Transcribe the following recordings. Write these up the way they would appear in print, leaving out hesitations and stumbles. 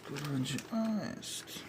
tu będzie? A, jest.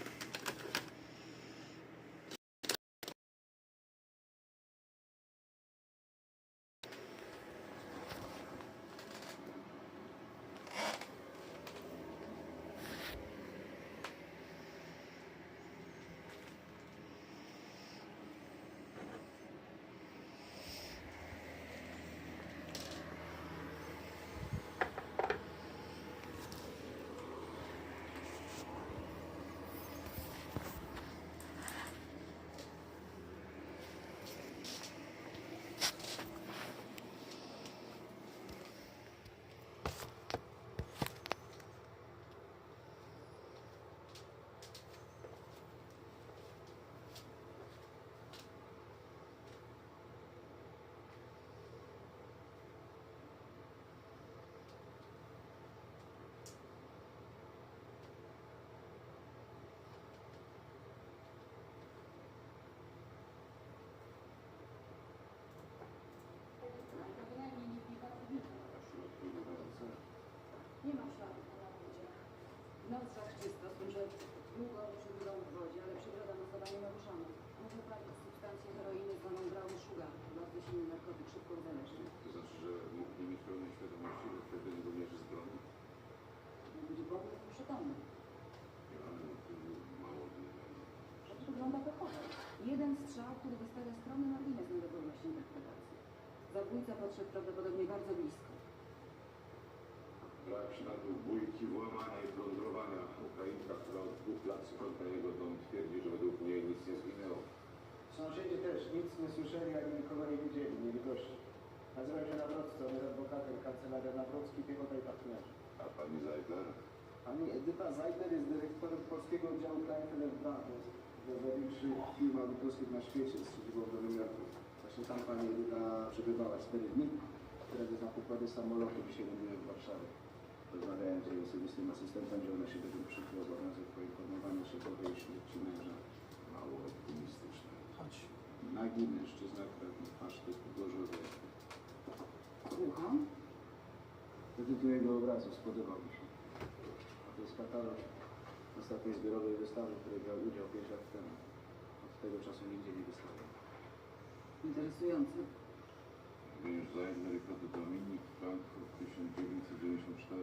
Nie ma śladu na wodzie. Noc szlachcisto, skończyłem długo przebywam w wodzie, ale przegroda mostowa nie naruszona. Może palić substancję heroiny zwaną brown sugar. Bardzo silny narkotyk, szybko uzależni. To znaczy, że mógł nie mieć pełnej świadomości, że wtedy nie mierzy z broni? Być Bogu jest przytomny. Ale mało wiemy. Rzecz wygląda pechowo. Jeden strzał, który wystawia skromny margines na dowolność interpretacji. Zabójca podszedł prawdopodobnie bardzo blisko. Brak śladów bójki, włamania i plądrowania. Ukrainka, która od 2 lat sprząta jego dom, twierdzi, że według niej nic nie zginęło. Sąsiedzi też nic nie słyszeli, ani nikogo nie widzieli, mieli gości. Nazywam się Nawrocki, on jest adwokatem, kancelaria Nawrocki, piechota i partnerzy. A pani Zeidler? Pani Edyta Zeidler jest dyrektorem polskiego oddziału Clienteler 2, to jest jedna z największych firm audytorskich na świecie, z siedzibą w Nowym Jorku. Właśnie tam pani Edyta przebywała 4 dni, teraz jest na pokładzie samolotu, dzisiaj ląduje w Warszawie. Rozmawiałem z jej osobistym asystentem, że ona się będzie przykrył obowiązek poinformowania szefowej śmierci męża. Mało optymistyczne. Chodź. Nagi mężczyzna, kradnie pasztet gorzowy. Słucham? Tytuł jego obrazu spodobał mi się. A to jest katalog ostatniej zbiorowej wystawy, w której brał udział 5 lat temu. Od tego czasu nigdzie nie wystawiał. Interesujące. Wiesz, Zeidler i Piotr Dominik, Frankfurt 1994.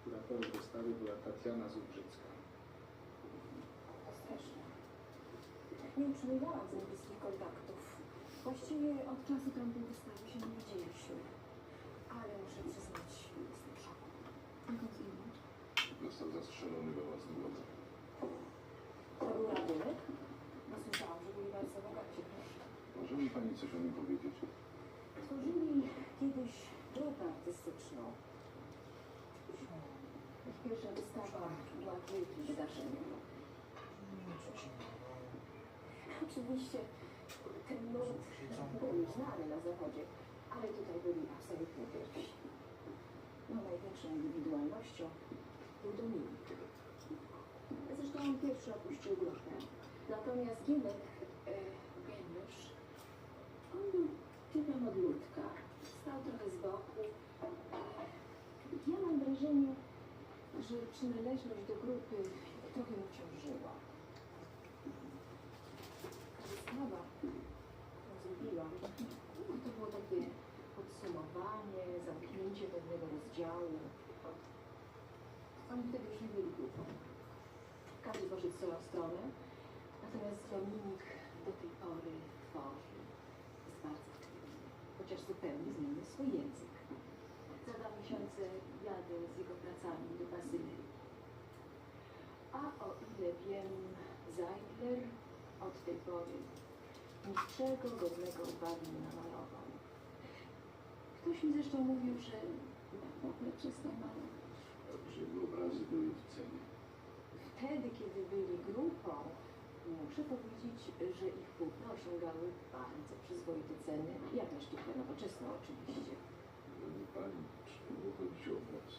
Kuratorem wystawy była Tatiana Zubrzycka. To straszne. Nie utrzymywałam z nim bliskich kontaktów. Właściwie od czasu tamtej wystawy się nie widzieliśmy. Ale muszę przyznać, jestem w szoku. Jaką inną? Został zastrzelony we własnym domu. To był rabunek? No słyszałam, że byli bardzo bogaci. Może mi pani coś o nim powiedzieć? Tworzyli kiedyś grupę artystyczną. Pierwsza wystawa była wielkim wydarzeniem. Oczywiście ten nurt był już znany na zachodzie, ale tutaj byli absolutnie pierwsi. No największą indywidualnością był Dominik. Zresztą on pierwszy opuścił grupę. Natomiast Gienek, geniusz, on był typem odludka. Stał trochę z boku. Ja mam wrażenie, że przynależność do grupy trochę mu ciążyła. Wystawa, którą zrobiłam, no to było takie podsumowanie, zamknięcie pewnego rozdziału. Oni wtedy już nie byli grupą. Każdy poszedł w swoją stronę, natomiast Dominik do tej pory tworzy. Jest bardzo aktywny, chociaż zupełnie zmienił swój język. Za 2 miesiące jadę z jego pracami do Bazylii. A o ile wiem, Zeidler od tej pory niczego godnego uwagi nie namalował. Ktoś mi zresztą mówił, że w ogóle przestał malować. Że jego obrazy były w cenie. Wtedy, kiedy byli grupą, muszę powiedzieć, że ich płótna osiągały bardzo przyzwoite ceny, jak na sztukę nowoczesną oczywiście. Ale nie pani, czemu chodzi o obraz?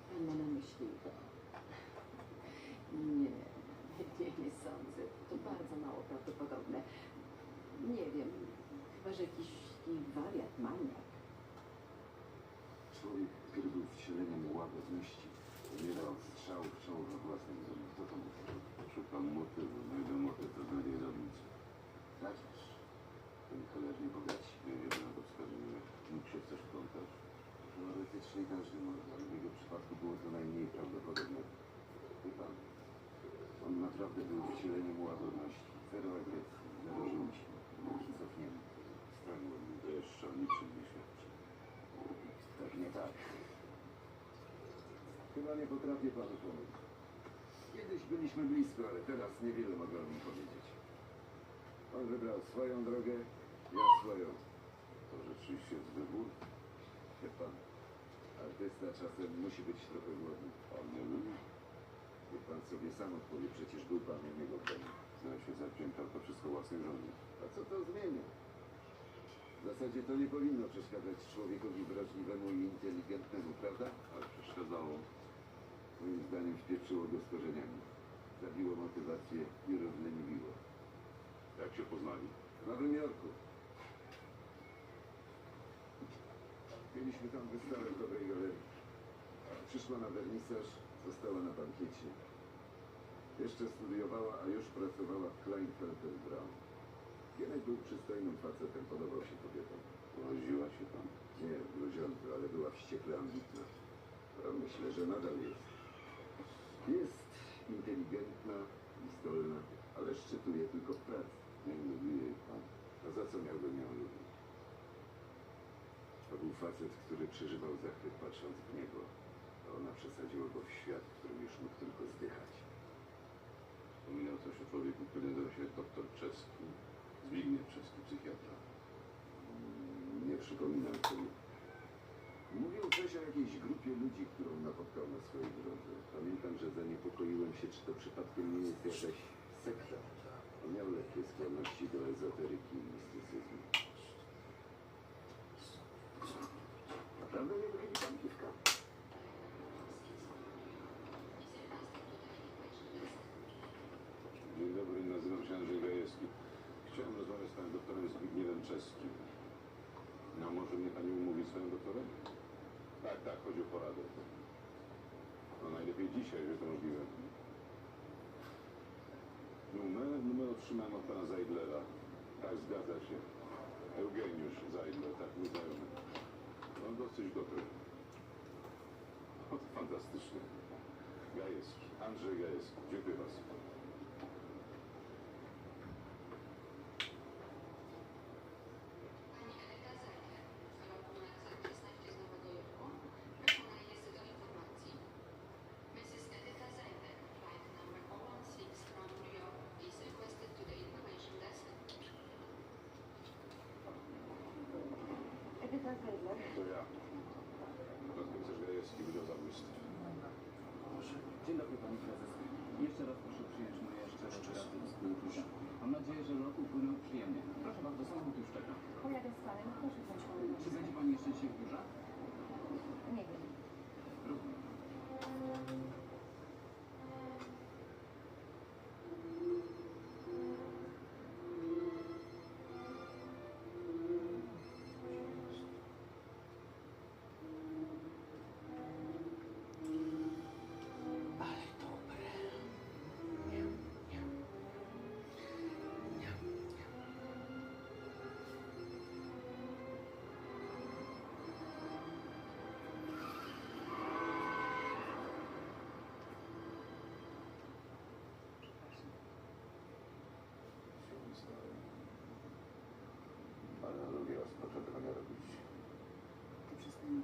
Pan ma na myśli? Nie sądzę. To bardzo mało prawdopodobne. Nie wiem, chyba że jakiś wariat, maniak. Człowiek, który był wcieleniem łagodności, Nie dał strzał w czoło we własnym domu. Kto to mówi? Szukam motywu. Znajdę motyw, to znajdę robnicę. Znaczysz? Ten cholernie bogaci. Wiele na to wskazuje. Mógł się w coś wplątać. Teoretycznie każdy może, ale w jego przypadku było to najmniej prawdopodobne. Wie pan, on naprawdę był wcieleniem łagodności. Zero agresji, zero żółci. Się cofniemy. Stroniło mi to jeszcze o niczym nie świadczy. Pewnie tak. Chyba nie potrafię panu pomóc. Kiedyś byliśmy blisko, ale teraz niewiele mogę o nim powiedzieć. On wybrał swoją drogę, ja swoją. To rzeczywiście jest wybór. Wie pan, artysta czasem musi być trochę głodny. On nie lubi. Wie pan sobie sam odpowie, przecież był pan u niego w domu. Zdaje się zawdzięczał to wszystko własnej żonie. A co to zmienia? W zasadzie to nie powinno przeszkadzać człowiekowi wrażliwemu i inteligentnemu, prawda? Ale przeszkadzało. Moim zdaniem wpieprzyło go z korzeniami. Zabiło motywację i rozleniwiło. Jak się poznali? W Nowym Jorku. Mieliśmy tam wystawę w dobrej galerii. Przyszła na wernisaż, została na bankiecie. Jeszcze studiowała, a już pracowała w Kleinfelter Brown. Gienek był przystojnym facetem, podobał się kobietom. Urodziła się tam. Nie, gruziątka, ale była wściekle ambitna. A myślę, że nadal jest. Jest inteligentna i zdolna, ale szczytuje tylko w pracy. Nie lubi jej pan. A za co miałbym ją lubić? To był facet, który przeżywał zachwyt patrząc w niebo, a ona przesadziła go w świat, w którym już mógł tylko zdychać. Wspominał coś o człowieku, który nazywa się doktor Czeski. Zbigniew Czeski, psychiatra. Nie przypominam sobie. Mówił coś o jakiejś grupie ludzi, którą napotkał na swojej drodze. Pamiętam, że zaniepokoiłem się, czy to przypadkiem nie jest jakaś sekta. On miał lekkie skłonności do ezoteryki i mistycyzmu. Naprawdę nie wychodzi pan piwka? Dzień dobry, nazywam się Andrzej Gajewski. Chciałem rozmawiać z panem doktorem Zbigniewem Czeskim. No może mnie pani umówi z panem doktorem? Tak, tak, chodzi o poradę. No najlepiej dzisiaj, że to możliwe. Numer otrzymałem od pana Zajdlera. Tak, zgadza się. Eugeniusz Zajdler, tak, mój znajomy. No dosyć dobry. O, to fantastycznie. Gajewski, Andrzej Gajewski. Dziękuję bardzo. To ja. Rozmówca Gajewski, Wydział Zabójstw. Dzień dobry Pani Prezes. Jeszcze raz proszę przyjąć moje szczere gratulacje z współczucia. Mam nadzieję, że lot upłynął przyjemnie. Proszę bardzo, samochód już czeka. Pojadę z panem, proszę wziąć moją Czy będzie Pani jeszcze dzisiaj w biurze? Nie wiem. Rozumiem. Ale lubię was, proszę tego nie robić. Ty przestań.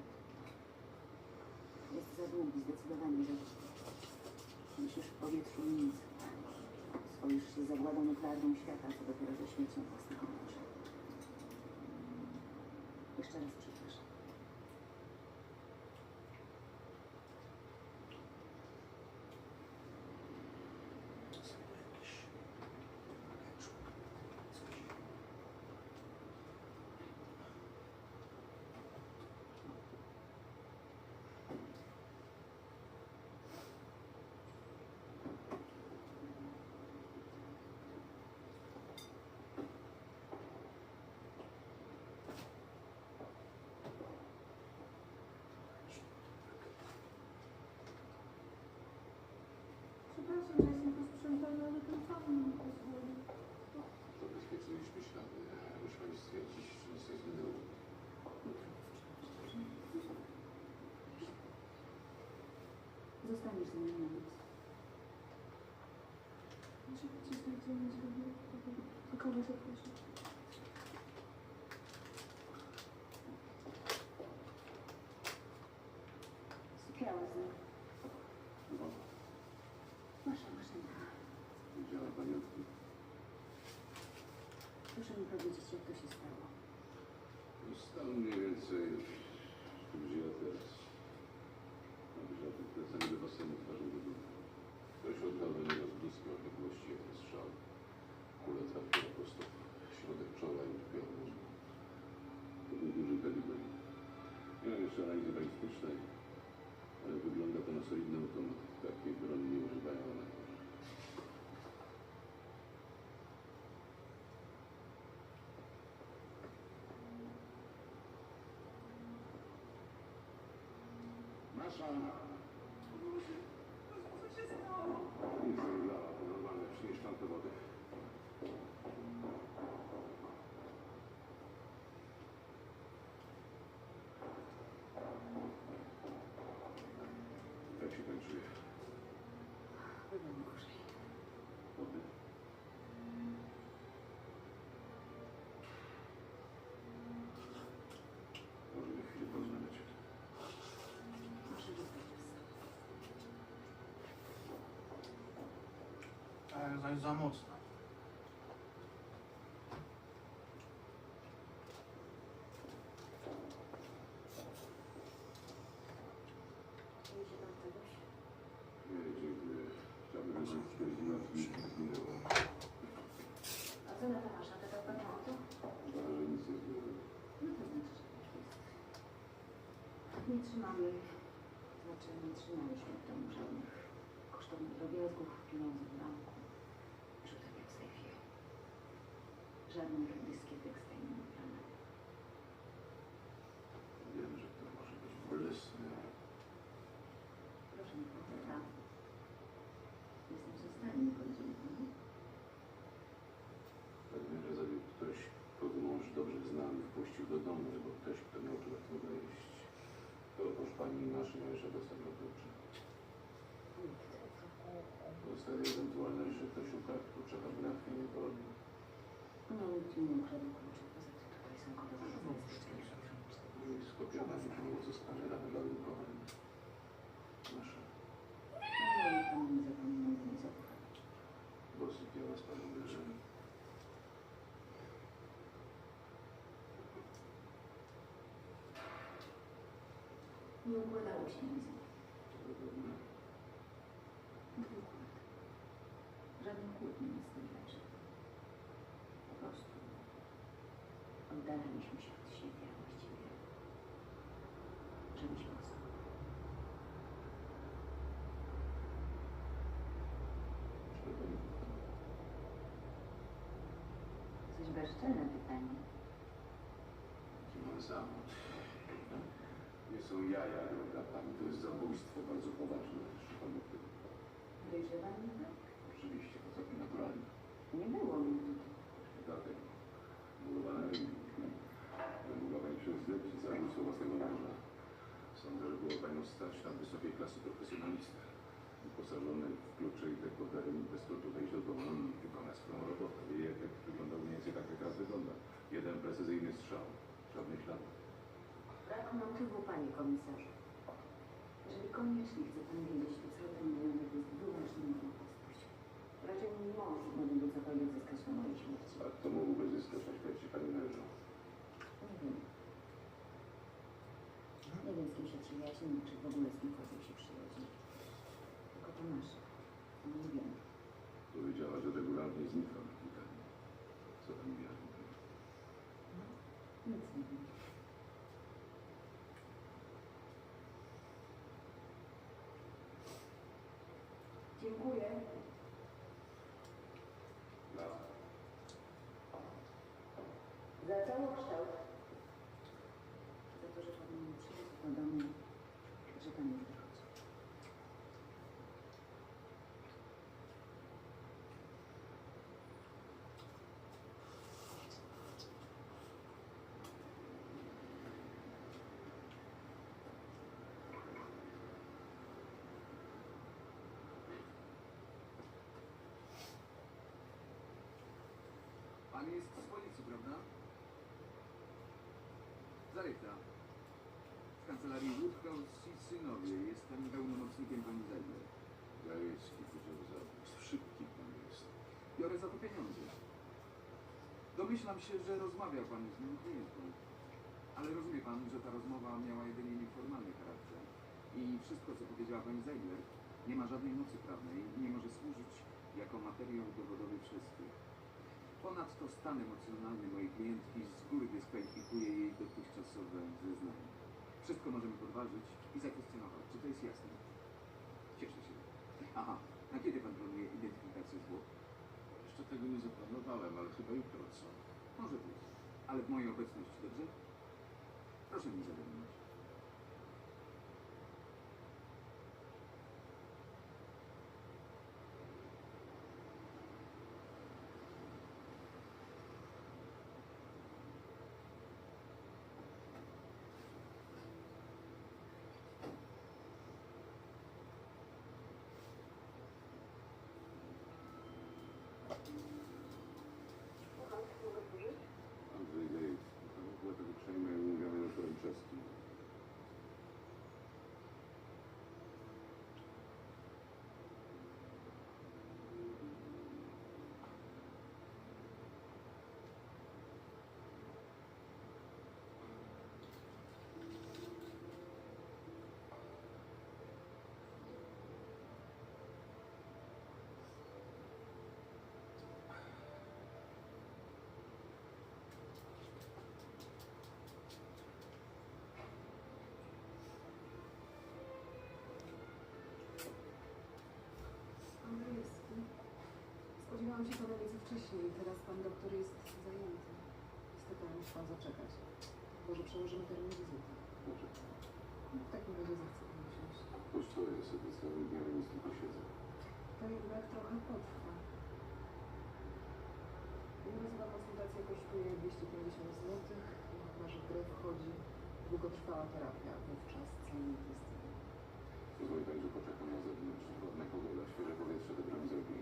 Jest za długi, zdecydowanie za długi. Myślisz w powietrzu nic. Swoisz się zagładą nuklearną świata, co dopiero ze śmiercią własnego męża. Jeszcze raz przepraszam. chcę mi mówić. Kogo zaproszę? Sypiałazy. No, Wasza maszyna. widziała paniotki. Proszę mi powiedzieć, jak to się stało. Stał mniej więcej tu, gdzie ja teraz. Na wyżartych plecach do basenu twarzą do góry. Ktoś oddał do niego z bliskiej odległości jeden strzał. Kula trafiła prosto w środek czoła i utkwiła w mózgu. To był duży kaliber. Nie mam jeszcze analizy balistycznej, ale wygląda to na solidny automat. Takiej broni nie używają na górze. Masza! Nic nie wlała, to normalne. Przynieś tam tę wodę. Jak się pan czuje? Bywa mi gorzej. Wody? Możemy chwilę porozmawiać. Proszę zostać w sali. Zaś za mocno. Czuje się pan czegoś? Nie, dziękuję. Chciałbym, żeby 40 minut minęło. A co na to masz? A to pan o to? Uważam, że nic nie zmieni. No to znaczy, że już jest. Nie trzymamy, znaczy nie trzymaliśmy w domu żadnych kosztownych drobiazgów, pieniądzów w banku. Rzutek jak w sejfie. Żadnych dyskietek z tajnymi planami. Wiem, że to może być bolesne. Proszę mi powiedzieć, jestem w stanie powiedzieć, nie? Pewnie, że zabił ktoś, kogo mąż dobrze znał i wpuścił do domu, albo ktoś, kto miał tu łatwo wejść. To oprócz pani naszej jeszcze dostał klucze. Nikt. Pozostaje ewentualność, że ktoś ukradł klucze, aby natchnie nie porobił. No, nikt mi nie ukradł kluczy. Poza tym tutaj są kodowane zapisy. Skopiowanie pomocy stanie rady warunkowym. Nasza. No, ale pan nie zapominał, nie zaufał. Bo sypiała z panią wyżej. Nie układało się nic. Zapewne. Dwóch lat. Żadnych kłótni nie stawiaczy. Po prostu oddalaliśmy się od siebie, a właściwie żyliśmy osobą. Czy to nie Coś bezczelne pytanie. mam zawód? Nie są jaja, droga pani. To jest zabójstwo bardzo poważne. Jeszcze pan mógł tego. Podejrzewam, tak? Oczywiście, to całkiem naturalne. Nie było mi tutaj. Dlatego budowana mogła pani prześledzić zabójstwo własnego męża. Sądzę, że było panią stać na wysokiej klasy profesjonalistę. Wyposażony w klucze i dekodery bez trudu wejść do domu i wykonać swoją robotę. Jej efekt wyglądał mniej więcej tak, jak teraz wygląda. Jeden precyzyjny strzał. Żadnych śladów. Brak motywu, panie komisarzu. Jeżeli koniecznie chce pan wiedzieć, to cały ten majątek jest wyłącznie moją własnością. Raczej mój mąż mógłby cokolwiek zyskać na mojej śmierci. A kto mógłby zyskać na śmierci pani męża? Nie wiem. Nie wiem, z kim się przyjaźni, czy w ogóle z kimkolwiek się przyjaźni. Tylko to nasze. Nie wiem. Powiedziała, że regularnie znika na kilka dni. Co pani wie? Nic nie wiem. Dziękuję. Za całokształt. Za to, że pan mnie przywiózł do domu, że pan już wychodzi. Pan jest z policji, prawda? Sarinka. Z kancelarii Woodhouse i synowie. Jestem pełnomocnikiem pani Zeidler. Gajewski podział zabójstw. Szybki pan jest. Biorę za to pieniądze. Domyślam się, że rozmawiał pan z moim klientką. Ale rozumie pan, że ta rozmowa miała jedynie nieformalny charakter. I wszystko, co powiedziała pani Zeidler, nie ma żadnej mocy prawnej i nie może służyć jako materiał dowodowy wszystkich. Ponadto stan emocjonalny mojej klientki z góry dyskwalifikuje jej dotychczasowe zeznania. Wszystko możemy podważyć i zakwestionować. Czy to jest jasne? Cieszę się. Aha, a kiedy pan planuje identyfikację zwłok? Jeszcze tego nie zaplanowałem, ale chyba jutro, co? Może być. Ale w mojej obecności, dobrze? Proszę mi zawiadomić. Andrzej Gajewski. Dlatego przejmę i mówiamy doktorem czeskim. Andrzejewski. Spodziewałam się pana nieco wcześniej. Teraz pan doktor jest zajęty. Niestety musi pan zaczekać. Może przełożymy termin wizyty. Dlaczego? W takim razie zechce pan usiąść. Postoję sobie cały dzień, więc tylko siedzę. To jednak trochę potrwa. Jednorazowa konsultacja kosztuje 250 zł. Chyba, że w grę wchodzi długotrwała terapia. Wówczas cena jest. Pozwoli pani, że poczekam na zewnątrz. Ładna pogoda, świeże powietrze dobre mi zrobi.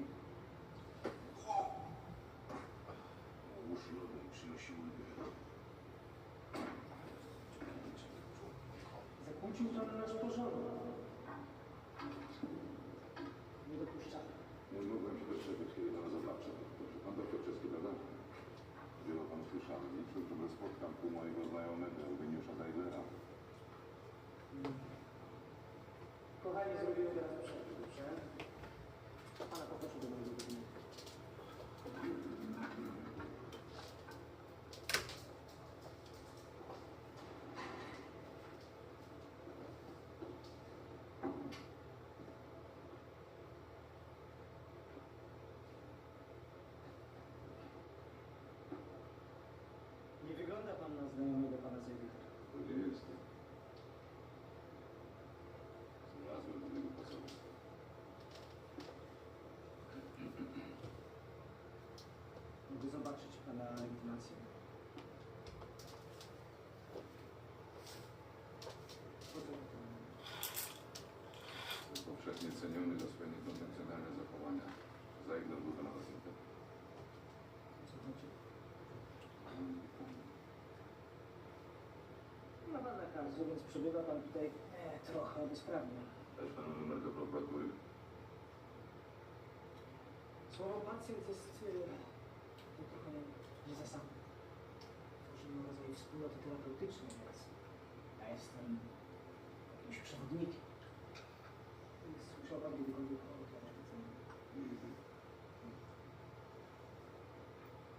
Łóż lodem przynosi ulgę. Zakłócił pan nasz porządek. Niedopuszczalne. Nie mogłem się doczekać, kiedy pana zobaczę. Dobrze, pan doktor czeski, prawda? Wiele o panu słyszałem. Liczył, że go spotkam u mojego znajomego, Eugeniusza Zeidlera. Kochani, zrobimy teraz przerwę, dobrze? Pana poproszę do mojego gabinetu. Nie wygląda pan na znajomego pana Zeidlera. To nie jestem. Znalazłem do niego pracownię. Mogę zobaczyć pana legitymację? Po co to? Jest powszechnie ceniony za swoje niekonwencjonalne zachowania. Zeidler był pana pacjentem. Co chodzi? Ma pan nakaz, więc przebywa pan tutaj trochę bezprawnie. Dać panu numer do prokuratury. Słowo pacjent jest to trochę niezasadne. Tworzymy o rodzaju wspólnoty terapeutycznej, więc ja jestem jakimś przewodnikiem. Słyszał pan kiedykolwiek o terapii?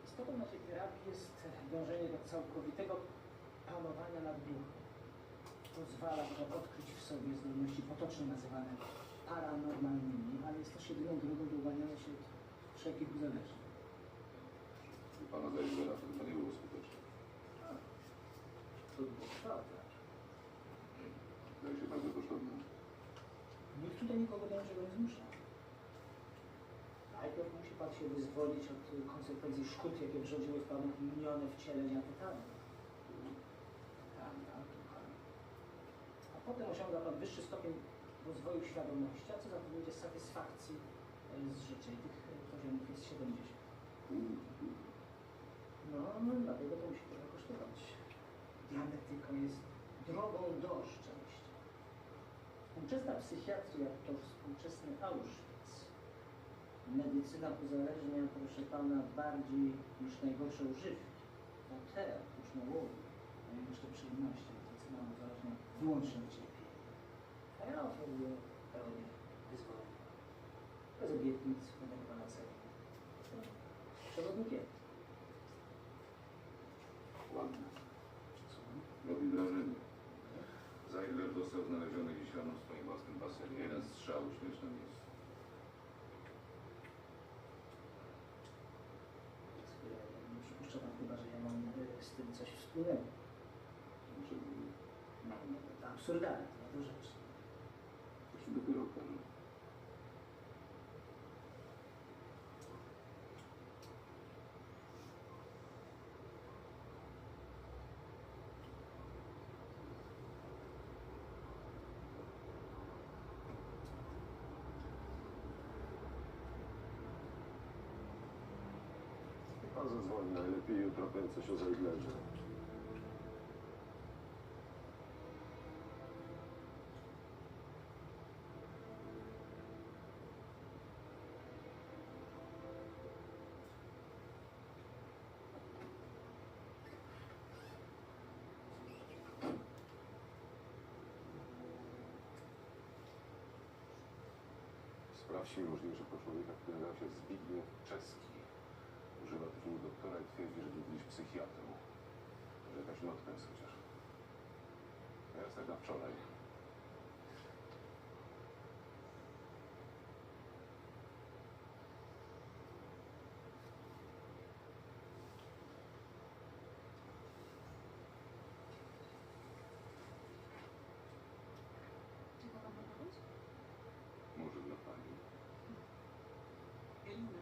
Istotą naszej terapii jest dążenie do całkowitego panowania nad duchem. Pozwala to odkryć w sobie zdolności potocznie nazywane paranormalnymi, ale jest też jedyną drogą do uwalniania się od wszelkich uzależnień. U pana Zeidlera to chyba nie było skuteczne. To długotrwałe raczej. Zdaje się bardzo kosztowne. Nikt tutaj nikogo do niczego nie zmusza. Najpierw musi pan się wyzwolić od konsekwencji szkód, jakie wrządziły w panu minione wcielenia tytanu. A potem osiąga pan wyższy stopień rozwoju świadomości, a co za tym będzie satysfakcji z życia. I tych poziomów jest 70. tylko jest drogą do szczęścia. Współczesna psychiatria to współczesny Auschwitz. Medycyna uzależnia, proszę pana, bardziej niż najgorsze używki. Hotel, tuż na łowie, najwyższe przyjemności. Medycyna uzależnia wyłącznie od cierpienia. A ja oferuję teorię wyzwolenia. Bez obietnic, będę pana celu. Przewodnikiem. Ładne. Robi wrażenie. Zajdler został znaleziony dziś rano w swoim własnym basenie. Jeden strzał, śmieszne miejsce. Nie przypuszcza pan chyba, że ja mam z tym coś wspólnego. Muszę mówić. No, to absurdalne, to rzecz. To się dopiero okaże. Pan zadzwoni najlepiej jutro, powiem coś o Zajdlerze. Sprawdźmy możliwe, że po człowieka, który nazywa się Zbigniew Czeski. Używa tytułu doktora i twierdzi, że był kiedyś psychiatrą. Może jakaś notka jest chociaż. A ja tak na wczoraj. Czego pan ma być? Może dla pani. Inne.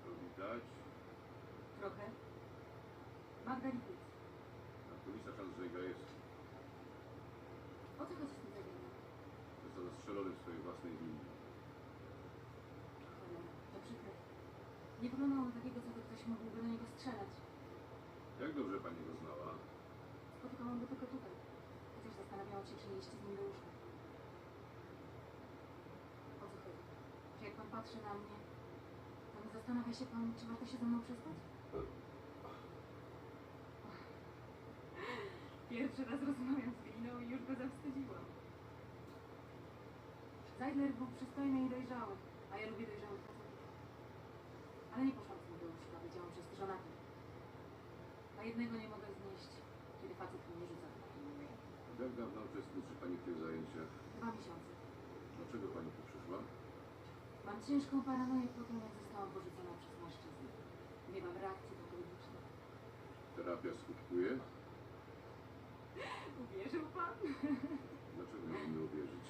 To widać. Trochę. Margaritów. A tu czas Żejga jest. O co chodzi z tym zagadnieniem? Został zastrzelony w swojej własnej linii. Cholera, to przykre. Nie wyglądało na takiego, co by ktoś mógłby do niego strzelać. Jak dobrze pani go znała? Spotykałam go tylko tutaj. Chociaż zastanawiałam się, czy nie iść z nim do łóżka. O co chodzi? Czy jak pan patrzy na mnie, to nie zastanawia się pan, czy warto się ze mną przespać? Pierwszy raz rozmawiam z Gliną i już go zawstydziłam. Zajdler był przystojny i dojrzały, a ja lubię dojrzałych facetów. Ale nie poszłam z nim do łóżka, wiedziałam, że jest żonaty. A jednego nie mogę znieść, kiedy facet mnie rzuca. Jak dawno uczestniczy pani w tych zajęciach? 2 miesiące. Dlaczego pani tu przyszła? Mam ciężką paranoję po tym, jak zostałam porzucona przez mężczyznę. Nie mam reakcji patologicznej. Terapia skutkuje? Uwierzył pan? Dlaczego miałbym nie uwierzyć?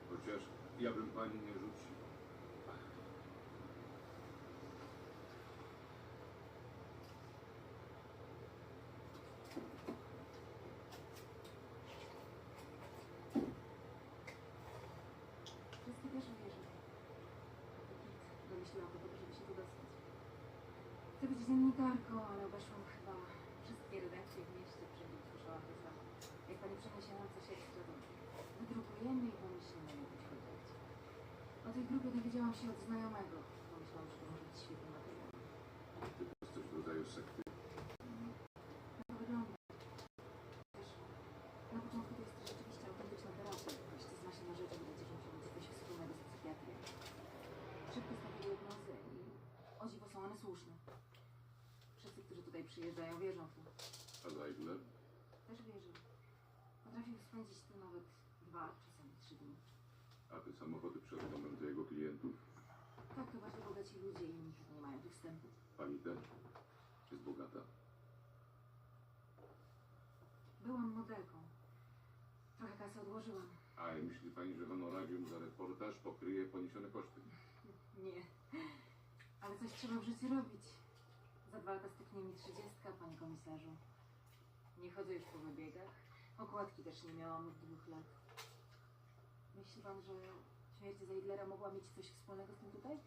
Chociaż ja bym pani nie rzucił. Wszystkie też uwierzą. Domyśliłam go tego, żeby się tu dostać. Chcę być dziennikarką, ale obeszłam chyba wszystkie redakcje w mieście, wszędzie usłyszałam to samo. Jak pani przeniesie nam coś ekstra, to wydrukujemy i pomyślimy o jakimś projekcie. O tej grupie dowiedziałam się od znajomego. Pomyślałam, że to może być świetny materiał. To jest coś w rodzaju sekty. Tak to wygląda. Wiesz, na początku to jest rzeczywiście autentyczna terapia. Goście zna się na rzeczy, widać, że muszą mieć coś wspólnego z psychiatrią. Szybko stawię diagnozy i o dziwo są one słuszne. Wszyscy, którzy tutaj przyjeżdżają, wierzą w to. A Zajdler? Też wierzę. Potrafił spędzić tu nawet 2, czasami 3 dni. A te samochody przewożą do jego klientów? Tak, to właśnie bogaci ludzie i inni nie mają tu wstępu. Pani też? Jest bogata? Byłam modelką. Trochę kasy odłożyłam. A i myśli pani, że honorarium za reportaż pokryje poniesione koszty? Nie. Ale coś trzeba w życiu robić. Za 2 lata styknie mi 30, panie komisarzu. Nie chodzę już po wybiegach. Okładki też nie miałam od 2 lat. Myśli pan, że śmierć Zeidlera mogła mieć coś wspólnego z tym tutaj?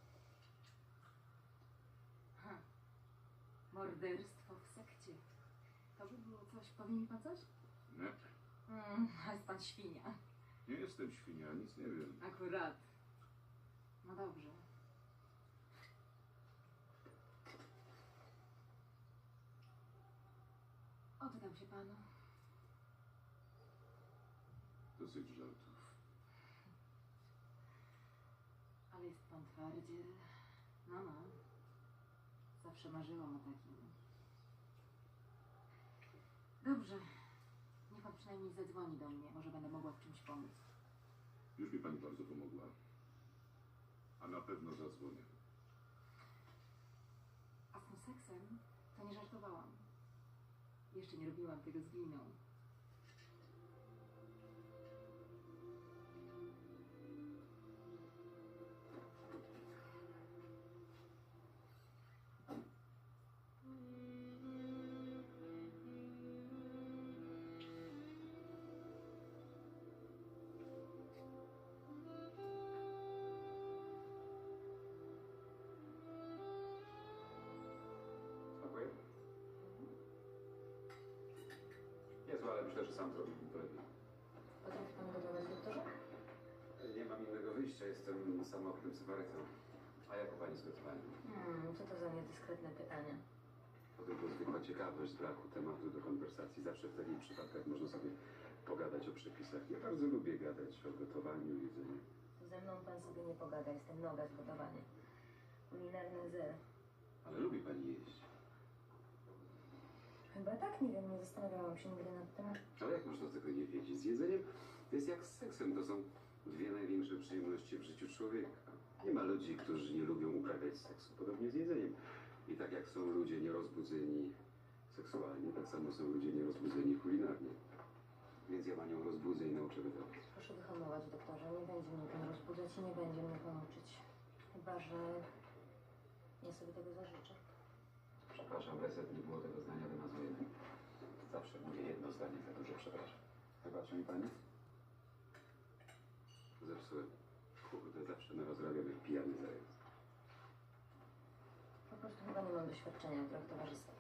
Morderstwo w sekcie. To by było coś. Powie mi pan coś? Nie, A jest pan świnia. nie jestem świnia, nic nie wiem. Akurat. No dobrze. Oddam się panu. Dosyć żartów. Ale jest pan twardziel. No. Zawsze marzyłam o takim. Dobrze. Niech pan przynajmniej zadzwoni do mnie. Może będę mogła w czymś pomóc. Już mi pani bardzo pomogła. A na pewno zadzwonię. A z tym seksem to nie żartowałam. Jeszcze nie robiłam tego z gliną. Smakuje? Niezłe, ale myślę, że sam zrobiłbym to lepiej. Potrafi pan gotować, doktorze? Nie mam innego wyjścia, jestem samotnym sybarytą. A jak u pani z gotowaniem? Co to za niedyskretne pytania? To tylko zwykła ciekawość z braku tematu do konwersacji. Zawsze w takich przypadkach można sobie pogadać o przepisach. Ja bardzo lubię gadać o gotowaniu, jedzeniu. Ze mną pan sobie nie pogada, jestem noga z gotowania. Kulinarny zer. Ale lubi pani jeść. Chyba tak, nie wiem, nie zastanawiałam się nigdy nad tym. Ale jak można tego nie wiedzieć? Z jedzeniem to jest jak z seksem. To są 2 największe przyjemności w życiu człowieka. Nie ma ludzi, którzy nie lubią uprawiać seksu. Podobnie z jedzeniem. I tak jak są ludzie nierozbudzeni seksualnie, tak samo są ludzie nierozbudzeni kulinarnie. Więc ja panią rozbudzę i nauczę gotować. Proszę wyhamować, doktorze. Nie będzie mnie pan rozbudzać i nie będzie mnie pan uczyć. Chyba, że ja sobie tego zażyczę. Przepraszam, reset, nie było tego zdania, wymazujemy. Zawsze mówię jedno zdanie za dużo, przepraszam. Wybaczy mi pani? Zepsułem. Kurde, zawsze na rozrabiam jak pijany zając. Po prostu chyba nie mam doświadczenia w grach towarzyskich.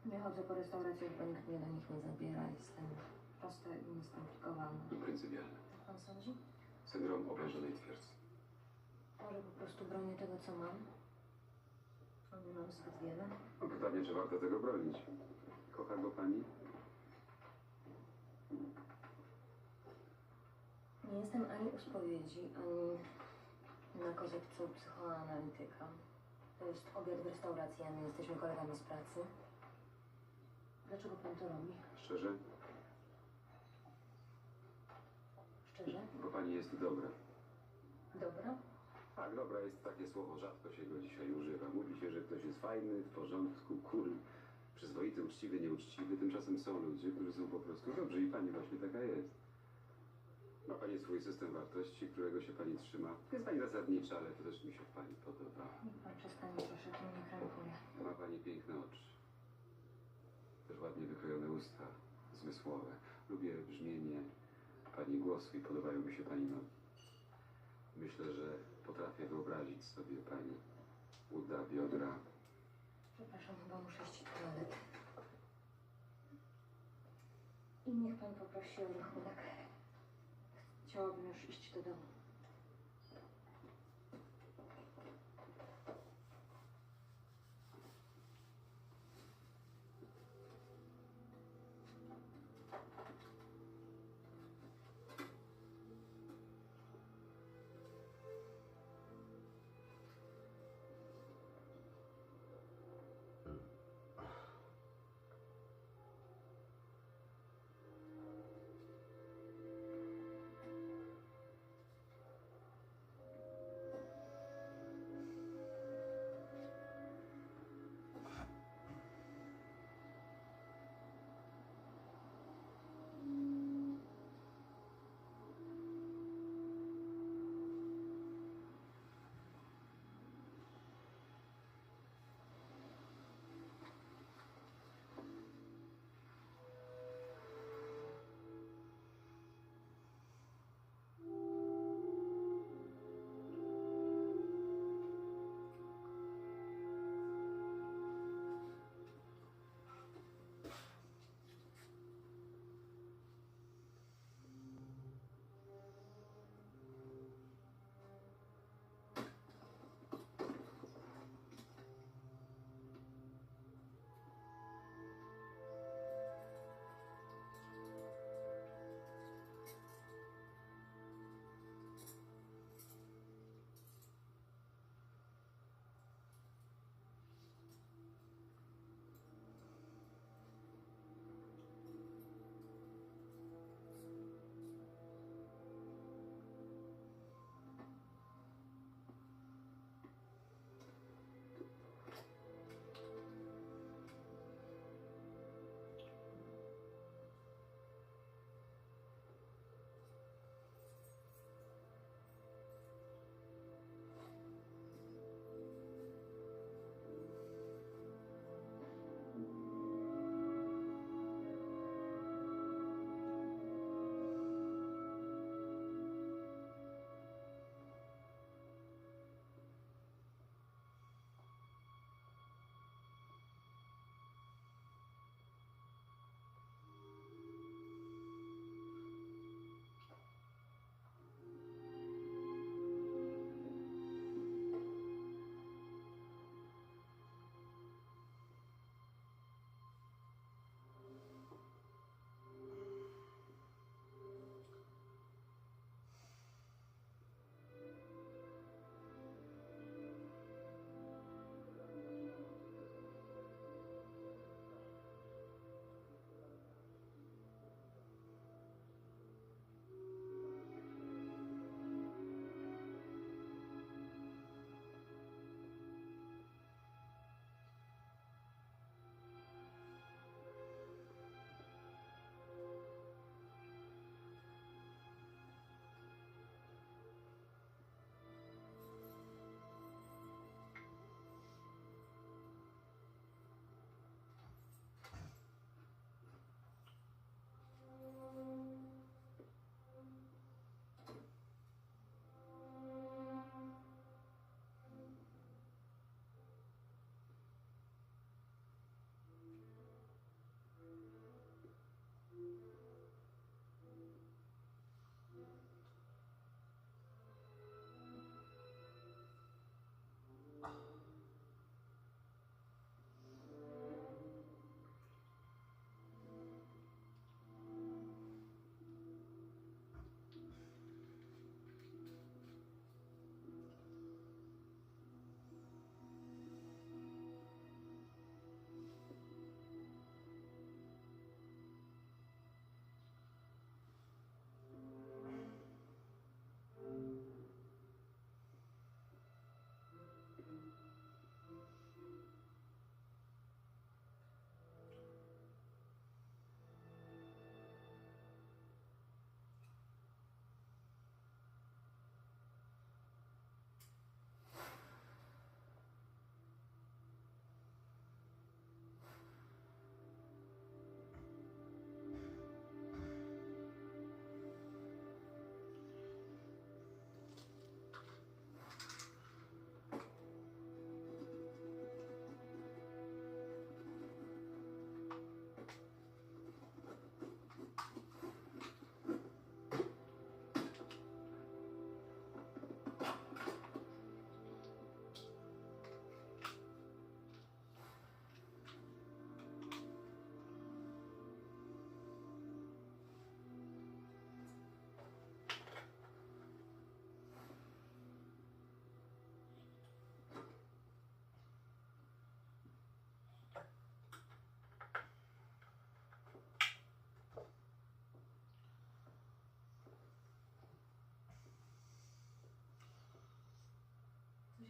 Nie chodzę po restauracjach, bo nikt mnie do nich nie zabiera. Jestem prosta i nieskomplikowana. I pryncypialne. Jak pan sądzi? Syndrom oblężonej twierdzy. Może po prostu bronię tego, co mam? A nie mam zbyt wiele. No pytanie, czy warto tego bronić. Kocha go pani? Nie jestem ani u spowiedzi, ani na kozepcu psychoanalityka. To jest obiad w restauracji, a my jesteśmy kolegami z pracy. Dlaczego pan to robi? Szczerze? Szczerze? Bo pani jest dobra. Dobra? Tak, dobra jest takie słowo, rzadko się go dzisiaj używa. Mówi się, że ktoś jest fajny, w porządku, cool, przyzwoity, uczciwy, nieuczciwy. Tymczasem są ludzie, którzy są po prostu dobrzy i pani właśnie taka jest. Ma pani swój system wartości, którego się pani trzyma. Jest pani zasadnicza, ale to też mi się w pani podoba. Niech pan przestanie, proszę, to mnie krępuje. Ma pani piękne oczy. Też ładnie wykrojone usta, zmysłowe. Lubię brzmienie pani głosu i podobają mi się pani nogi. Myślę, że potrafię wyobrazić sobie pani uda, biodra. Przepraszam, chyba muszę iść do toalety. I niech pan poprosi o rachunek. Chciałabym już iść do domu.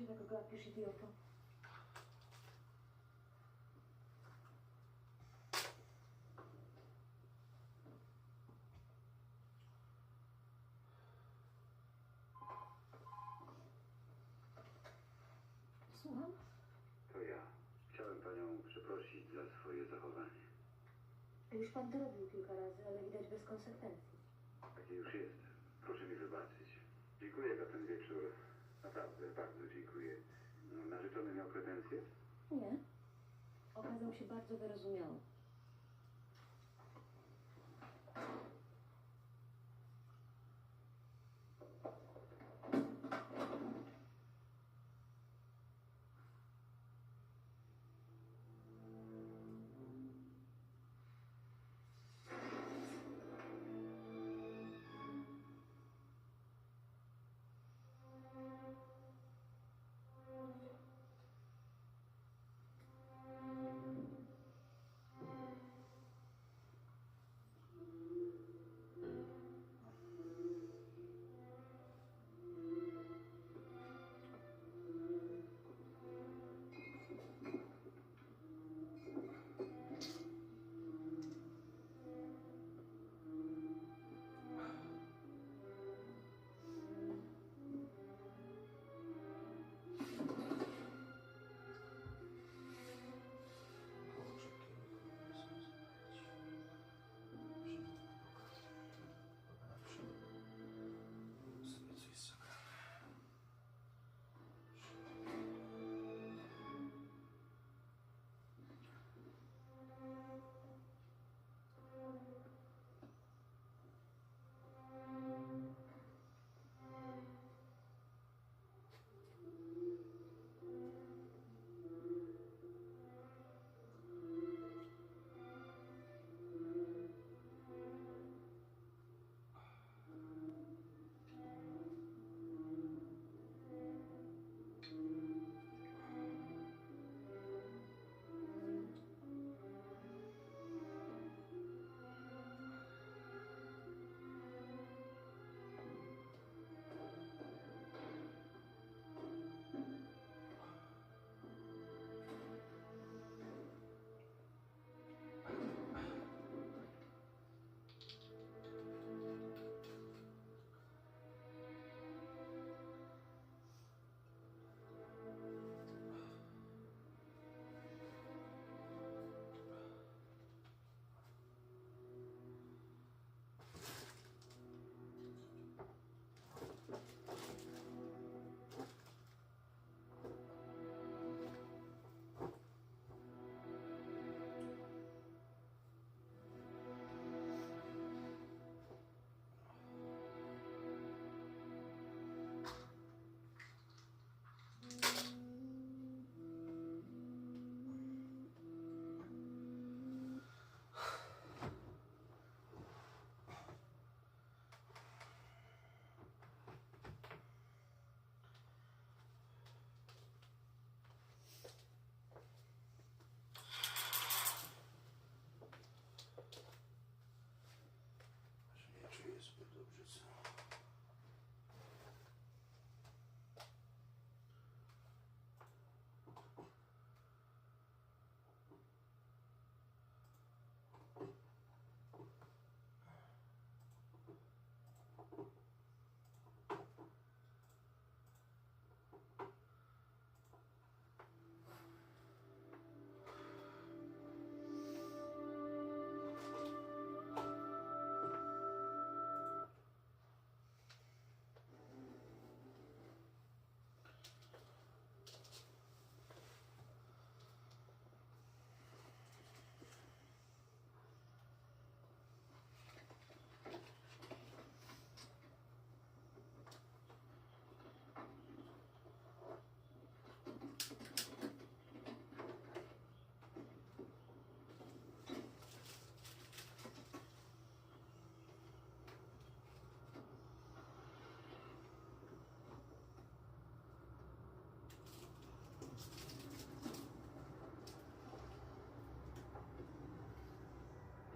się tak gapisz, idioto? Słucham? To ja. Chciałem panią przeprosić za swoje zachowanie. Już pan to robił kilka razy, ale widać bez konsekwencji. Taki już jestem. Proszę mi wybaczyć. Dziękuję za ten wieczór. Naprawdę, bardzo dziękuję. No, narzeczony miał pretensje? Nie. Okazał się bardzo wyrozumiały.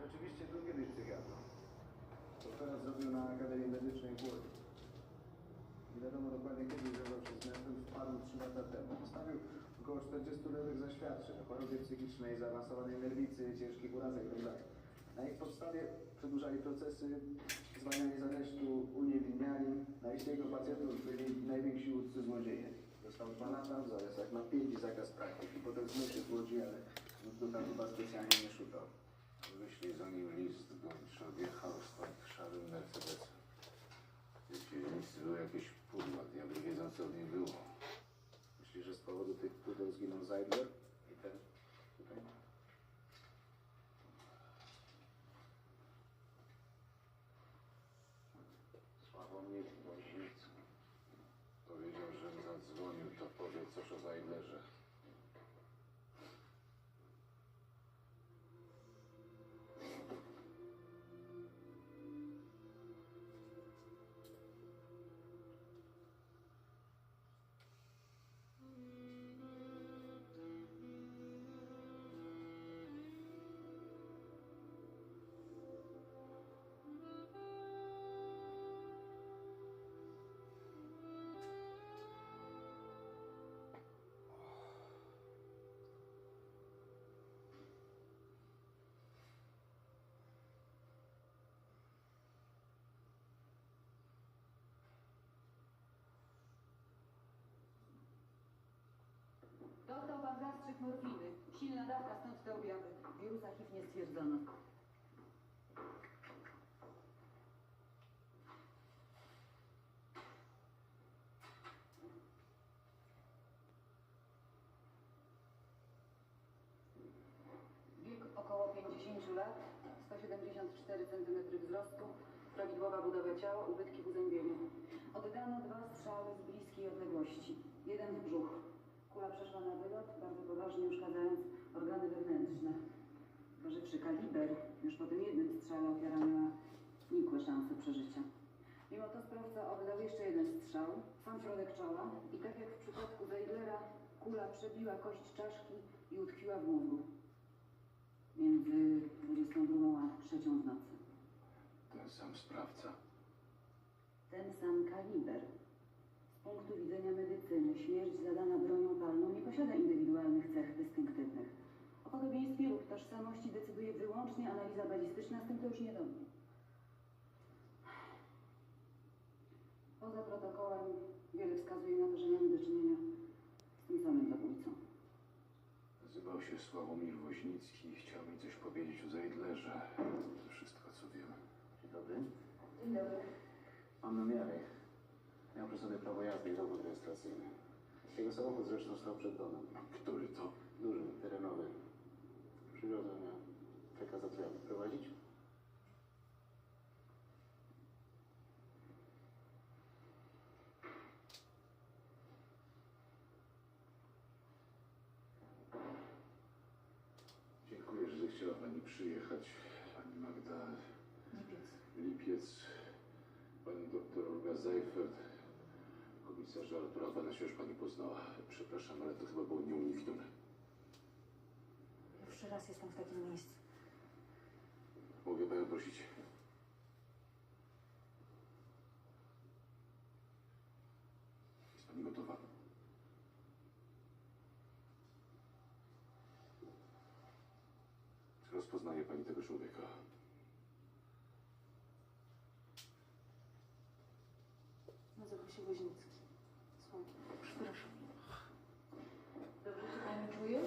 Rzeczywiście był kiedyś psychiatrą. Doktorat zrobił na Akademii Medycznej w Łodzi. Nie wiadomo dokładnie kiedy związał się z miastem, wpadł w 3 lata temu. Postawił około 40 lewych zaświadczeń o chorobie psychicznej, zaawansowanej nerwicy, ciężkich urazach itd. Na ich podstawie przedłużali procesy, zwalniali z aresztu, uniewinniali. Na liście jego pacjentów byli najwięksi łódcy złodzieje. Dostał 2 lata w zawiasach na 5 i zakaz praktyki. Potem znów się złodzi, ale nikt tam chyba specjalnie nie szukał. Wyślij za nim list, gończy odjechał stąd szarym Mercedesem. Jeśli był jakieś pudła, diabli wiedzą, co w nim było. Myślisz, że z powodu tych pudeł zginął Zeidler? I ten tutaj? Sławomir Woźnic powiedział, że zadzwonił, to powie coś o Zeidlerze. Dostał pan zastrzyk morfiny. Silna dawka, stąd te objawy. Wirusa HIV nie stwierdzono. Wiek około 50 lat, 174 cm wzrostu, prawidłowa budowa ciała, ubytki w uzębieniu. Oddano 2 strzały z bliskiej odległości. Jeden w brzuch. Kula przeszła na wylot, bardzo poważnie uszkadzając organy wewnętrzne. Zważywszy kaliber, już po tym jednym strzale ofiara miała nikłe szanse przeżycia. Mimo to sprawca oddał jeszcze jeden strzał, sam środek czoła i tak jak w przypadku Zeidlera, kula przebiła kość czaszki i utkwiła w mózgu. Między 22 a 3 w nocy. Ten sam sprawca. Ten sam kaliber. Z punktu widzenia medycyny śmierć zadana bronią palną nie posiada indywidualnych cech dystynktywnych. O podobieństwie lub tożsamości decyduje wyłącznie analiza balistyczna, z tym to już nie do mnie. Poza protokołem wiele wskazuje na to, że mamy do czynienia z tym samym zabójcą. Nazywał się Sławomir Woźnicki i chciał mi coś powiedzieć o Zeidlerze. To wszystko, co wiem. Dzień dobry. Dzień dobry. Mam namiary. Miał przy sobie prawo jazdy i dowód rejestracyjny. Jego samochód zresztą stał przed domem. Który to? Duży, terenowy. Przywiozłem ją. Czeka za drzwiami. Prowadzić? Dziękuję, że zechciała pani przyjechać. Pani Magda... Lipiec. Pani doktor Olga Seifert. Komisarza Artura pana się już pani poznała. Przepraszam, ale to chyba było nieuniknione. Pierwszy raz jestem w takim miejscu. Mogę panią prosić? Jest pani gotowa? Czy rozpoznaje pani tego człowieka? Nazywa się Woźnicki. Słuchaj, przepraszam. Dobrze się pani czuje?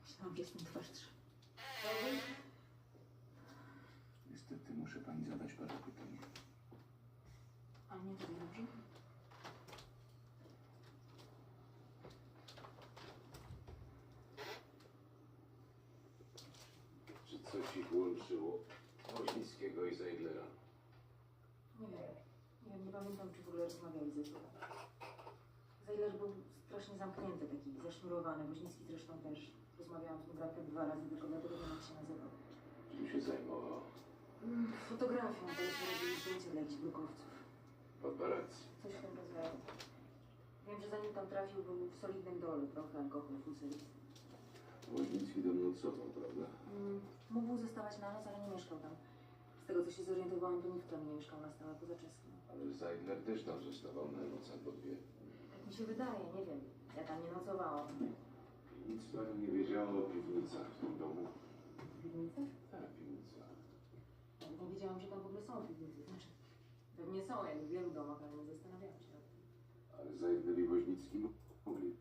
Myślałam, że jestem twardsza. Niestety muszę pani zadać parę pytań. A nie tak dobrze? Czy coś ich łączyło? Woźnickiego i Zeidlera? Nie wiem. Nie pamiętam, czy w ogóle rozmawiali ze sobą. Zeidler był strasznie zamknięty, taki zasznurowany. Woźnicki zresztą też. Rozmawiałam z nim raptem 2 razy, tylko dlatego wiem, jak się nazywał. Czym się zajmował? Fotografią, to jeszcze robili zdjęcia dla jakichś brukowców. Paparazzi. Coś w tym rodzaju. Wiem, że zanim tam trafił, był w solidnym dole, trochę alkohol, fusylis. Woźnicki do nocował, prawda? Mógł zostawać na noc, ale nie mieszkał tam. Z tego, co się zorientowałam, to nikt tam nie mieszkał na stałe poza czeskim. Ale Zeidler też tam zostawał na noc albo dwie. Tak mi się wydaje, nie wiem. Ja tam nie nocowałam. Nic pani nie wiedziała o piwnicach w tym domu? Piwnice? Tak, piwnica. Nawet nie wiedziałam, że tam w ogóle są piwnice. Znaczy, pewnie są, jak w wielu domach, ale nie zastanawiałam się nad tym. Ale Zeidler i Woźnicki mogli.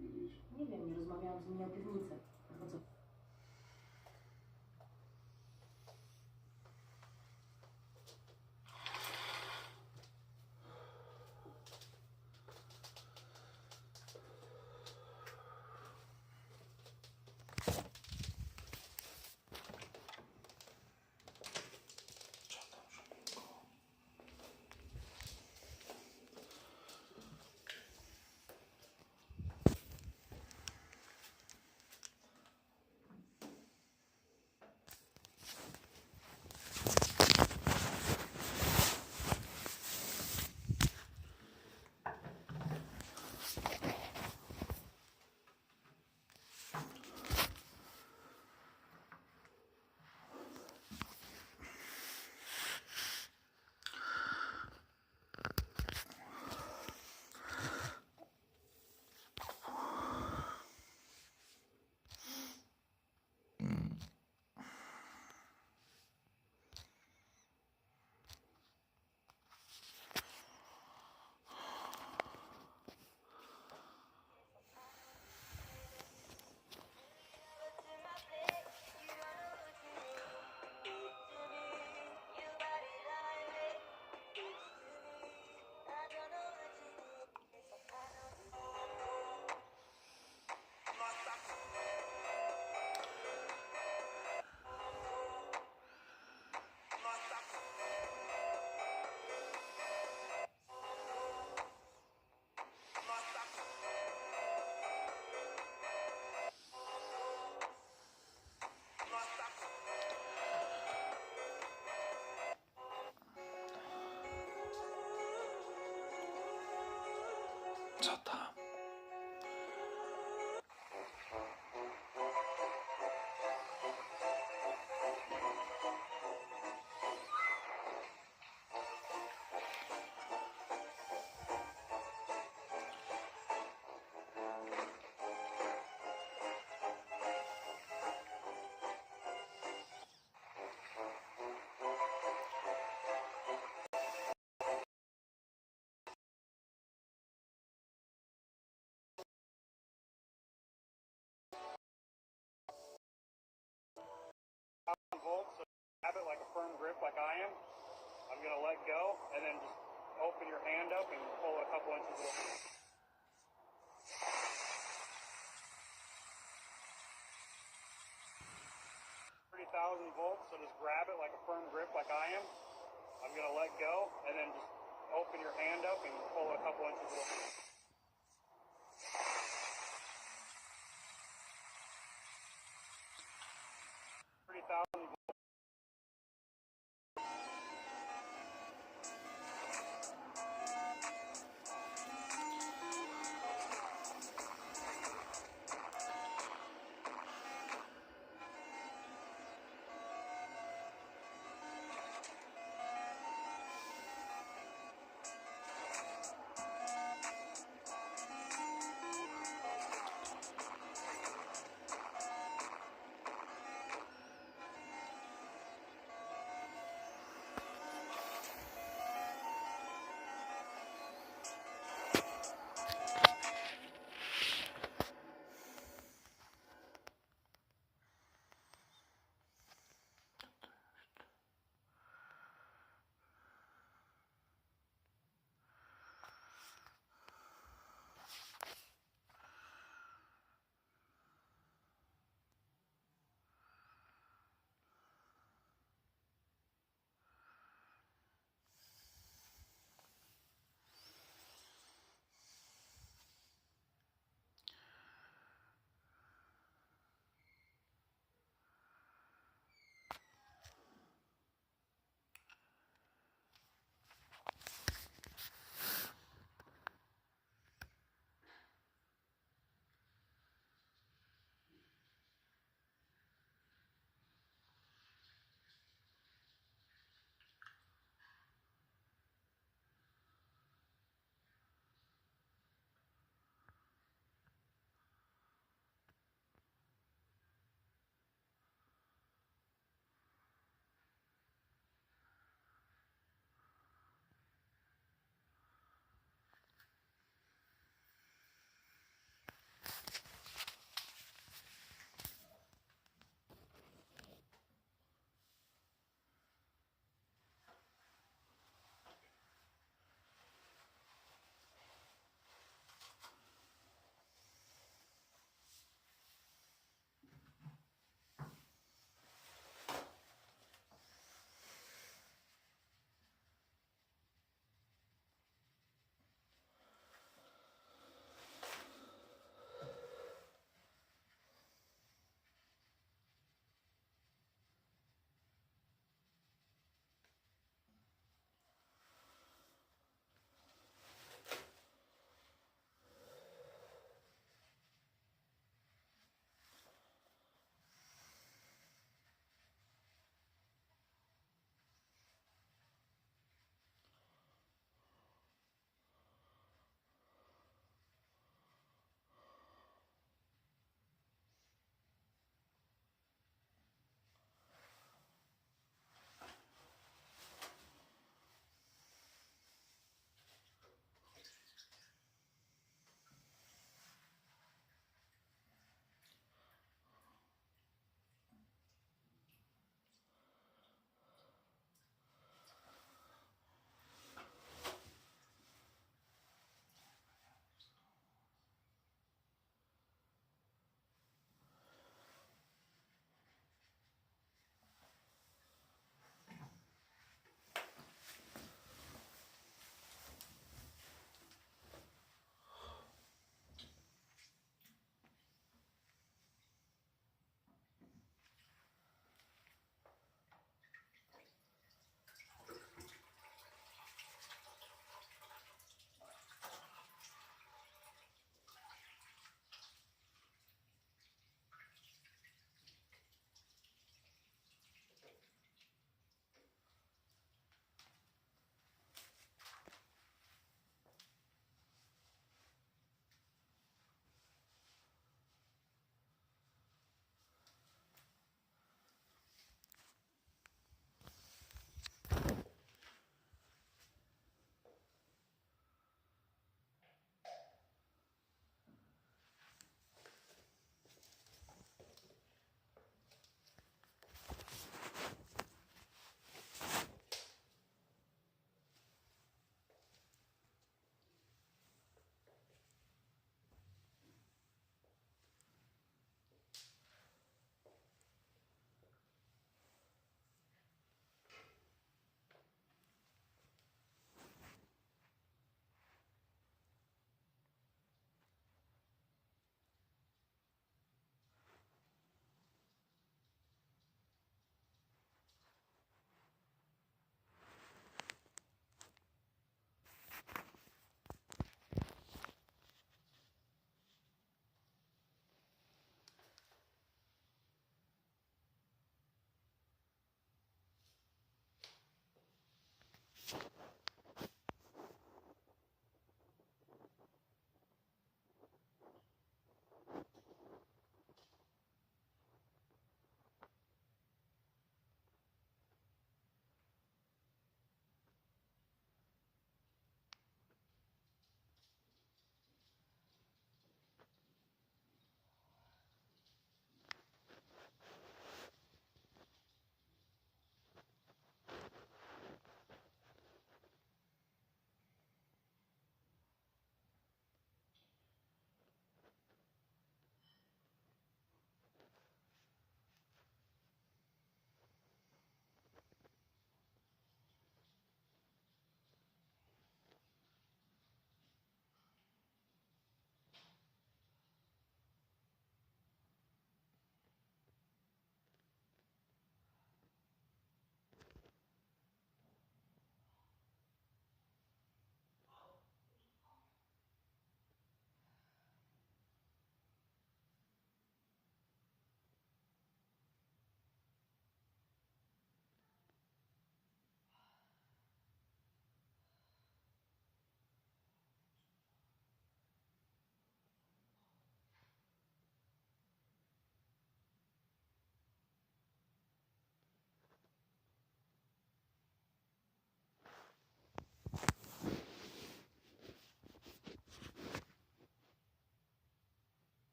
Wiedzieć. Nie wiem, nie rozmawiałam z nimi o piwnicy. Po co? Co tam? Volts, so grab it like a firm grip like I am. I'm going to let go and then just open your hand up and pull it a couple inches away. 30,000 volts, so just grab it like a firm grip like I am. I'm going to let go and then just open your hand up and pull it a couple inches away. 30,000 volts.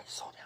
Dawaj, Sonia.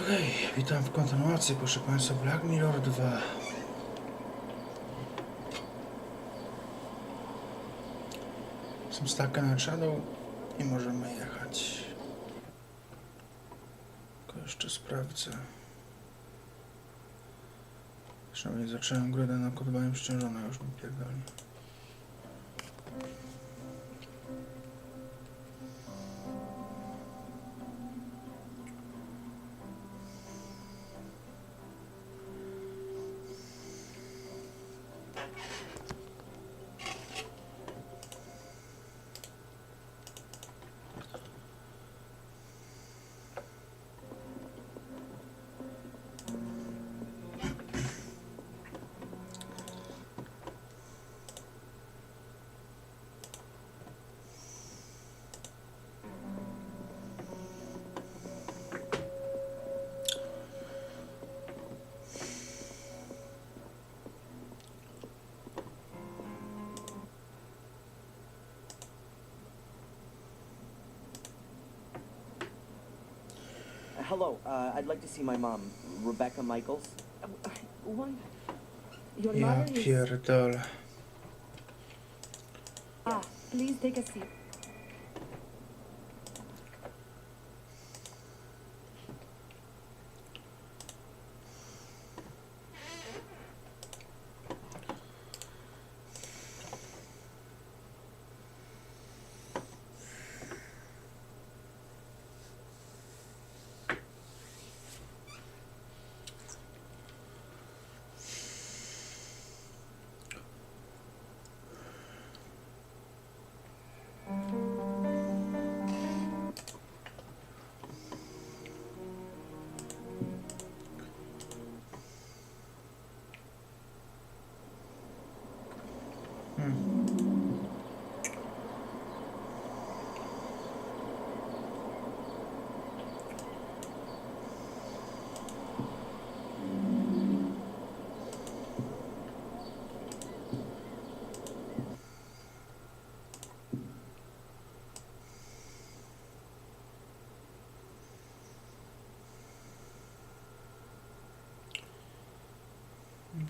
Okej, witam w kontynuacji, proszę Państwa, Black Mirror 2. Jestem Stalkera na Shadow i możemy jechać. Tylko jeszcze sprawdzę. Przynajmniej zacząłem grę na kodowaniu ściążone, już mi pierdolę. Hello, I'd like to see my mom, Rebecca Michaels. What? Your Ja mother is... pierdolę. Please take a seat.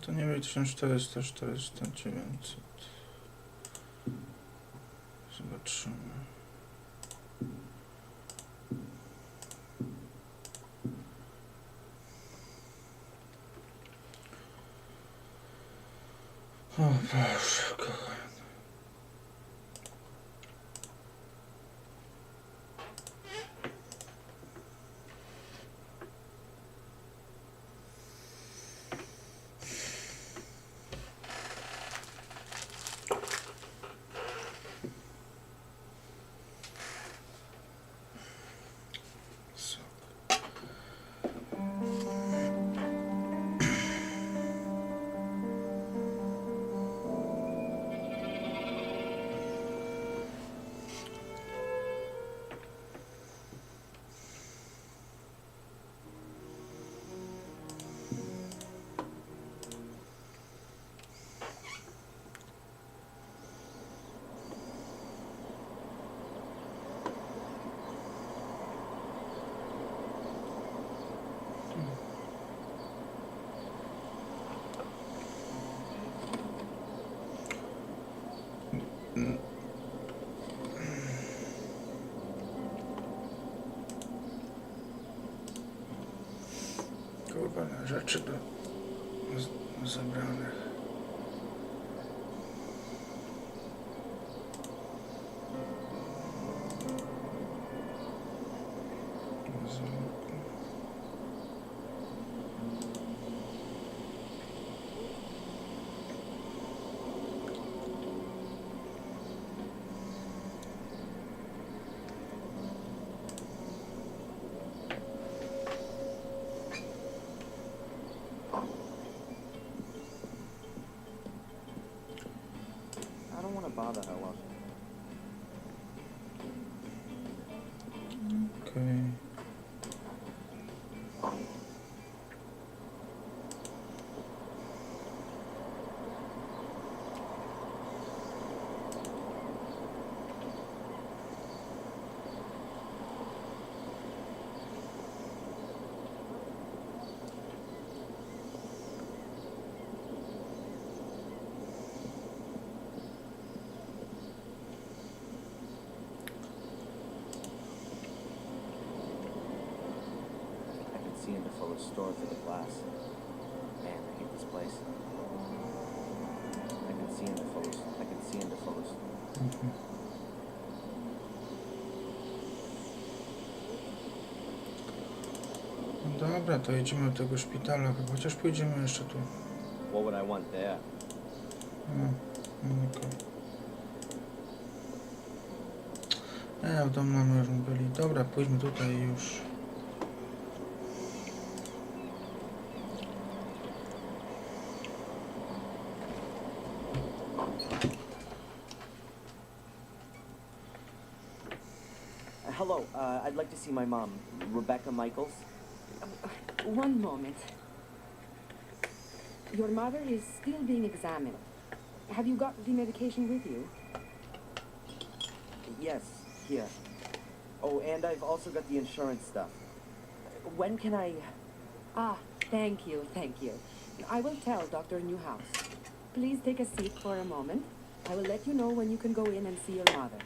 To nie wiem, 1400, 400, 900. Zobaczymy. O Boże, kochany. Kurwa, rzeczy do zebranych. little store for the glass. Man, I hate this place. I can see in the photos. I can see in the photos. Dobra, to jedziemy do tego szpitala, chyba chociaż pójdziemy jeszcze tu. What would I want there? Okay. W domu mamy już byli. Dobra, pójdźmy tutaj już. Hello, I'd like to see my mom, Rebecca Michaels. One moment. Your mother is still being examined. Have you got the medication with you? Yes, here. Oh, and I've also got the insurance stuff. When can I... Ah, thank you, thank you. I will tell Dr. Newhouse. Please take a seat for a moment. I will let you know when you can go in and see your mother.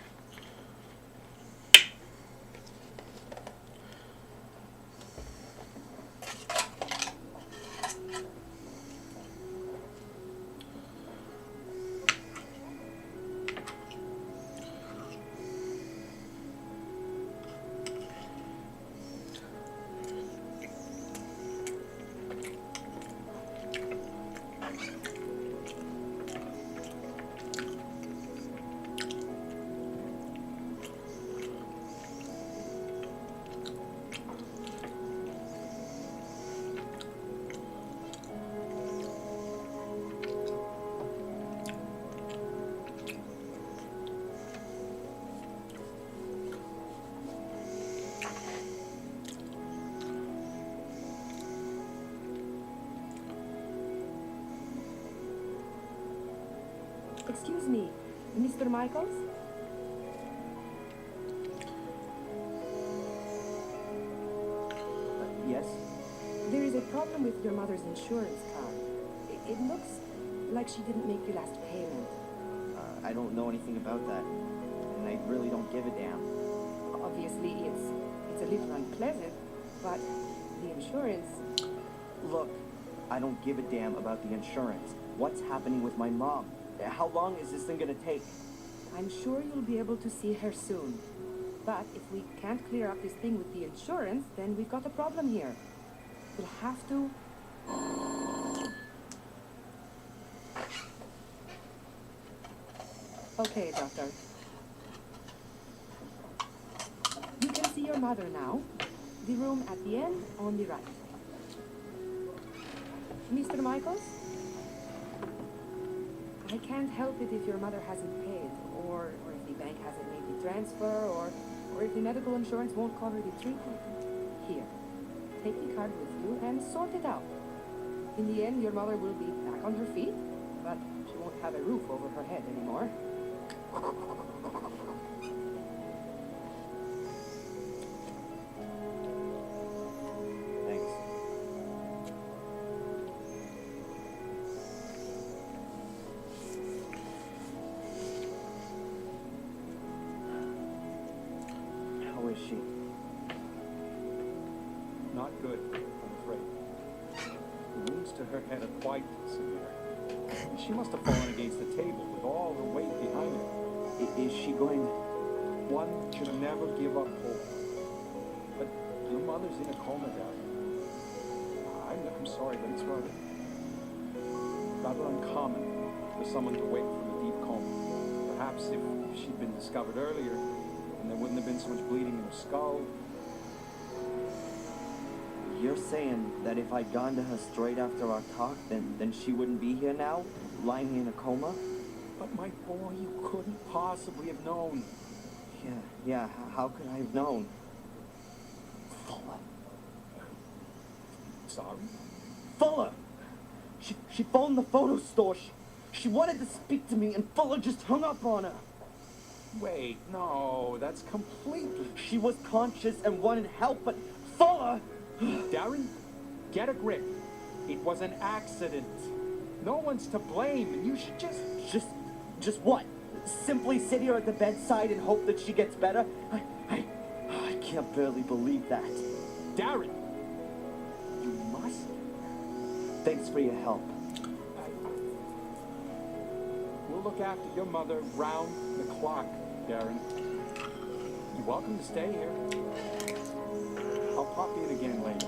Excuse me, Mr. Michaels? Yes? There is a problem with your mother's insurance card. It looks like she didn't make your last payment. I don't know anything about that. And I really don't give a damn. Obviously, it's a little unpleasant, but the insurance... Look, I don't give a damn about the insurance. What's happening with my mom? How long is this thing gonna take? I'm sure you'll be able to see her soon. But if we can't clear up this thing with the insurance, then we've got a problem here. We'll have to... Okay, Doctor. You can see your mother now. The room at the end on the right. Mr. Michaels? I can't help it if your mother hasn't paid, or if the bank hasn't made the transfer, or if the medical insurance won't cover the treatment. Here, take the card with you and sort it out. In the end, your mother will be back on her feet, but she won't have a roof over her head anymore. Thanks. How is she? Not good, I'm afraid. The wounds to her head are quite severe. She must have fallen against the table with all the weight behind her. Is she going... One should never give up hope. But your mother's in a coma, darling. I'm sorry, but it's rather uncommon for someone to wake from a deep coma. Perhaps if she'd been discovered earlier, and there wouldn't have been so much bleeding in her skull. You're saying that if I'd gone to her straight after our talk, then she wouldn't be here now, lying in a coma? But my boy, you couldn't possibly have known. Yeah, how could I have known? Fuller. Sorry? Fuller! She phoned the photo store. She wanted to speak to me, and Fuller just hung up on her. Wait, no, that's completely... She was conscious and wanted help, but Fuller... Darren, get a grip. It was an accident. No one's to blame, and you should Just what? Simply sit here at the bedside and hope that she gets better? I can't barely believe that. Darren! You Thanks for your help. We'll look after your mother round the clock, Darren. You're welcome to stay here. I'll pop in again later.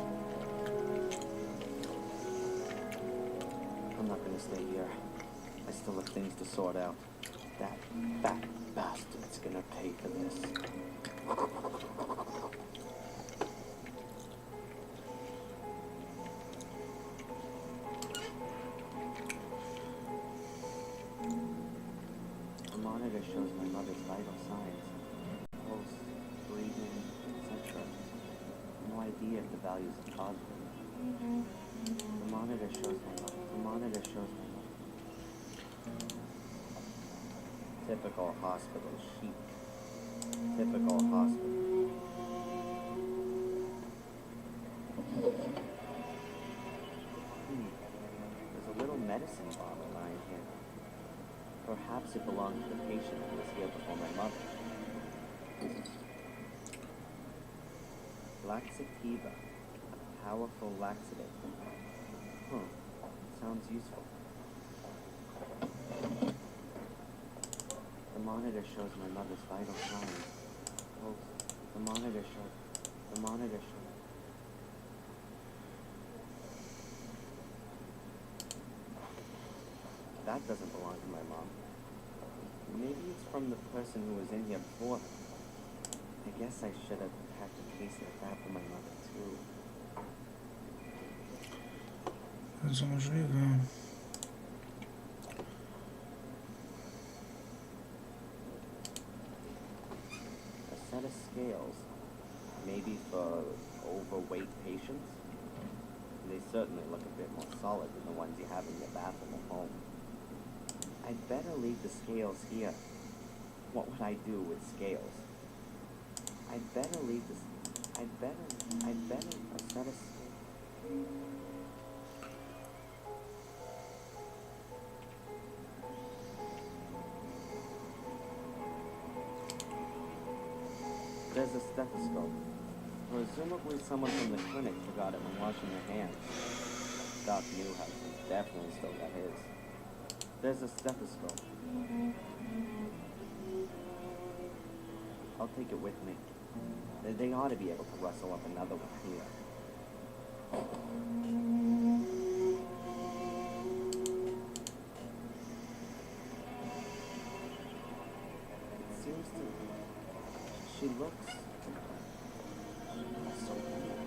I'm not gonna stay here. I still have things to sort out. That fat bastard's gonna pay for this. The monitor shows my mother's vital signs. Pulse, breathing, etc. No idea if the values are positive. The monitor shows my mother. The monitor shows my mother. Typical hospital chic. Typical hospital. There's a little medicine bottle lying here. Perhaps it belonged to the patient who was here before my mother. Laxativa. A powerful laxative. Sounds useful. The monitor shows my mother's vital signs. Pulse. The monitor shows. That doesn't belong to my mom. Maybe it's from the person who was in here before. I guess I should have packed a case like that for my mother too. Bardzo możliwe. A set of scales, maybe for overweight patients. They certainly look a bit more solid than the ones you have in your bathroom at home. I'd better leave the scales here. What would I do with scales? I'd better leave this. A set of. There's a stethoscope. Presumably someone from the clinic forgot it when washing their hands. Doc Newhouse has definitely still got his. There's a stethoscope. I'll take it with me. They ought to be able to rustle up another one here. It seems to... She looks so weird.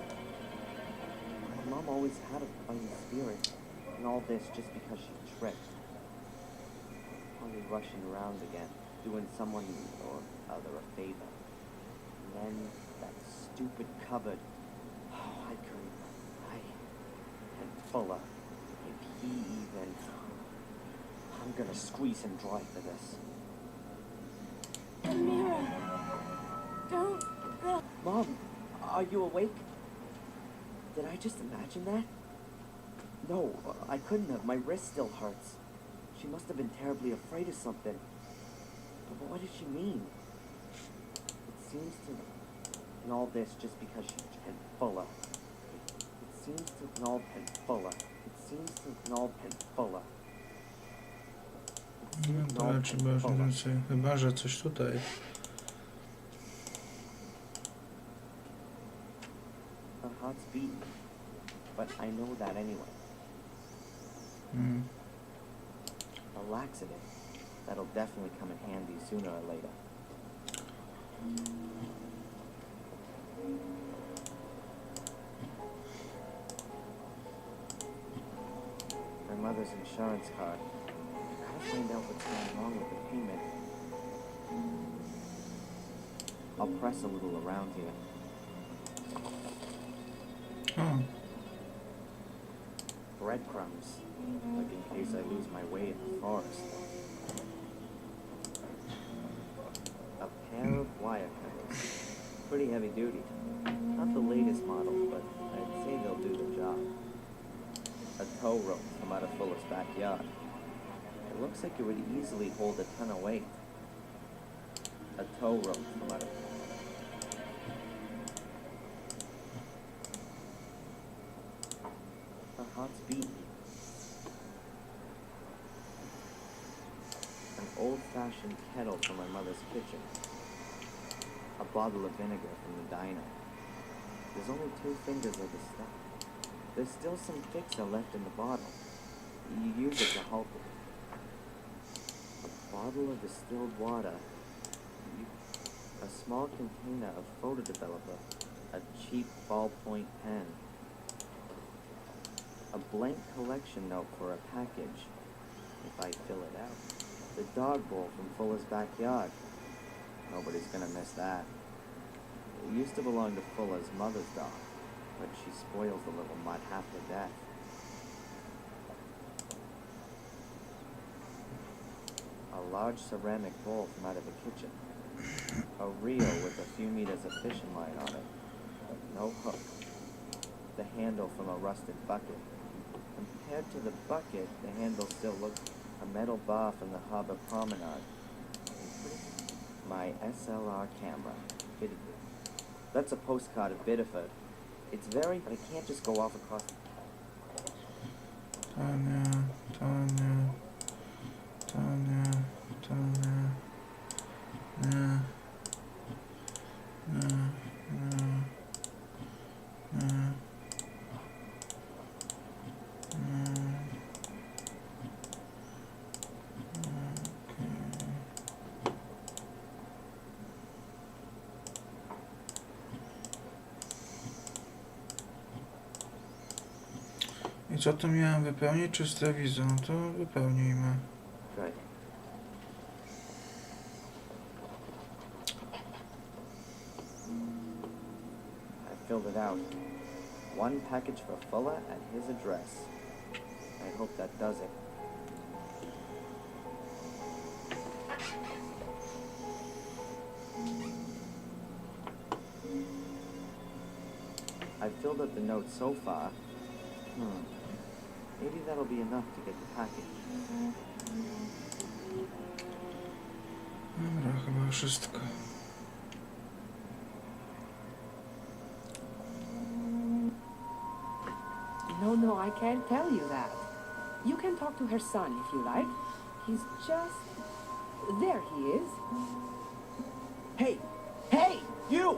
My mom always had a fighting spirit, and all this just because she tripped. Probably rushing around again, doing someone or other a favor. And then that stupid cupboard. Oh, I couldn't. And Fuller. If he even... I'm gonna squeeze him dry for this. Amira. Don't go. Mom, are you awake? Did I just imagine that? No, I couldn't have. My wrist still hurts. She must have been terribly afraid of something. But what did she mean? It seems to... And all this just because she... And Fuller. It seems to... And all... And Fuller. It seems to... And all... And Fuller. No to trzeba już więcej. Chyba, że coś tutaj. Her heart's beating. But I know that anyway. A laxative. That'll definitely come in handy sooner or later. My mother's insurance card. I gotta find out what's going wrong with the payment. I'll press a little around here. Oh. Breadcrumbs, like in case I lose my way in the forest. A pair of wire cutters. Pretty heavy duty. Not the latest model, but I'd say they'll do the job. A tow rope from out of Fuller's backyard. It looks like it would easily hold a ton of weight. A tow rope from out of... Her heart's beating. old-fashioned kettle from my mother's kitchen. A bottle of vinegar from the diner. There's only 2 fingers of the stuff. There's still some fixer left in the bottle. You use it to help it. A bottle of distilled water. A small container of photo developer. A cheap ballpoint pen. A blank collection note for a package, if I fill it out. The dog bowl from Fuller's backyard. Nobody's gonna miss that. It used to belong to Fuller's mother's dog, but she spoils the little mutt half to death. A large ceramic bowl from out of the kitchen. A reel with a few meters of fishing line on it. No hook. The handle from a rusted bucket. Compared to the bucket, the handle still looked a metal bar from the harbor promenade. My SLR camera. Fitted it. That's a postcard of Biddeford. It's very, but I can't just go off across. Tanya. I co to miałem wypełnić, czy z rewizją? No to wypełnijmy. Right. I filled it out. 1 package for Fuller at his address. I hope that does it. I've filled out the note so far. Maybe that'll be enough to get the package. Dobra, chyba wszystko. No, I can't tell you that. You can talk to her son if you like. He's just... There he is. Hey! Hey! You!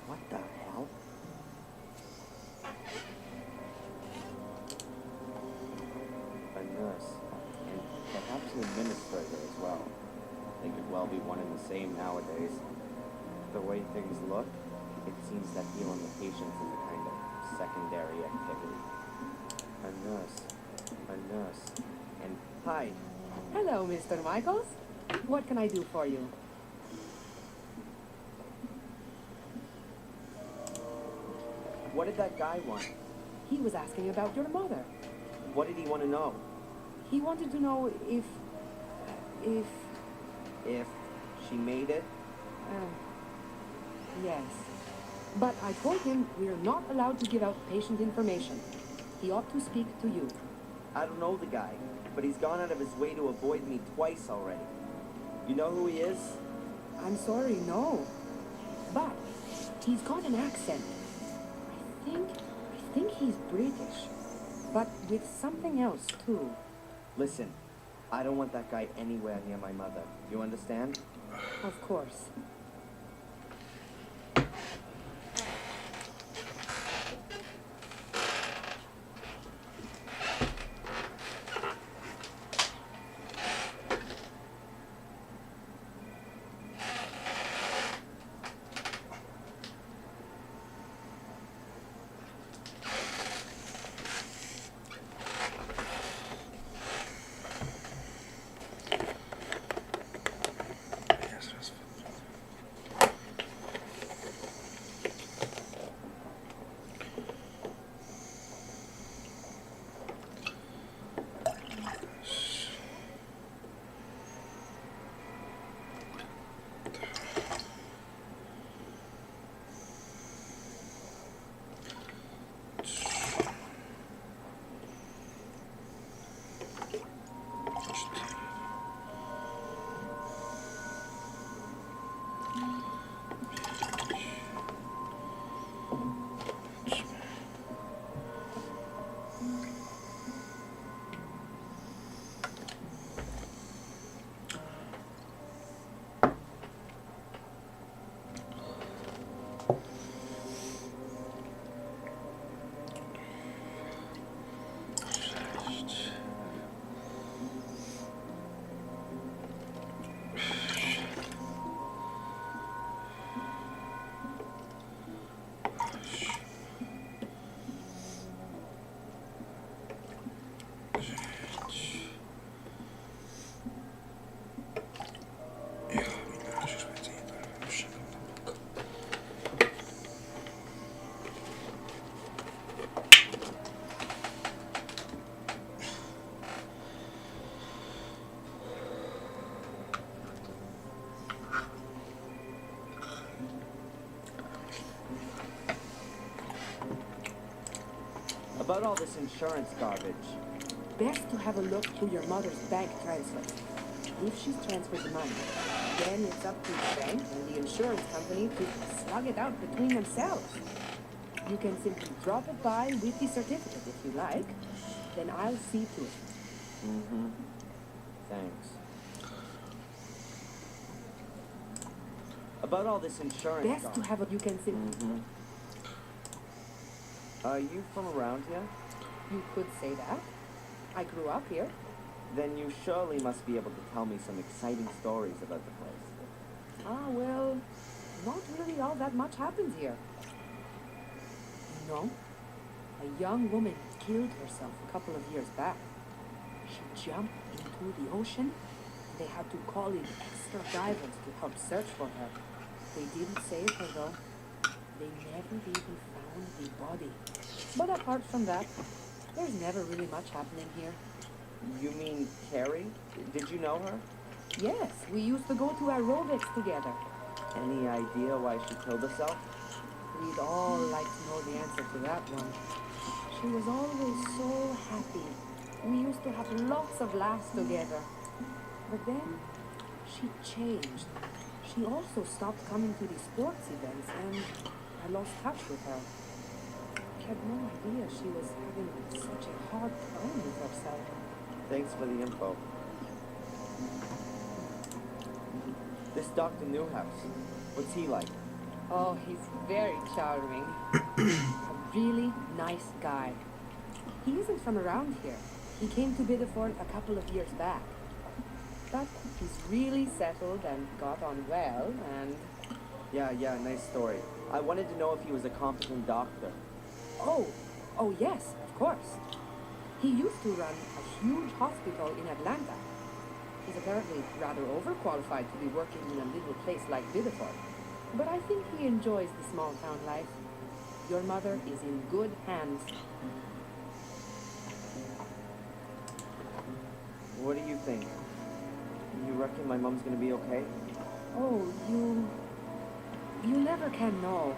What the hell? A nurse. And perhaps an administrator as well. They could well be one and the same nowadays. The way things look, it seems that healing the patients is a kind of secondary activity. A nurse. And hi. Hello, Mr. Michaels. What can I do for you? What did that guy want? He was asking about your mother. What did he want to know? He wanted to know if she made it? Yes. But I told him we're not allowed to give out patient information. He ought to speak to you. I don't know the guy, but he's gone out of his way to avoid me twice already. You know who he is? I'm sorry, no. But he's got an accent. I think he's British. But with something else, too. Listen, I don't want that guy anywhere near my mother. You understand? Of course. About all this insurance garbage. Best to have a look through your mother's bank transfers. If she's transferred the money, then it's up to the bank and the insurance company to slug it out between themselves. You can simply drop it by with the certificate if you like. Then I'll see to it. Mm-hmm. Thanks. About all this insurance Best to have a... You can simply... Mm-hmm. Are you from around here? You could say that. I grew up here. Then you surely must be able to tell me some exciting stories about the place. Ah, well, not really all that much happens here. You know, a young woman killed herself a couple of years back. She jumped into the ocean. They had to call in extra divers to help search for her. They didn't save her though. They never even found the body. But apart from that, there's never really much happening here. You mean Carrie? Did you know her? Yes, we used to go to aerobics together. Any idea why she killed herself? We'd all like to know the answer to that one. She was always so happy. We used to have lots of laughs together. But then, she changed. She also stopped coming to the sports events, and I lost touch with her. I had no idea she was having such a hard time with herself. Thanks for the info. This Dr. Newhouse, what's he like? Oh, he's very charming. A really nice guy. He isn't from around here. He came to Biddeford a couple of years back. But he's really settled and got on well, and... Yeah, nice story. I wanted to know if he was a competent doctor. Oh, yes, of course. He used to run a huge hospital in Atlanta. He's apparently rather overqualified to be working in a little place like Biddeford. But I think he enjoys the small town life. Your mother is in good hands. What do you think? You reckon my mom's gonna be okay? Oh, you never can know.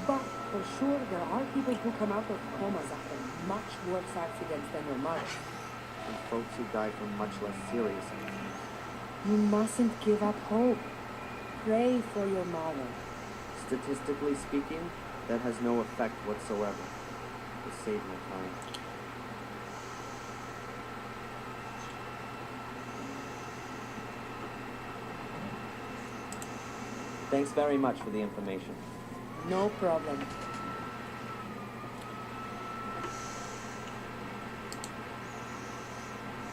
But for sure, there are people who come out of comas after much worse accidents than your mother. And folks who die from much less serious accidents. You mustn't give up hope. Pray for your mother. Statistically speaking, that has no effect whatsoever. It saved my time. Thanks very much for the information. No problem.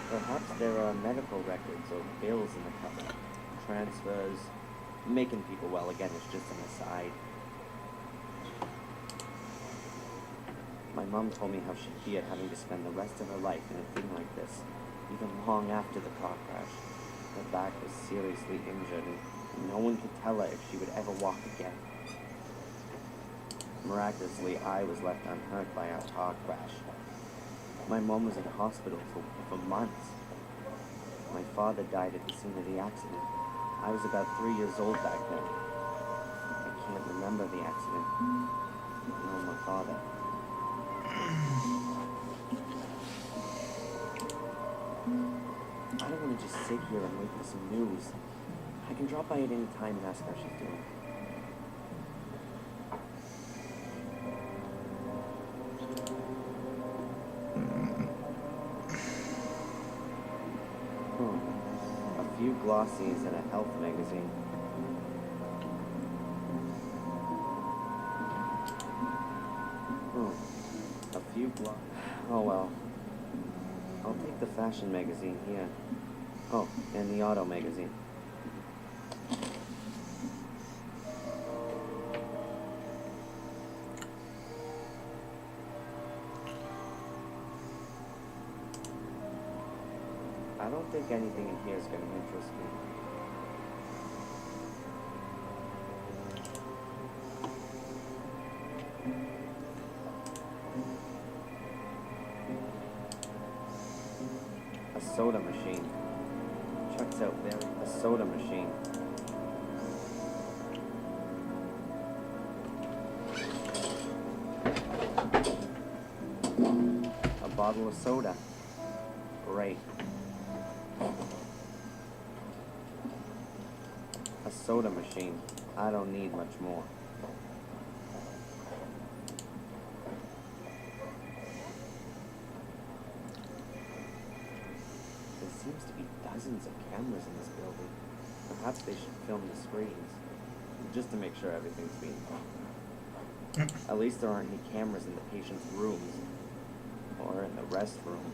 Perhaps there are medical records or bills in the cupboard. Transfers. Making people well again is just an aside. My mom told me how she'd feared having to spend the rest of her life in a thing like this, even long after the car crash. Her back was seriously injured, and no one could tell her if she would ever walk again. Miraculously, I was left unhurt by our car crash. My mom was in hospital for months. My father died at the scene of the accident. I was about 3 years old back then. I can't remember the accident, nor my father. I don't want to just sit here and wait for some news. I can drop by at any time and ask how she's doing. A few glossies and a health magazine. A few Oh well. I'll take the fashion magazine here. Oh, and the auto magazine. I don't think anything in here is going to interest me. A soda machine. Checks out there. A soda machine. bottle of soda. Great. A soda machine. I don't need much more. There seems to be dozens of cameras in this building. Perhaps they should film the screens, just to make sure everything's being filmed. At least there aren't any cameras in the patient's rooms, or in the restroom.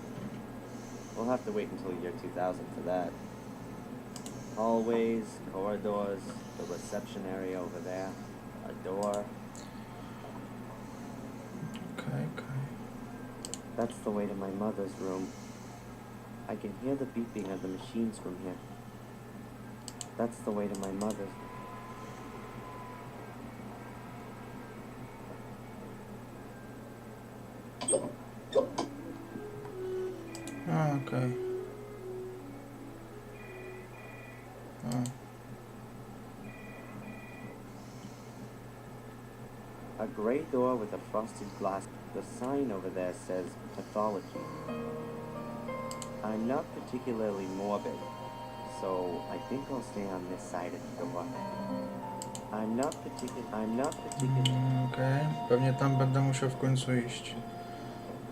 We'll have to wait until year 2000 for that. Hallways, corridors, the reception area over there, a door. Okay. That's the way to my mother's room. I can hear the beeping of the machines from here. That's the way to my mother's. Okay. A gray door with a frosted glass. The sign over there says pathology. I'm not particularly morbid, so I think I'll stay on this side of the door. I'm not particular. Okej, pewnie tam będę musiał w końcu iść.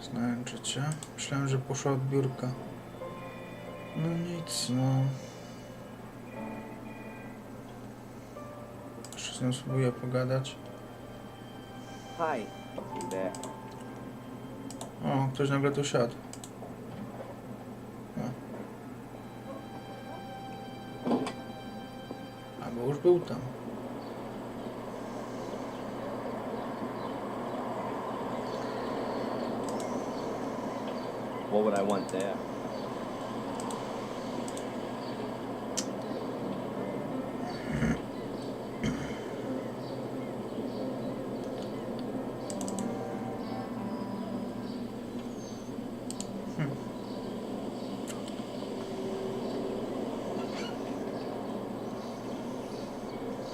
Znając cię. Myślałem, że poszła od biurka. No nic, no. Jeszcze z nią spróbuję pogadać. Hi, there. O, ktoś nagle tu siadł. Albo już był tam. What would I want there?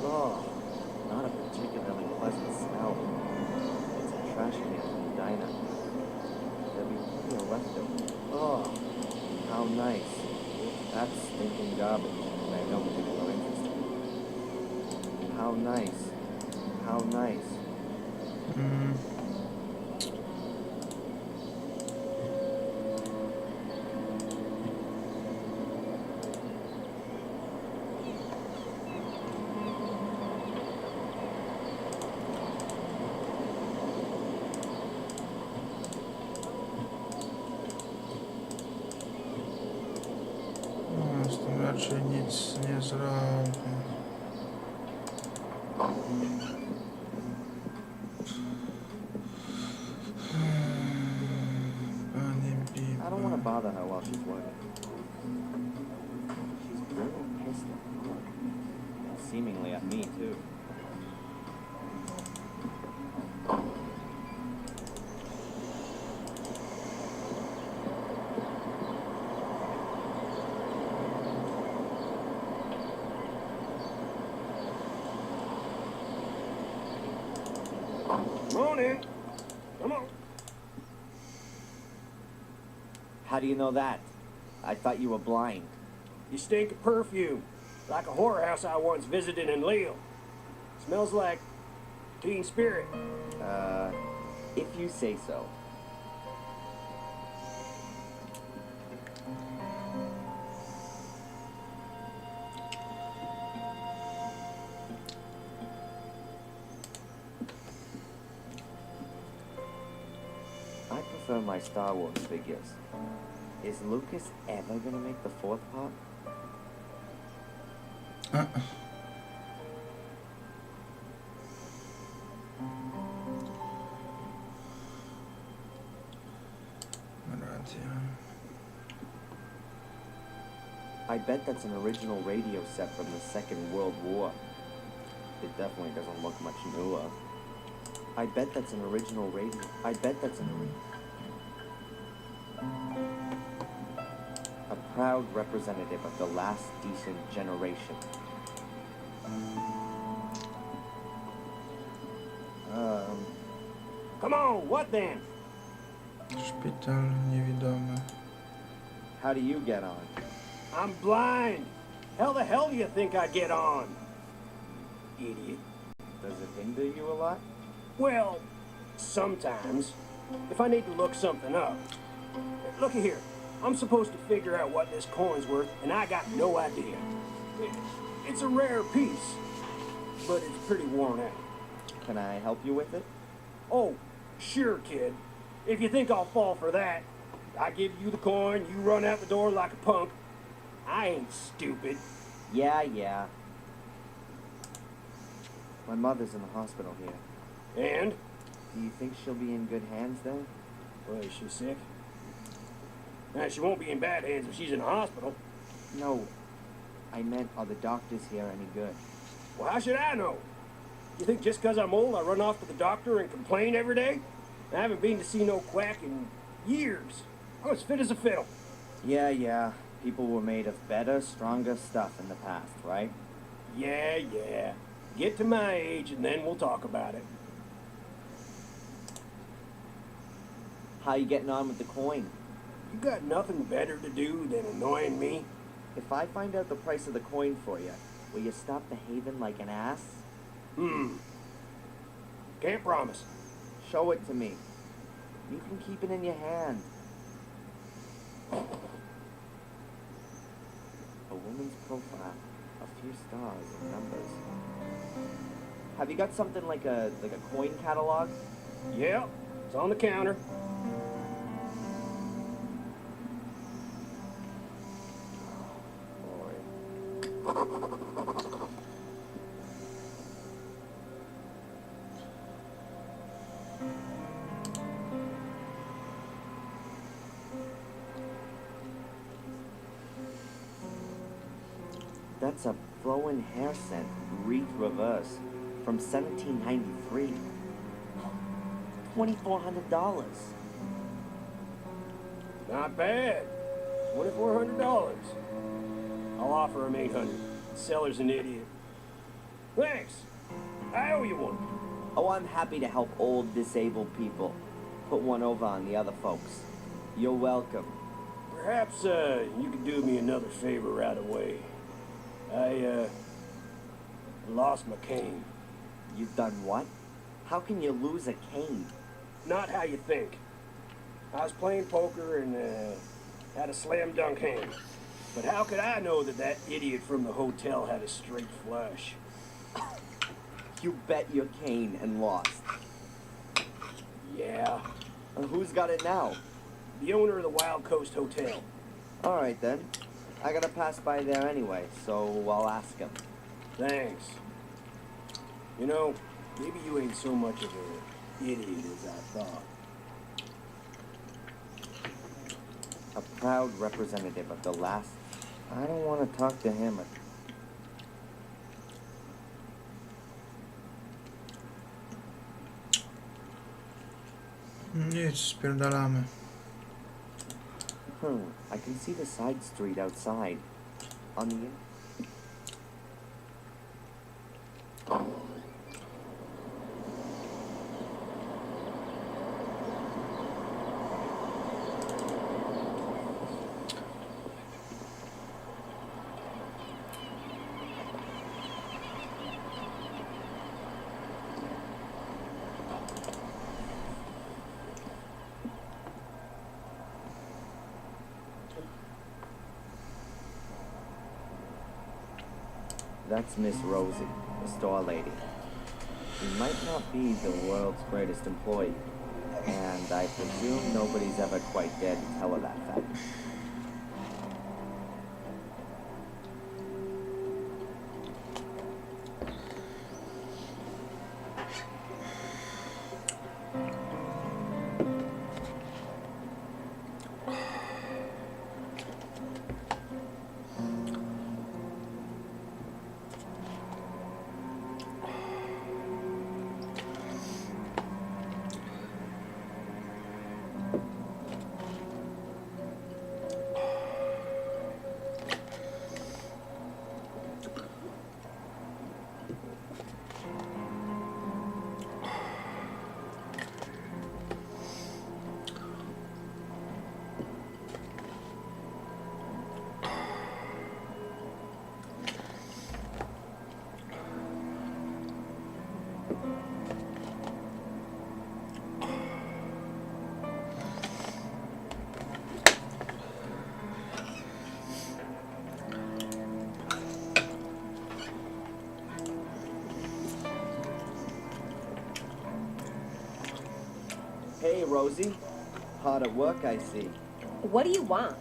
Oh, not a particularly pleasant smell. It's a trash can from the diner. There'll be plenty of leftovers. Oh, how nice. That's stinking garbage, and I have no particular interest in it. How nice. How nice. No, z tym raczej nic nie zrobię. I don't want to bother her while she's working. She's really pissed at me. And seemingly at me, too. Come on in. Come on. How do you know that? I thought you were blind. You stink of perfume, like a whorehouse I once visited in Lille. Smells like teen spirit. If you say so. I prefer my Star Wars figures. Is Lucas ever gonna make the fourth part? I bet that's an original radio set from the Second World War. It definitely doesn't look much newer. I bet that's an original radio. I bet that's an a proud representative of the last decent generation. Come on, what then? Szpital niewidomy. How do you get on? I'm blind. How the hell do you think I get on? Idiot. Does it hinder you a lot? Well, sometimes. If I need to look something up. Looky here. I'm supposed to figure out what this coin's worth, and I got no idea. It's a rare piece, but it's pretty worn out. Can I help you with it? Oh, sure, kid. If you think I'll fall for that, I give you the coin, you run out the door like a punk. I ain't stupid. Yeah. My mother's in the hospital here. And? Do you think she'll be in good hands then? Well, is she sick? Now, she won't be in bad hands if she's in the hospital. No. I meant, are the doctors here any good? Well, how should I know? You think just 'cause I'm old I run off to the doctor and complain every day? I haven't been to see no quack in years. I'm as fit as a fiddle. Yeah. People were made of better, stronger stuff in the past, right? Yeah. Get to my age and then we'll talk about it. How you getting on with the coin? You got nothing better to do than annoying me? If I find out the price of the coin for you, will you stop behaving like an ass? Can't promise. Show it to me. You can keep it in your hand. A woman's profile. A few stars and numbers. Have you got something like a coin catalog? Yeah, it's on the counter. That's a flowing hair scent, wreath reverse, from 1793. $2,400. Not bad. $2,400. I'll offer him $800. Seller's an idiot. Thanks. I owe you one. Oh, I'm happy to help old, disabled people. Put one over on the other folks. You're welcome. Perhaps, you could do me another favor right away. I lost my cane. You've done what? How can you lose a cane? Not how you think. I was playing poker and, had a slam dunk hand. But how could I know that idiot from the hotel had a straight flush? You bet your cane and lost. Yeah. And who's got it now? The owner of the Wild Coast Hotel. All right, then. I gotta pass by there anyway, so I'll ask him. Thanks. You know, maybe you ain't so much of an idiot as I thought. A proud representative of the last... I don't want to talk to him. Nic, spierdalamy. I can see the side street outside. On the... That's Miss Rosie, the store lady. She might not be the world's greatest employee, and I presume nobody's ever quite dared to tell her that fact. Hey, Rosie. Hard at work, I see. What do you want?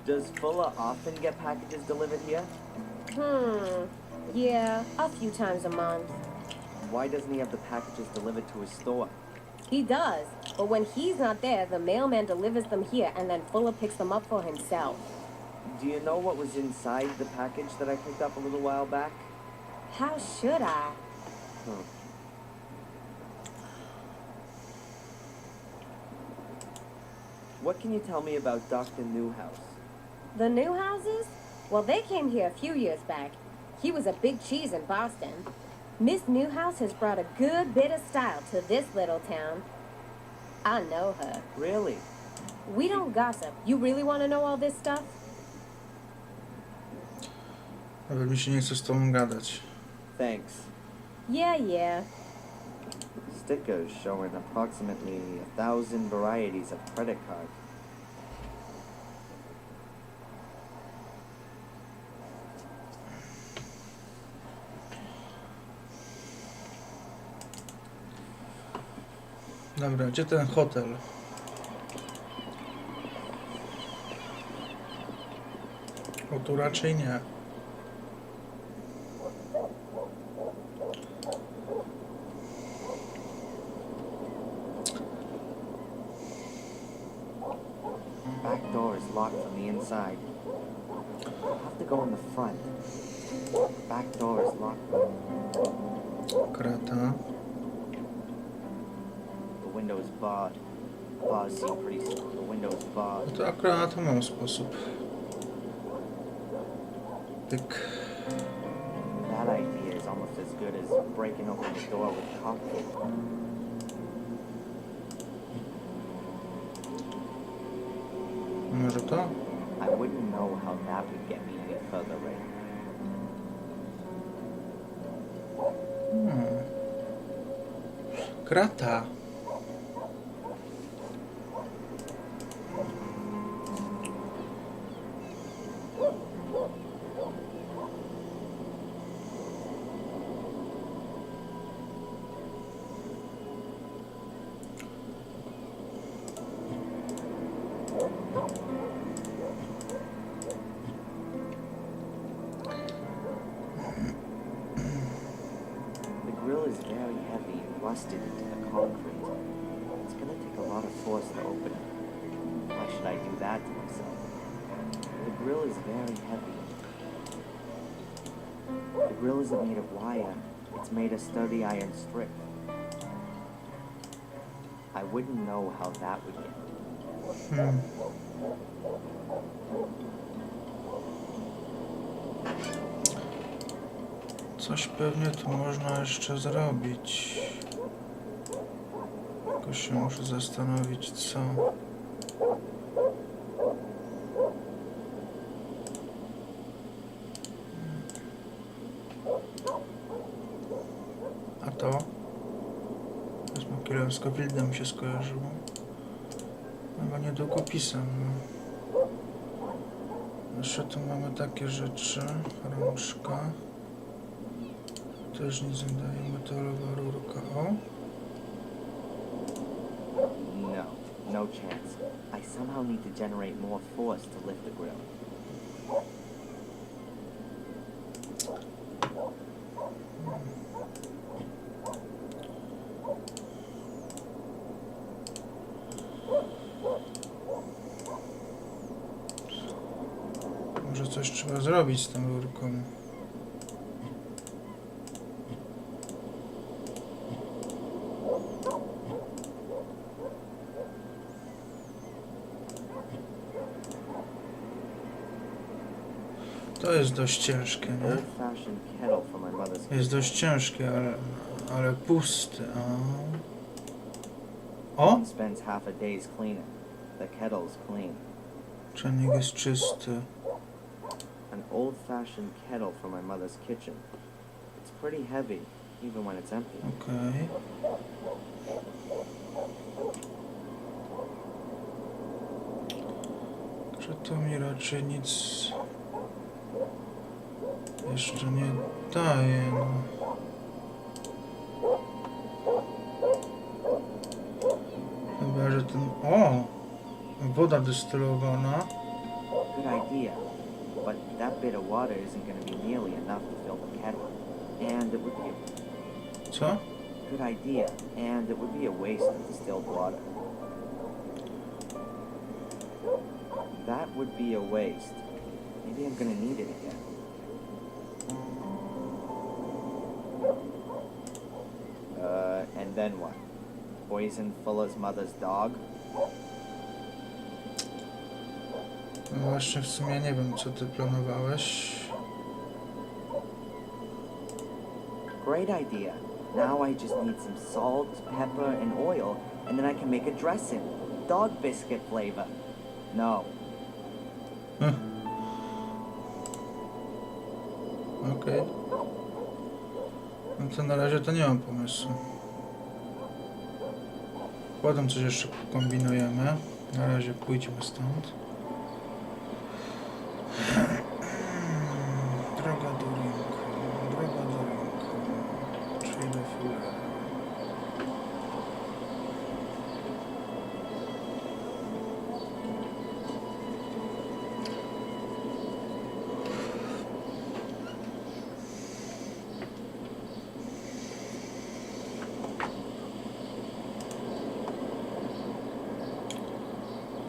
Does Fuller often get packages delivered here? Yeah, a few times a month. Why doesn't he have the packages delivered to his store? He does, but when he's not there, the mailman delivers them here and then Fuller picks them up for himself. Do you know what was inside the package that I picked up a little while back? How should I? What can you tell me about Dr. Newhouse? The Newhouses? Well, they came here a few years back. He was a big cheese in Boston. Miss Newhouse has brought a good bit of style to this little town. I know her. Really? We don't gossip. You really want to know all this stuff? Ale mi się nie chce z tobą gadać. Thanks. Yeah. Stickers showing approximately 1,000 varieties of credit cards. Dobra, gdzie ten hotel? O, tu raczej nie. Back door is locked from the inside. I'll have to go in the front. Back door is locked. Krata. The window is barred. Bars seem pretty small. The window is barred. No to akurat na to mam sposób. Tyk. That idea is almost as good as breaking open the door with cocktail. Może to? I wouldn't know how that would get me any further right. Krata. Is very heavy and rusted into the concrete. It's gonna take a lot of force to open it. Why should I do that to myself? The grill is very heavy. The grill isn't made of wire. It's made of sturdy iron strip. I wouldn't know how that would get. Coś pewnie tu można jeszcze zrobić. Tylko się muszę zastanowić, co. A to? Z Makielersko Wilda mi się skojarzyło. Chyba nie długopisem. Jeszcze tu mamy takie rzeczy. Rączka. Też nic nie daje, metalowa rurka, o. No chance. I somehow need to generate more force to lift the grill. Może coś trzeba zrobić z tą rurką. To jest dość ciężkie, nie? Jest dość ciężkie, ale puste. O! Spends half a day's cleaning. The kettle's clean. Czynnik jest czysty. An old-fashioned kettle from my mother's kitchen. It's pretty heavy, even when it's empty. Okay. Że to mi raczej nic Jeszcze nie daje, no. Chyba, że ten... O! Woda destylowana. Good idea. But that bit of water isn't going to be nearly enough to fill the kettle. And it would be a... Co? Good idea. And it would be a waste of distilled water. That would be a waste. Maybe I'm going to need it again. And then what? Poison Fuller's mother's dog? No właśnie w sumie nie wiem, co ty planowałeś. Great idea. Now I just need some salt, pepper, and oil, and then I can make a dressing. Dog biscuit flavor. No. Okej. No to na razie to nie mam pomysłu. Potem coś jeszcze kombinujemy. Na razie pójdźmy stąd. Droga do rynku. Droga do rynku. Czyli do Fullera.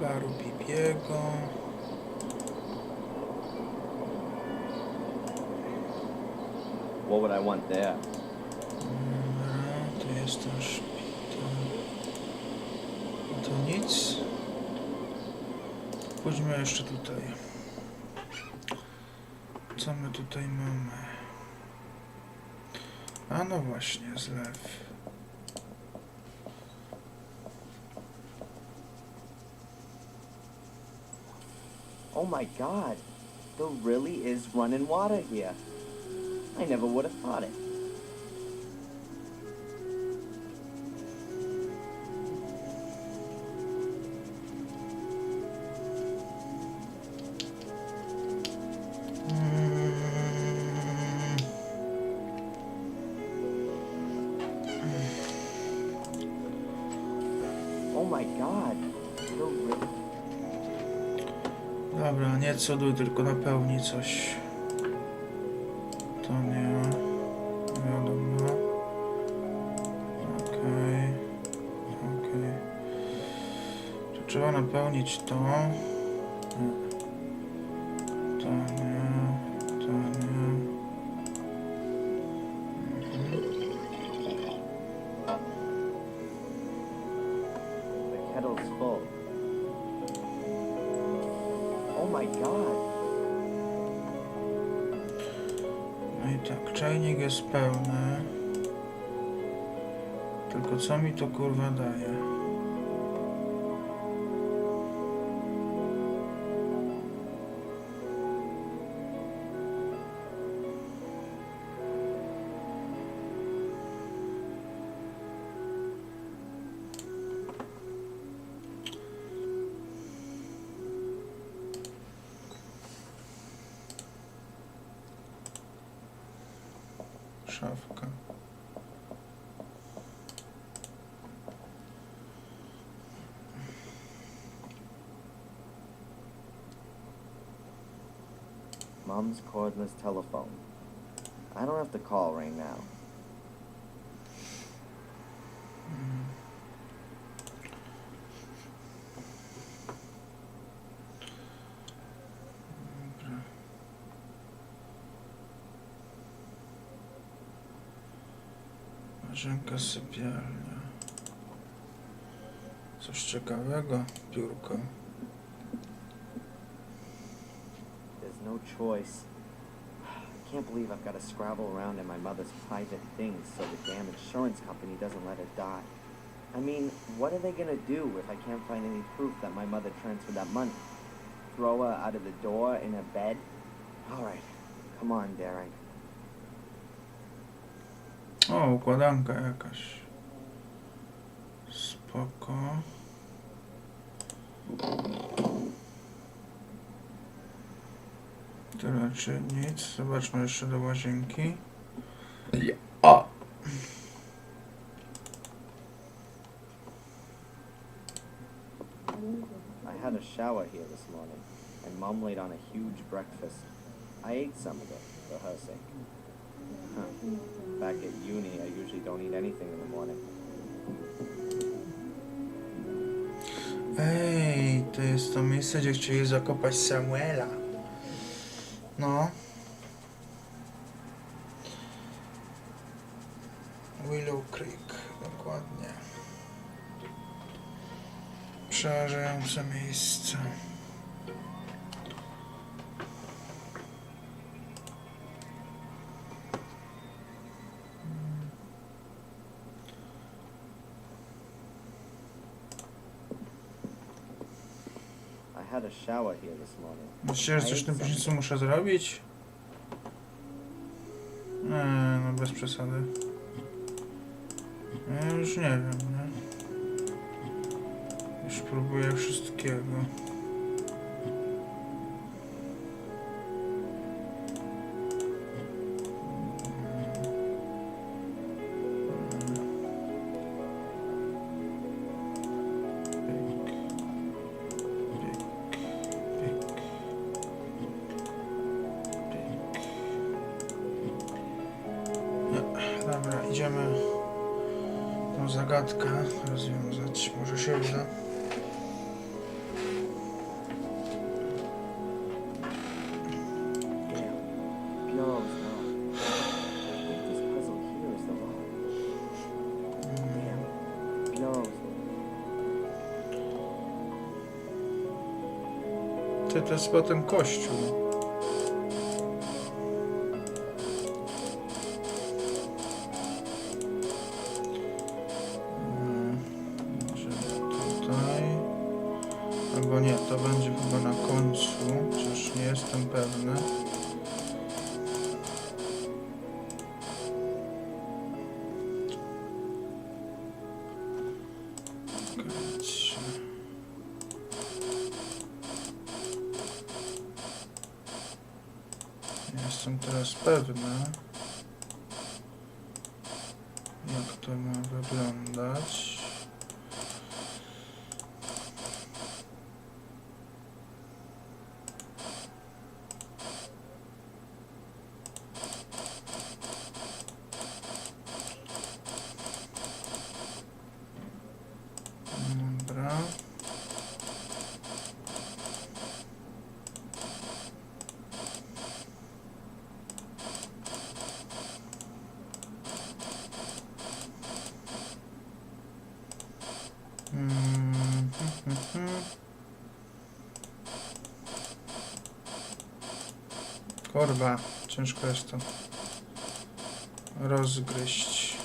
Baru Pipiego. What would I want there? To jest ten szpital. To nic. Pójdźmy jeszcze tutaj. Co my tutaj mamy? A no właśnie, zlew. Oh my god. There really is running water here. I never would have thought it. Oh my god. There really... Dobra, nie cuduj, tylko napełni coś. To nie. Wiadomo. Okej. Okej. To trzeba napełnić to. Nie. To nie. To nie. The kettle's full. Oh my god. No i tak, czajnik jest pełny. Tylko co mi to kurwa daje? Szafka. Mom's cordless telephone. I don't have to call right now. Dobra. Łazienka, sypialnia. Coś ciekawego. Biurko. There's no choice. I can't believe I've got to scrabble around in my mother's private things so the damn insurance company doesn't let her die. I mean, what are they gonna do if I can't find any proof that my mother transferred that money? Throw her out of the door in her bed? Alright, come on, Darren. O, układanka jakaś. Spoko. To raczej nic. Zobaczmy jeszcze do łazienki. O! I had a shower here this morning, and Mom laid on a huge breakfast. I ate some of it, for her sake. Back at uni, I usually don't eat anything in the morning. Ej, to jest to miejsce, gdzie chcieli zakopać Samuela. No. Willow Creek, dokładnie. Przerażające miejsce. I had a shower here this morning. Myślicie, że coś w tym prysznicu muszę zrobić? Nie, no bez przesady. Ja już nie wiem, nie? Już próbuję wszystkiego. Dobra, idziemy tą zagadkę rozwiązać. Może się uda. Ty, to jest potem kościół. Albo nie, to będzie chyba na końcu, chociaż nie jestem pewny. Nie jestem teraz pewny, jak to ma wyglądać. Dobra. Kurwa, ciężko jest to rozgryźć.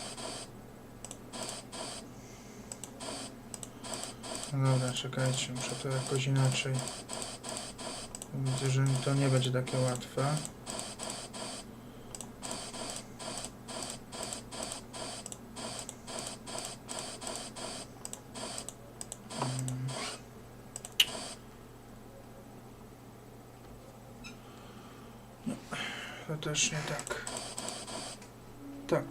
No dobra, czekajcie, muszę to jakoś inaczej. Widzę, że to nie będzie takie łatwe. No, to też nie tak. Tak.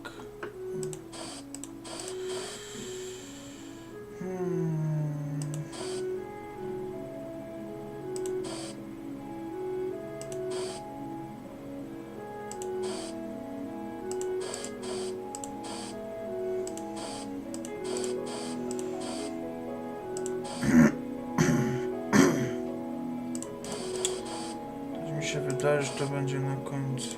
Mi się wydaje, że to będzie na końcu.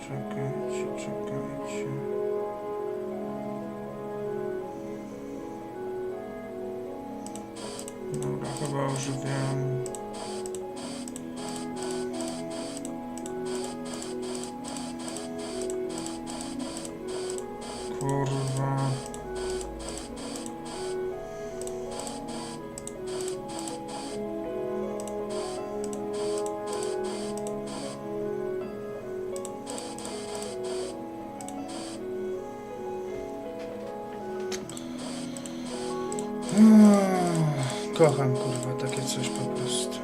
Czekajcie. Dobra, chyba używiam. Kurwa. Kocham, kurwa, takie coś po prostu.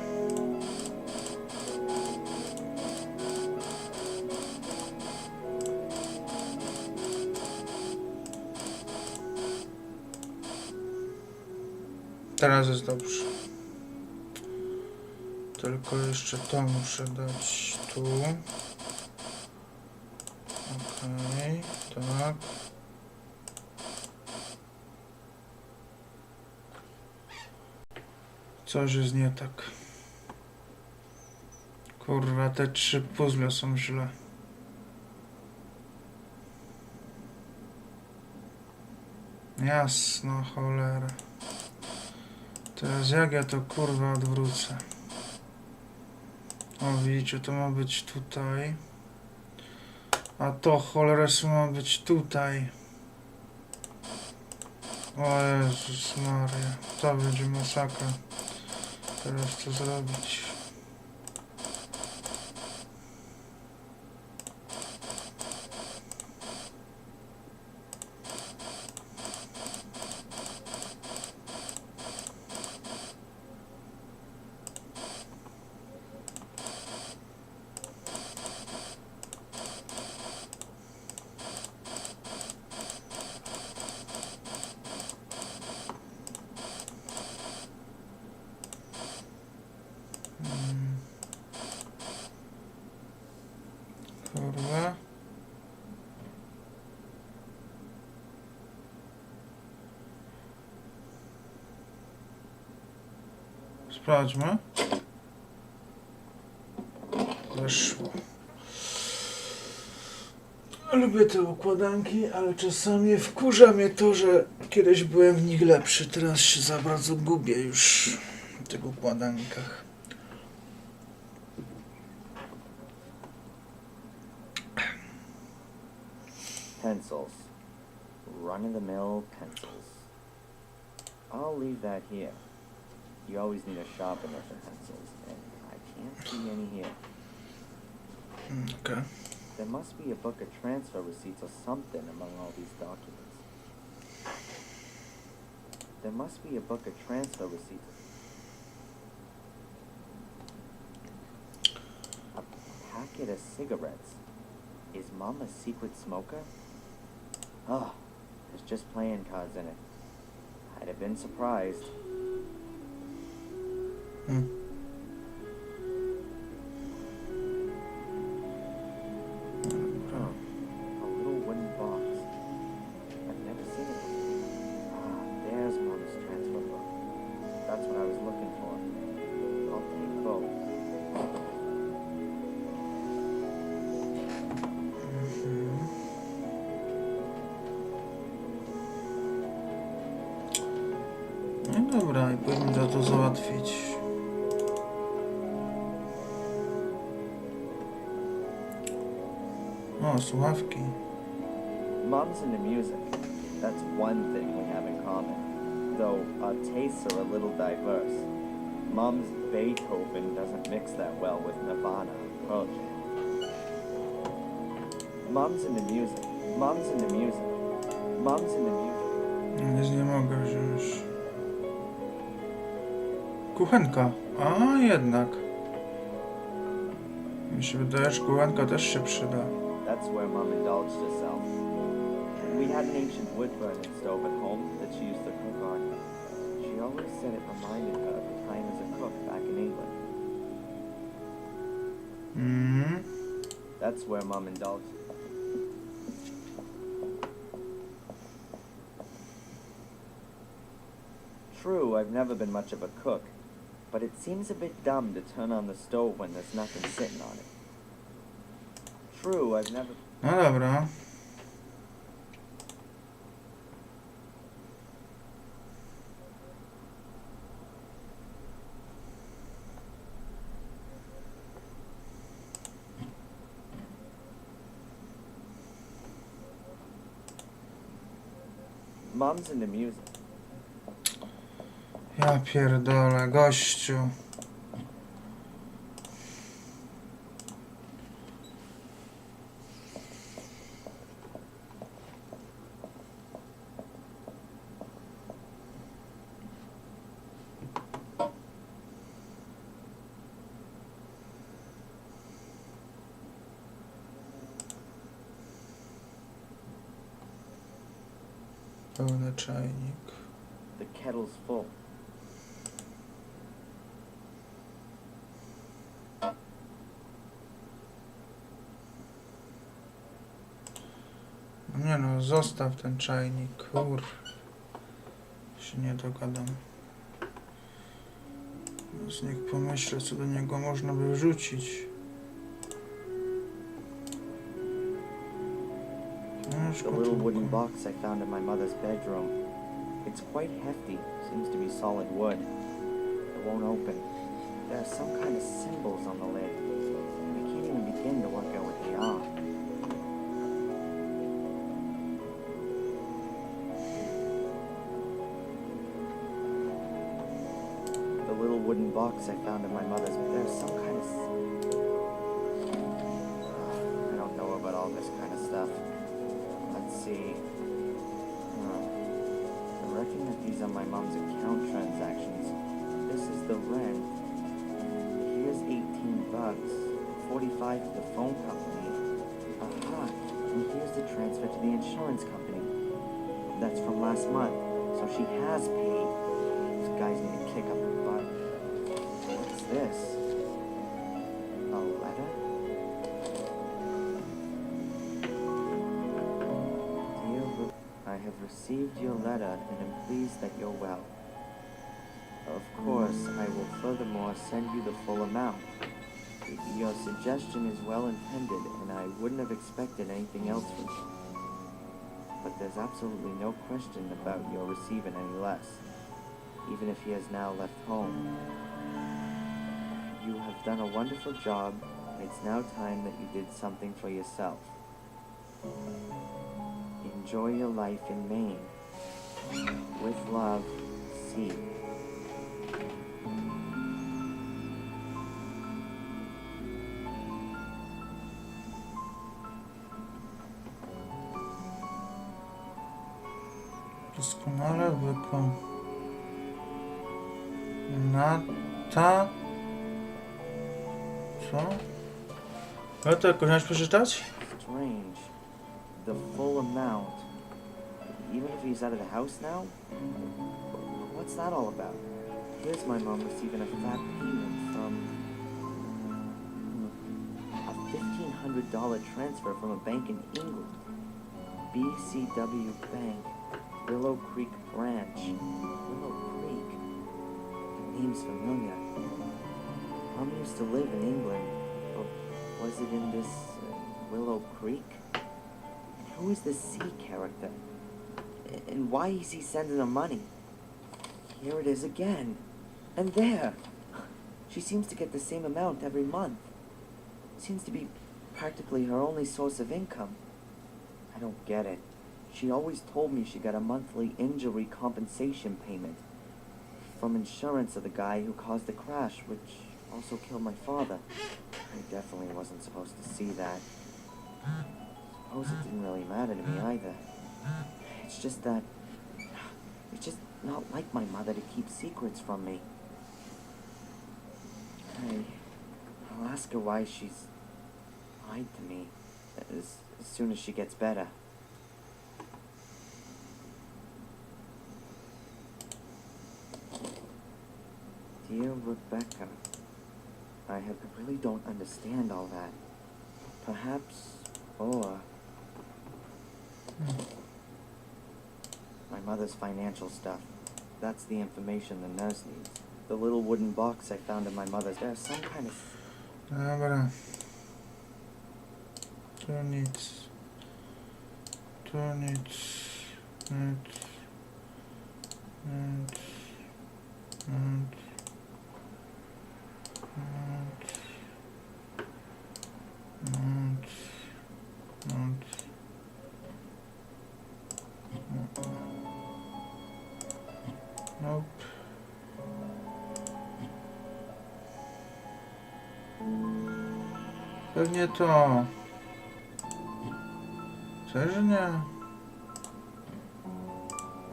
teraz jest dobrze. Tylko jeszcze to muszę dać tu. Okej, tak. Coś jest nie tak. Kurwa, te 3 puzzle są źle. Jasno, cholera. Teraz jak ja to kurwa odwrócę? O, widzicie, to ma być tutaj. A to cholera ma być tutaj. O Jezus Maria. To będzie masakra. Teraz co zrobić? Kurwa. Sprawdźmy. Weszło. Lubię te układanki, ale czasami wkurza mnie to, że kiedyś byłem w nich lepszy. Teraz się za bardzo gubię już w tych układankach. Pencils. Run-of-the-mill pencils. I'll leave that here. You always need a sharpener for pencils, and I can't see any here. Okay. There must be a book of transfer receipts or something among all these documents. There must be a book of transfer receipts. A packet of cigarettes. Is Mom a secret smoker? Oh, there's just playing cards in it. I'd have been surprised. A little wooden box. I've never seen it before. Ah, there's Mom's transfer book. That's what I was looking for. I'll take both. No dobra, i powinno to załatwić. O, słuchawki. Mom's into music. That's one thing we have in common. Though our tastes are a little diverse. Mom's Beethoven doesn't mix that well with Nirvana or Pearl Jam. Mom's into music. Mom's into music. Mom's into music. Nic nie mogę wziąć. Kuchenka. A, jednak. Mi się wydaje, że kuchenka też się przyda. That's where Mom indulged herself. We had an ancient wood-burning stove at home that she used to cook on. She always said it reminded her of her time as a cook back in England. That's where Mom indulged. True, I've never been much of a cook, but it seems a bit dumb to turn on the stove when there's nothing sitting on it. True, I've never... No dobra. Mom's into music. Ja pierdolę, gościu. Pełny czajnik. The kettle's full. Nie no, zostaw ten czajnik, kur. Się nie dogadam. Więc niech pomyślę, co do niego można by wrzucić. The little wooden box I found in my mother's bedroom. It's quite hefty, seems to be solid wood. It won't open. There are some kind of symbols on the lid. I can't even begin to work out what they are. The little wooden box I found in my mother's bed. There's some kind of... I don't know about all this kind of stuff. Let's see. I reckon that these are my mom's account transactions. This is the rent. Here's 18 bucks. 45 to the phone company. Aha. And here's the transfer to the insurance company. That's from last month. So she has paid. These guys need to kick up her butt. What's this? A letter? Dear Luke, I have received your letter and am pleased that you're well. Of course, I will furthermore send you the full amount. Your suggestion is well intended, and I wouldn't have expected anything else from you. But there's absolutely no question about your receiving any less, even if he has now left home. You have done a wonderful job, and it's now time that you did something for yourself. Enjoy your life in Maine. With love, C. Doskonale wykonata. Co? Ale to jakoś masz przeczytać? Strange. The full amount. Even if he's out of the house now? What's that all about? Here's my mom receiving a fat payment from... a $1,500 transfer from a bank in England. BCW Bank. Willow Creek Branch. Willow Creek? The name's familiar. Mom used to live in England. Or was it in this Willow Creek? And who is this C character? And why is he sending her money? Here it is again. And there. She seems to get the same amount every month. Seems to be practically her only source of income. I don't get it. She always told me she got a monthly injury compensation payment from insurance of the guy who caused the crash, which also killed my father. I definitely wasn't supposed to see that. Suppose it didn't really matter to me either. It's just that... it's just not like my mother to keep secrets from me. I'll ask her why she's lied to me as soon as she gets better. Dear Rebecca, I really don't understand all that. Perhaps, or... my mother's financial stuff. That's the information the nurse needs. The little wooden box I found in my mother's... There's some kind of... Dobra. Tu nic. Tu nic. Nic. Nic. Nic. Nope. Pewnie to. Też nie.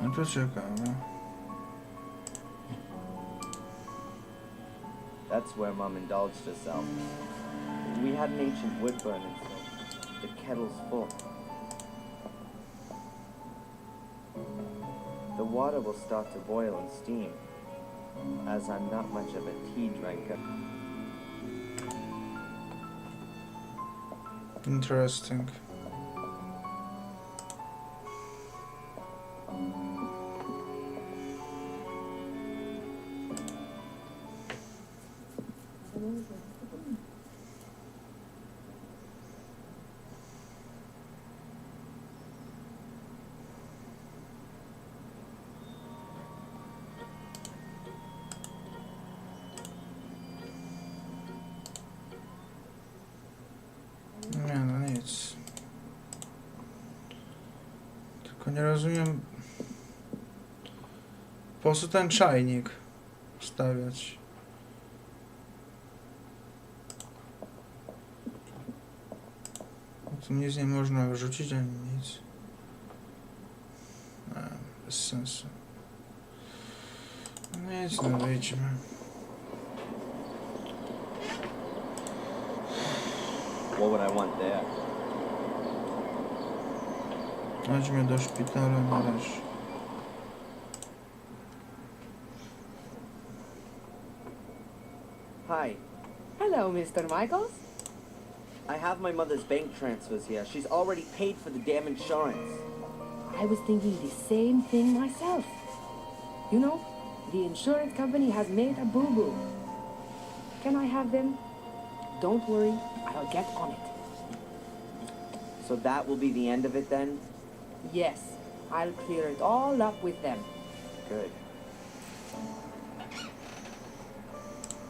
No to ciekawe. That's where Mom indulged herself. We had an ancient wood burning, so the kettle's full. The water will start to boil and steam, as I'm not much of a tea drinker. Interesting. Tylko nie rozumiem, po co ten czajnik stawiać. Tu nic nie można wyrzucić ani nic. Bez sensu. Nic, no wyjdźmy. What would I want there? Chodźmy do szpitala na razie. Hi. Hello, Mr. Michaels. I have my mother's bank transfers here. She's already paid for the damn insurance. I was thinking the same thing myself. You know, the insurance company has made a boo-boo. Can I have them? Don't worry, I'll get on it. So that will be the end of it then? Yes, I'll clear it all up with them. Good.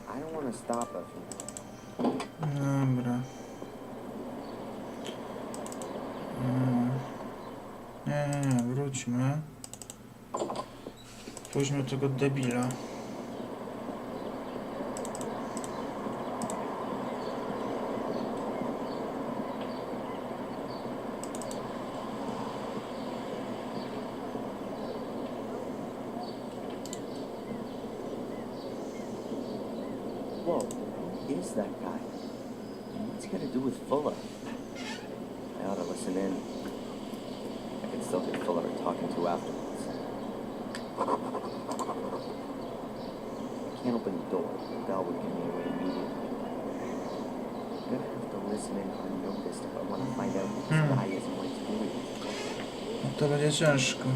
I don't want to stop her from... Dobra. Nie, wróćmy. Pójdźmy tego debila. Whoa, who is that guy? What's he got to do with Fuller? I ought to listen in. I can still get Fuller talking to afterwards. I can't open the door. The bell would give me away immediately. I'm gonna have to listen in unnoticed if I want to find out who this guy is and what he's doing. To będzie ciężko.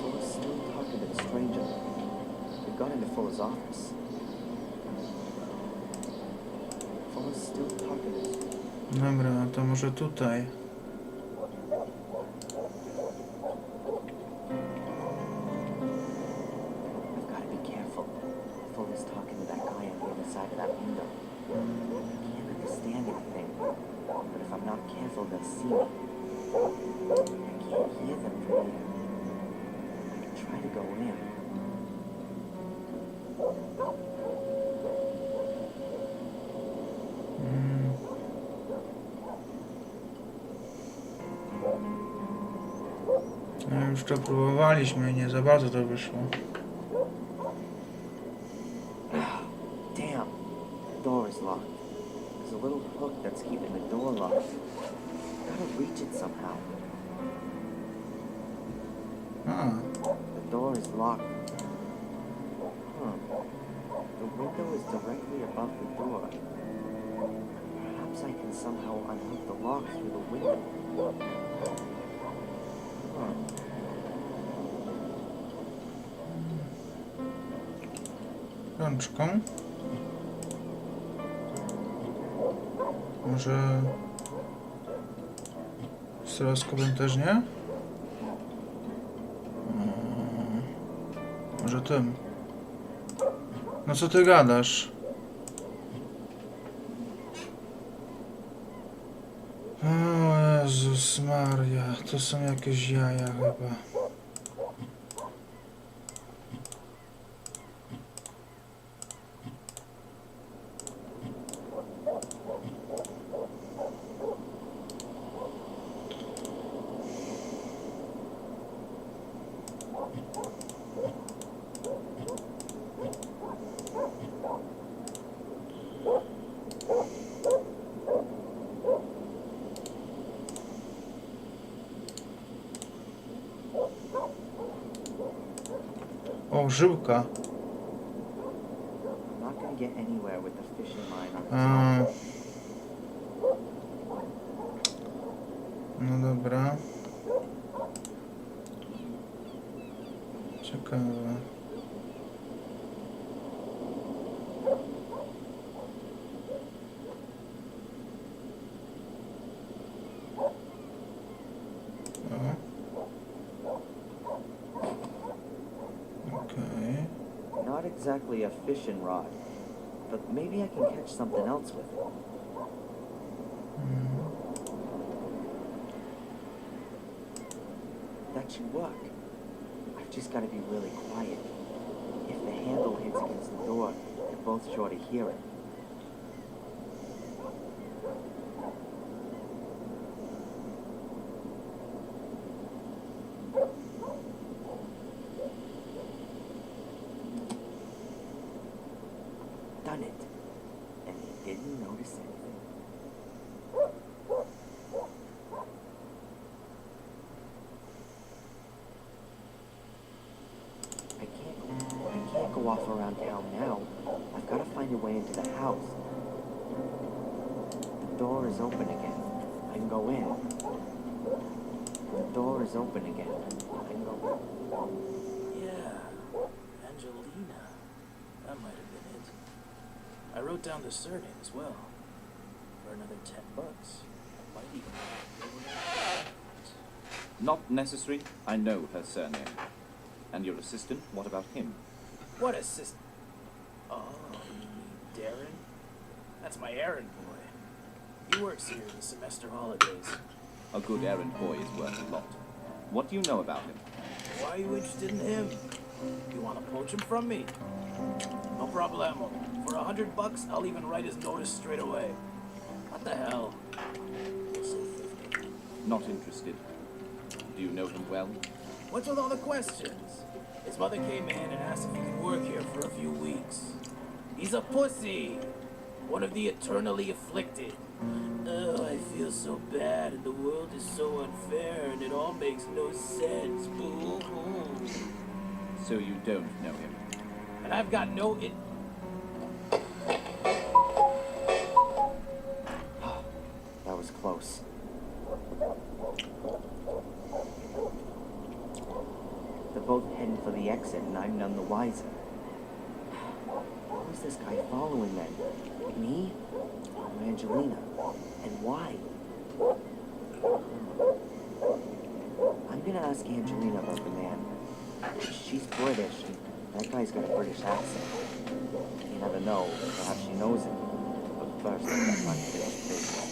Fuller's still talking to the stranger. We got into Fuller's office. Fuller's still talking to us. Dobra, no to może tutaj. I've got to be careful. Fuller's talking to that guy on the other side of that window. I can't understand anything, but if I'm not careful, they'll see me. I can't hear them from here. I can try to go in. No, już to próbowaliśmy i nie za bardzo to wyszło. Damn, the door is locked. There's a little hook that's keeping the door locked. Gotta reach it somehow. The door is locked. The window is directly above the door. Perhaps I can somehow unhook the lock through the window. Rączką. Może stereoskopem też nie? Może tym. No co ty gadasz? O Jezus Maria, to są jakieś jaja chyba. O, żyłka. No dobra. Ciekawe. Not exactly a fishing rod, but maybe I can catch something else with it. let you work. I've just got to be really quiet. If the handle hits against the door, you're both sure to hear it. Done it. And they didn't notice anything. I can't go off around town now. I've got to find a way into the house. The door is open again. I can go in. The door is open again. I can go in. Yeah, Angelina. That might have been it. I wrote down the surname as well. For another $10. I might even Not necessary. I know her surname. And your assistant, what about him? What assistant? Oh, you mean Darren? That's my errand boy. He works here in the semester holidays. A good errand boy is worth a lot. What do you know about him? Why are you interested in him? You want to poach him from me? No problemo. For $100, I'll even write his notice straight away. What the hell? We'll say 50. Not interested. Do you know him well? What's with all the questions? His mother came in and asked if he could work here for a few weeks. He's a pussy! One of the eternally afflicted. Oh, I feel so bad, and the world is so unfair, and it all makes no sense. Boo-hoo. So you don't know him? And I've got no That was close. They're both heading for the exit, and I'm none the wiser. What was this guy following then? Me? Or Angelina? And why? I'm gonna ask Angelina about the man. She's British, and that guy's got a British accent. You never know, perhaps she knows him. But first, I've got my business.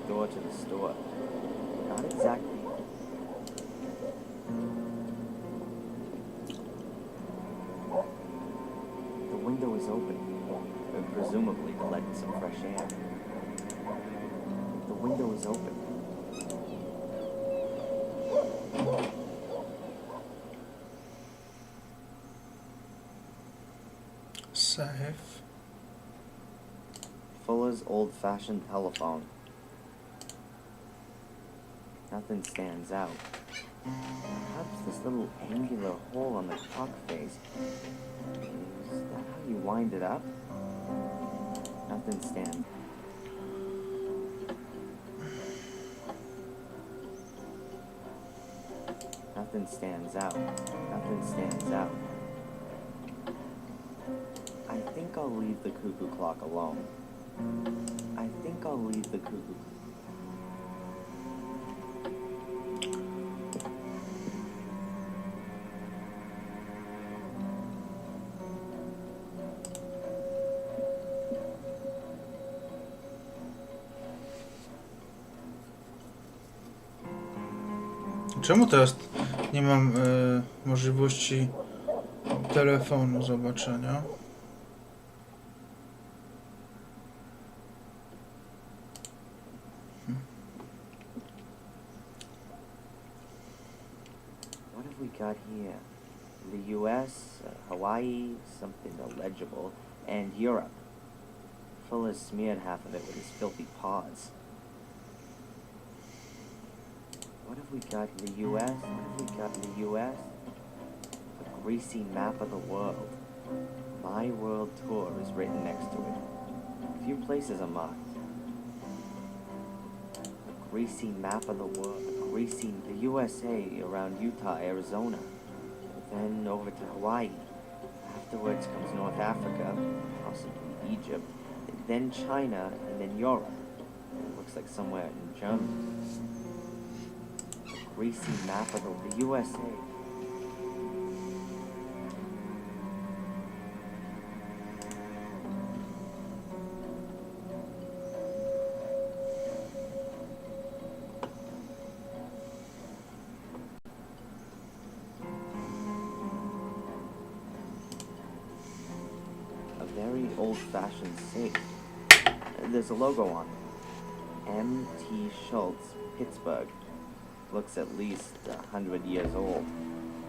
Door to the store. Not exactly. The window is open, presumably to let in some fresh air. The window is open. Safe. Fuller's old-fashioned telephone. Nothing stands out. Perhaps this little angular hole on the clock face. Is that how you wind it up? Nothing stands. Nothing stands out. Nothing stands out. I think I'll leave the cuckoo clock alone. I think I'll leave the cuckoo clock. Czemu teraz nie mam możliwości telefonu zobaczenia? What have we got here? The U.S., Hawaii, something illegible, and Europe. Fuller smeared half of it with his filthy paws. What have we got in the U.S.? What have we got in the U.S.? A greasy map of the world. My World Tour is written next to it. A few places are marked. A greasy map of the world. The USA around Utah, Arizona. Then over to Hawaii. Afterwards comes North Africa, possibly Egypt. Then China, and then Europe. It looks like somewhere in Germany. Greasy map of the USA. old-fashioned safe. There's a logo on it. M.T. Schultz, Pittsburgh. Looks at least 100 years old.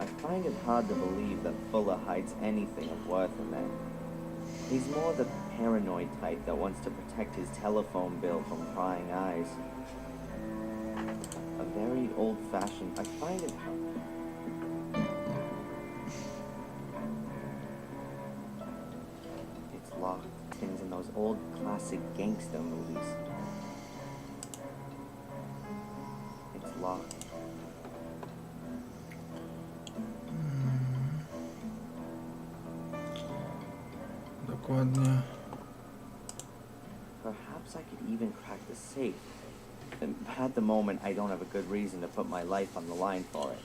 I find it hard to believe that Fuller hides anything of worth in there. He's more the paranoid type that wants to protect his telephone bill from prying eyes. A very old-fashioned... I find it... It's locked. Things in those old classic gangster movies. It's locked. Dokładnie. Perhaps I could even crack the safe. But at the moment, I don't have a good reason to put my life on the line for it.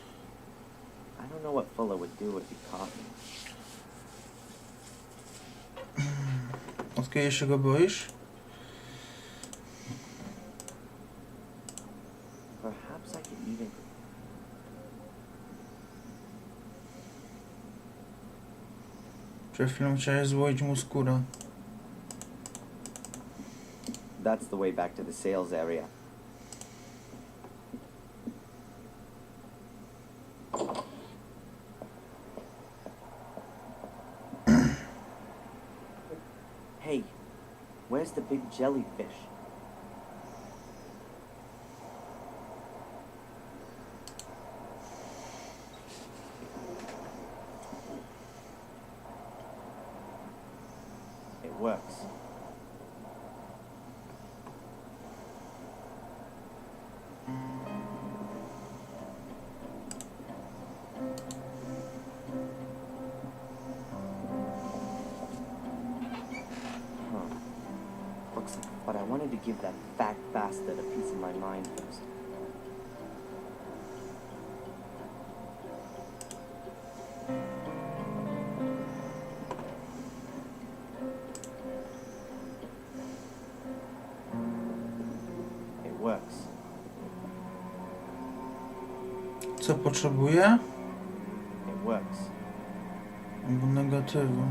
I don't know what Fuller would do if he caught me. Od kiedy się go boisz? Perhaps I could even... Przed chwilą chciałeś złoić mu skórę. That's the way back to the sales area. Hey, where's the big jellyfish? It works. But I wanted to give that fat bastard a piece of my mind first. It works. Co potrzebuje? It works. Albo negatywu.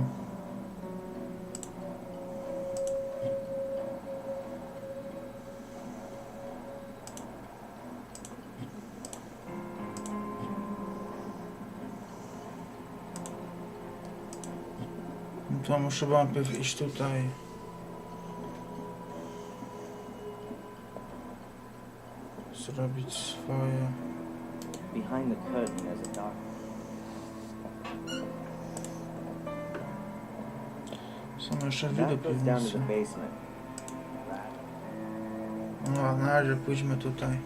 To muszę najpierw iść tutaj. Zrobić swoje. Behind the curtain there's a dark. Są jeszcze drzwi do That goes down to piwnicy. the basement. No, na razie pójdźmy tutaj.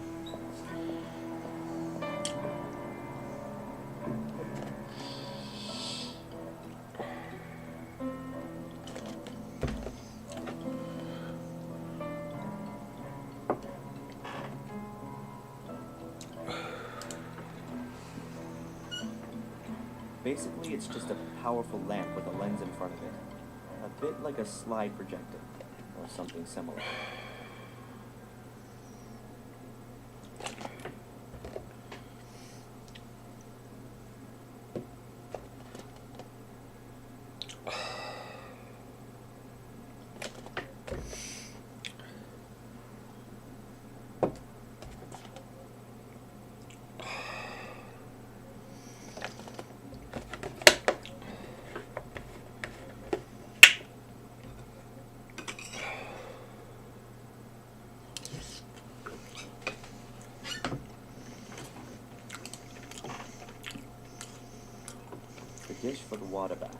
Basically, it's just a powerful lamp with a lens in front of it. A bit like a slide projector, or something similar. Dish for the water bath.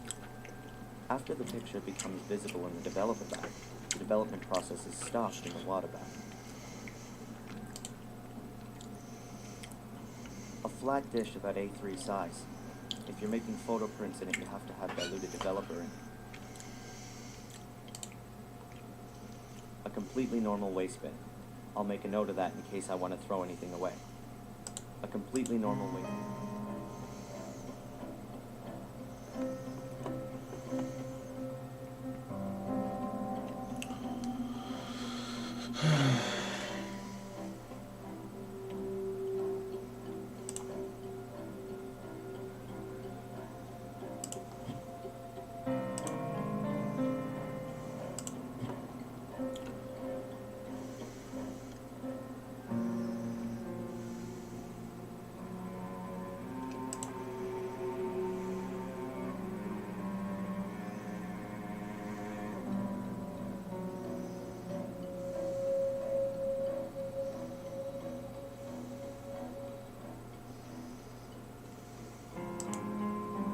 After the picture becomes visible in the developer bath, the development process is stopped in the water bath. A flat dish about A3 size. If you're making photo prints in it, you have to have diluted developer in. A completely normal waste bin. I'll make a note of that in case I want to throw anything away. A completely normal waste bin.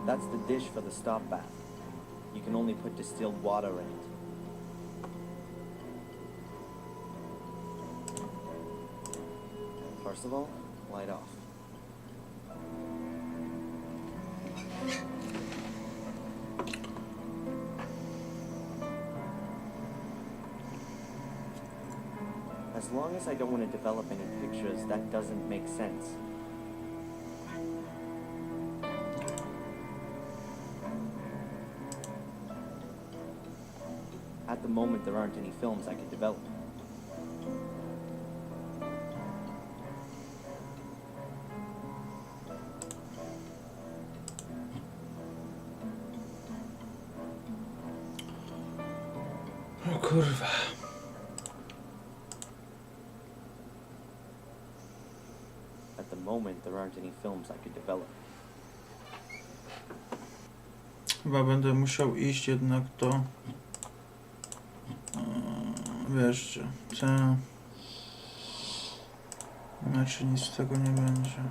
That's the dish for the stop bath. You can only put distilled water in it. First of all, light off. As long as I don't want to develop any pictures, that doesn't make sense. At the moment, there aren't any films I could develop. O kurwa. At the moment, there aren't any films I could develop. Chyba będę musiał iść jednak do... Wiesz, co? Znaczy nic z tego nie będzie.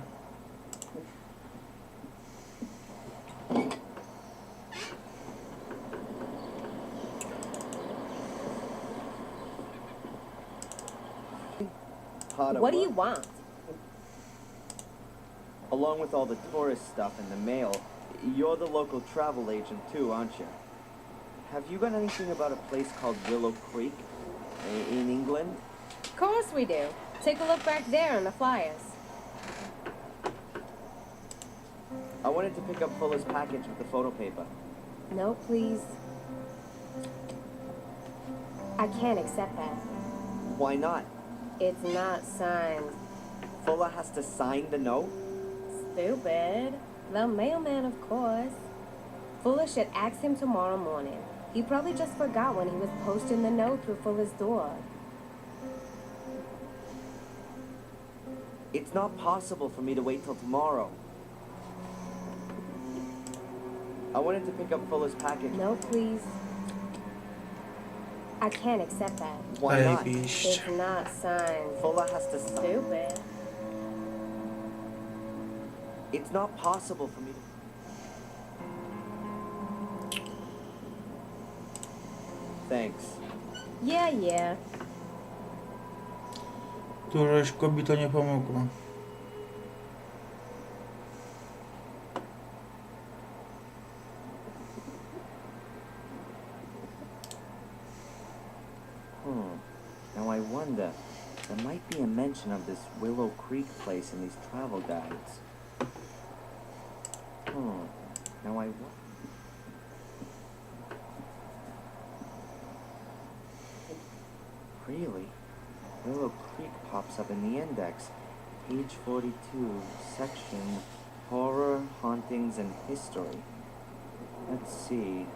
What do you want? Along with all the tourist stuff and the mail, you're the local travel agent too, aren't you? Have you got anything about a place called Willow Creek in England? Of course we do. Take a look back there on the flyers. I wanted to pick up Fuller's package with the photo paper. No, please. I can't accept that. Why not? It's not signed. Fuller has to sign the note? Stupid. The mailman, of course. Fuller should ask him tomorrow morning. He probably just forgot when he was posting the note through Fuller's door. It's not possible for me to wait till tomorrow. I wanted to pick up Fuller's package. No, please. I can't accept that. Why not? It's not signed. Fuller has to sign. Stupid. It's not possible for me to... Thanks. Yeah. Któraś kobieta nie pomogła. Now I wonder, there might be a mention of this Willow Creek place in these travel guides. Now I wonder... Really? Willow Creek pops up in the index. Page 42, section Horror, Hauntings, and History. Let's see.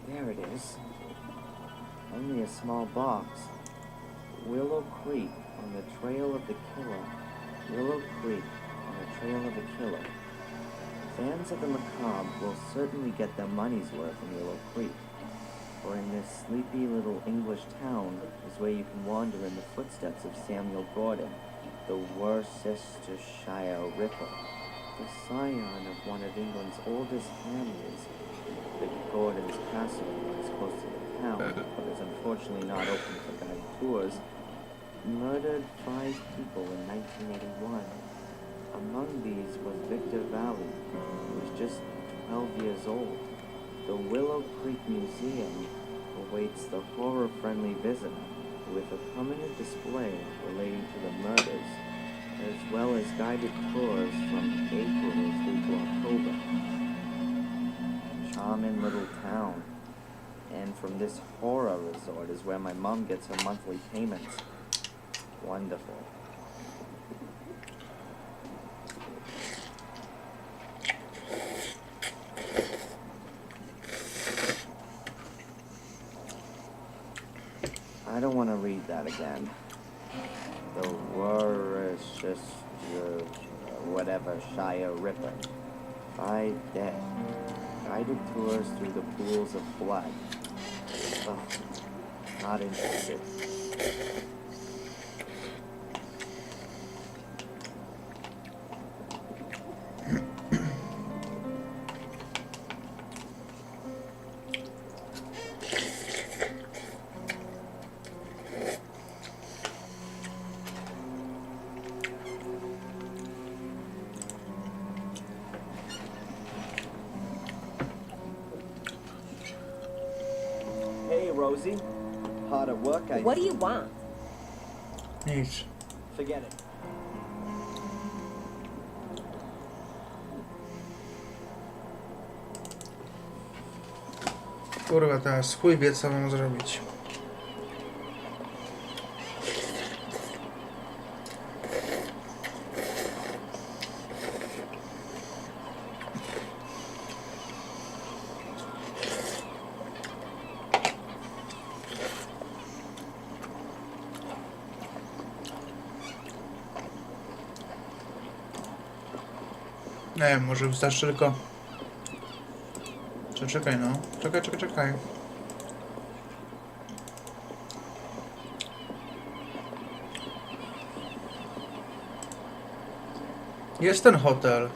There it is. Only a small box. Willow Creek on the trail of the killer. Willow Creek on the trail of the killer. Fans of the macabre will certainly get their money's worth in Willow Creek. For in this sleepy little English town is where you can wander in the footsteps of Samuel Gordon, the Worcestershire Ripper, the scion of one of England's oldest families. The Gordon's castle is close to the town, but is unfortunately not open for guided tours, murdered 5 people in 1981. Among these was Victor Valley, who was just 12 years old. The Willow Creek Museum awaits the horror-friendly visitor with a permanent display relating to the murders, as well as guided tours from April through to October. Charming little town. And from this horror resort is where my mom gets her monthly payments. Wonderful. I don't want to read that again. The Worcestershire, whatever, Shire Ripper. 5 dead. Guided tours through the pools of blood. Ugh, not interested. Rosie, hard at work, What do you want? Nic. Forget it. Kurwa, teraz chuj wie, co mam zrobić. Nie wiem, może wystarczy tylko... Czekaj no. Czekaj. Jest ten hotel.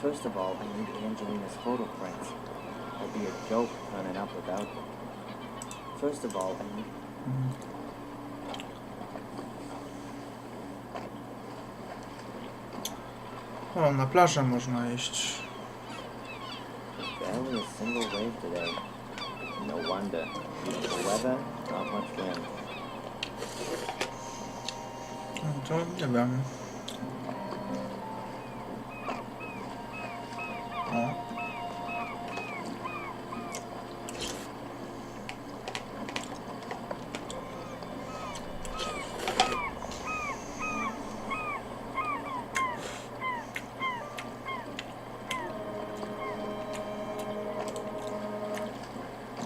First of all, I need Angelina's photo prints. It'd be a joke turning up without them. First of all, I need... O, na plażę można iść. Barely a single wave today. No wonder. The weather, not much wind. No to nie wiem. O.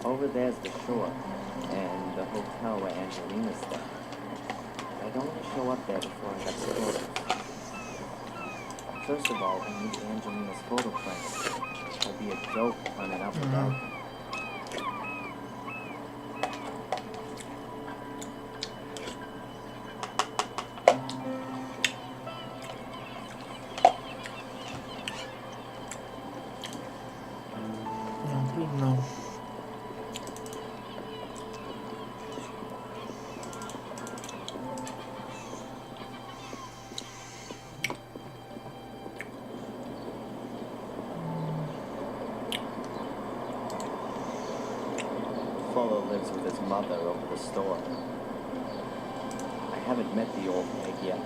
Over there's the shore, and the hotel where Angelina's staying. I don't want to show up there before I got started. First of all, I need Angelina's photo prints. It'd be a joke turning up without them. No, trudno. Fuller lives with his mother over the store. I haven't met the old pig yet,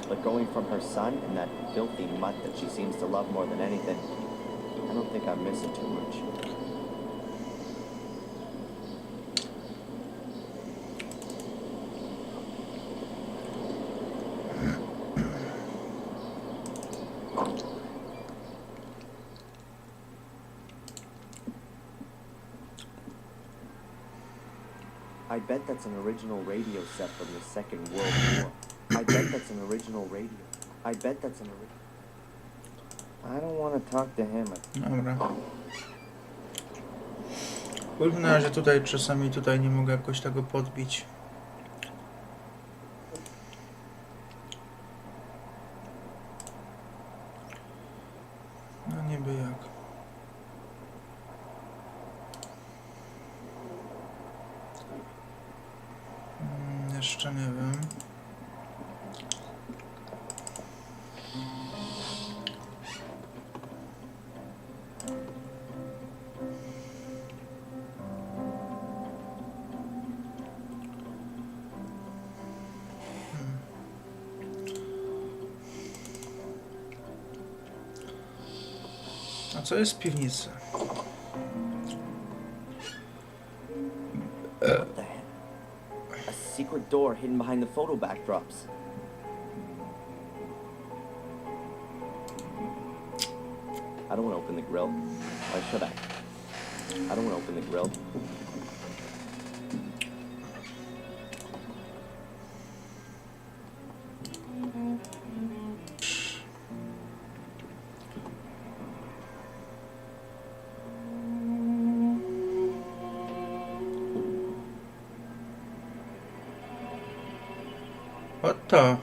but going from her son and that filthy mutt that she seems to love more than anything, I don't think I'm missing too much. I bet that's an original radio set from the Second World War. I bet that's an original radio. I bet that's an original... I don't want to talk to him. Dobra. Pójdźmy na razie tutaj, czasami tutaj nie mogę jakoś tego podbić. No niby jak. A co jest w piwnicy? What the heck? A secret door hidden behind the photo backdrops. I don't want to open the grill. Why should I? I don't want to open the grill. What the?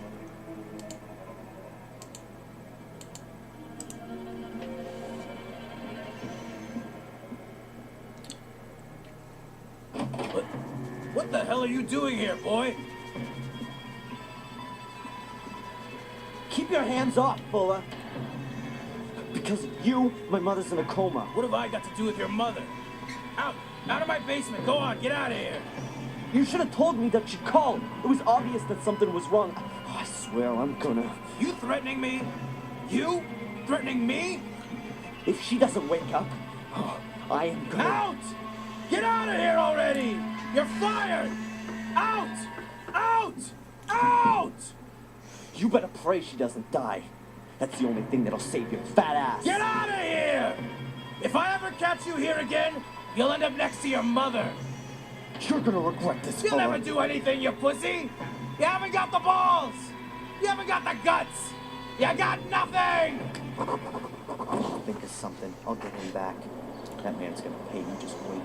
What the hell are you doing here, boy? Keep your hands off, Fuller. Because of you, my mother's in a coma. What have I got to do with your mother? Out! Out of my basement! Go on, get out of here! You should have told me that you called. It was obvious that something was wrong. Oh, I swear I'm gonna... You threatening me? You? Threatening me? If she doesn't wake up, I am gonna... Out! Get out of here already! You're fired! Out! Out! Out! You better pray she doesn't die. That's the only thing that'll save your fat ass. Get out of here! If I ever catch you here again, you'll end up next to your mother. You're gonna regret this, You'll never do anything, you pussy! You haven't got the balls! You haven't got the guts! You got nothing! I'll think of something. I'll get him back. That man's gonna pay me, just wait.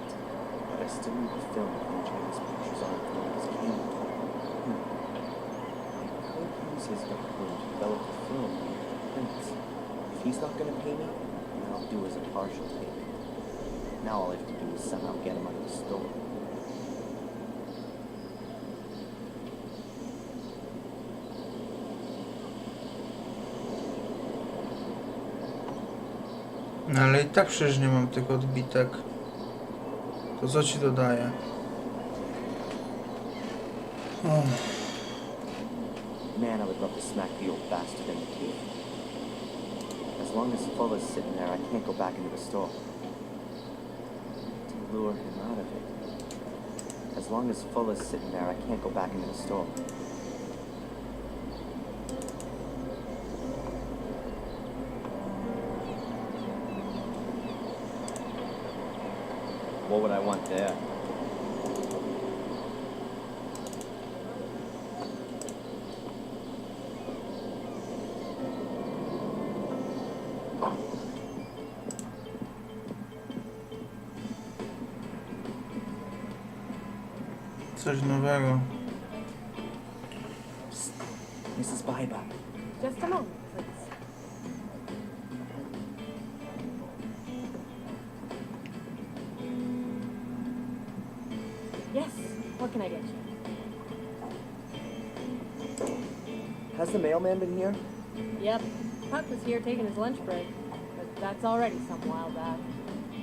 But I still need the film and Chinese pictures on his camera. I could use his background to develop the film. If he's not gonna pay me, then I'll do as a partial payment. Now all I have to do is somehow get him out of the store. No ale i tak przecież nie mam tych odbitek. To co ci dodaje? Man, I would love to smack the old bastard in the teeth. As long as Fuller's sitting there, I can't go back into the store. To lure him out of it. As long as Fuller's sitting there, I can't go back into the store. What would I want there? Coś nowego. Psst. Mrs. Biber. Just a moment, please. Yes, what can I get you? Has the mailman been here? Yep, Puck was here taking his lunch break, but that's already some while back.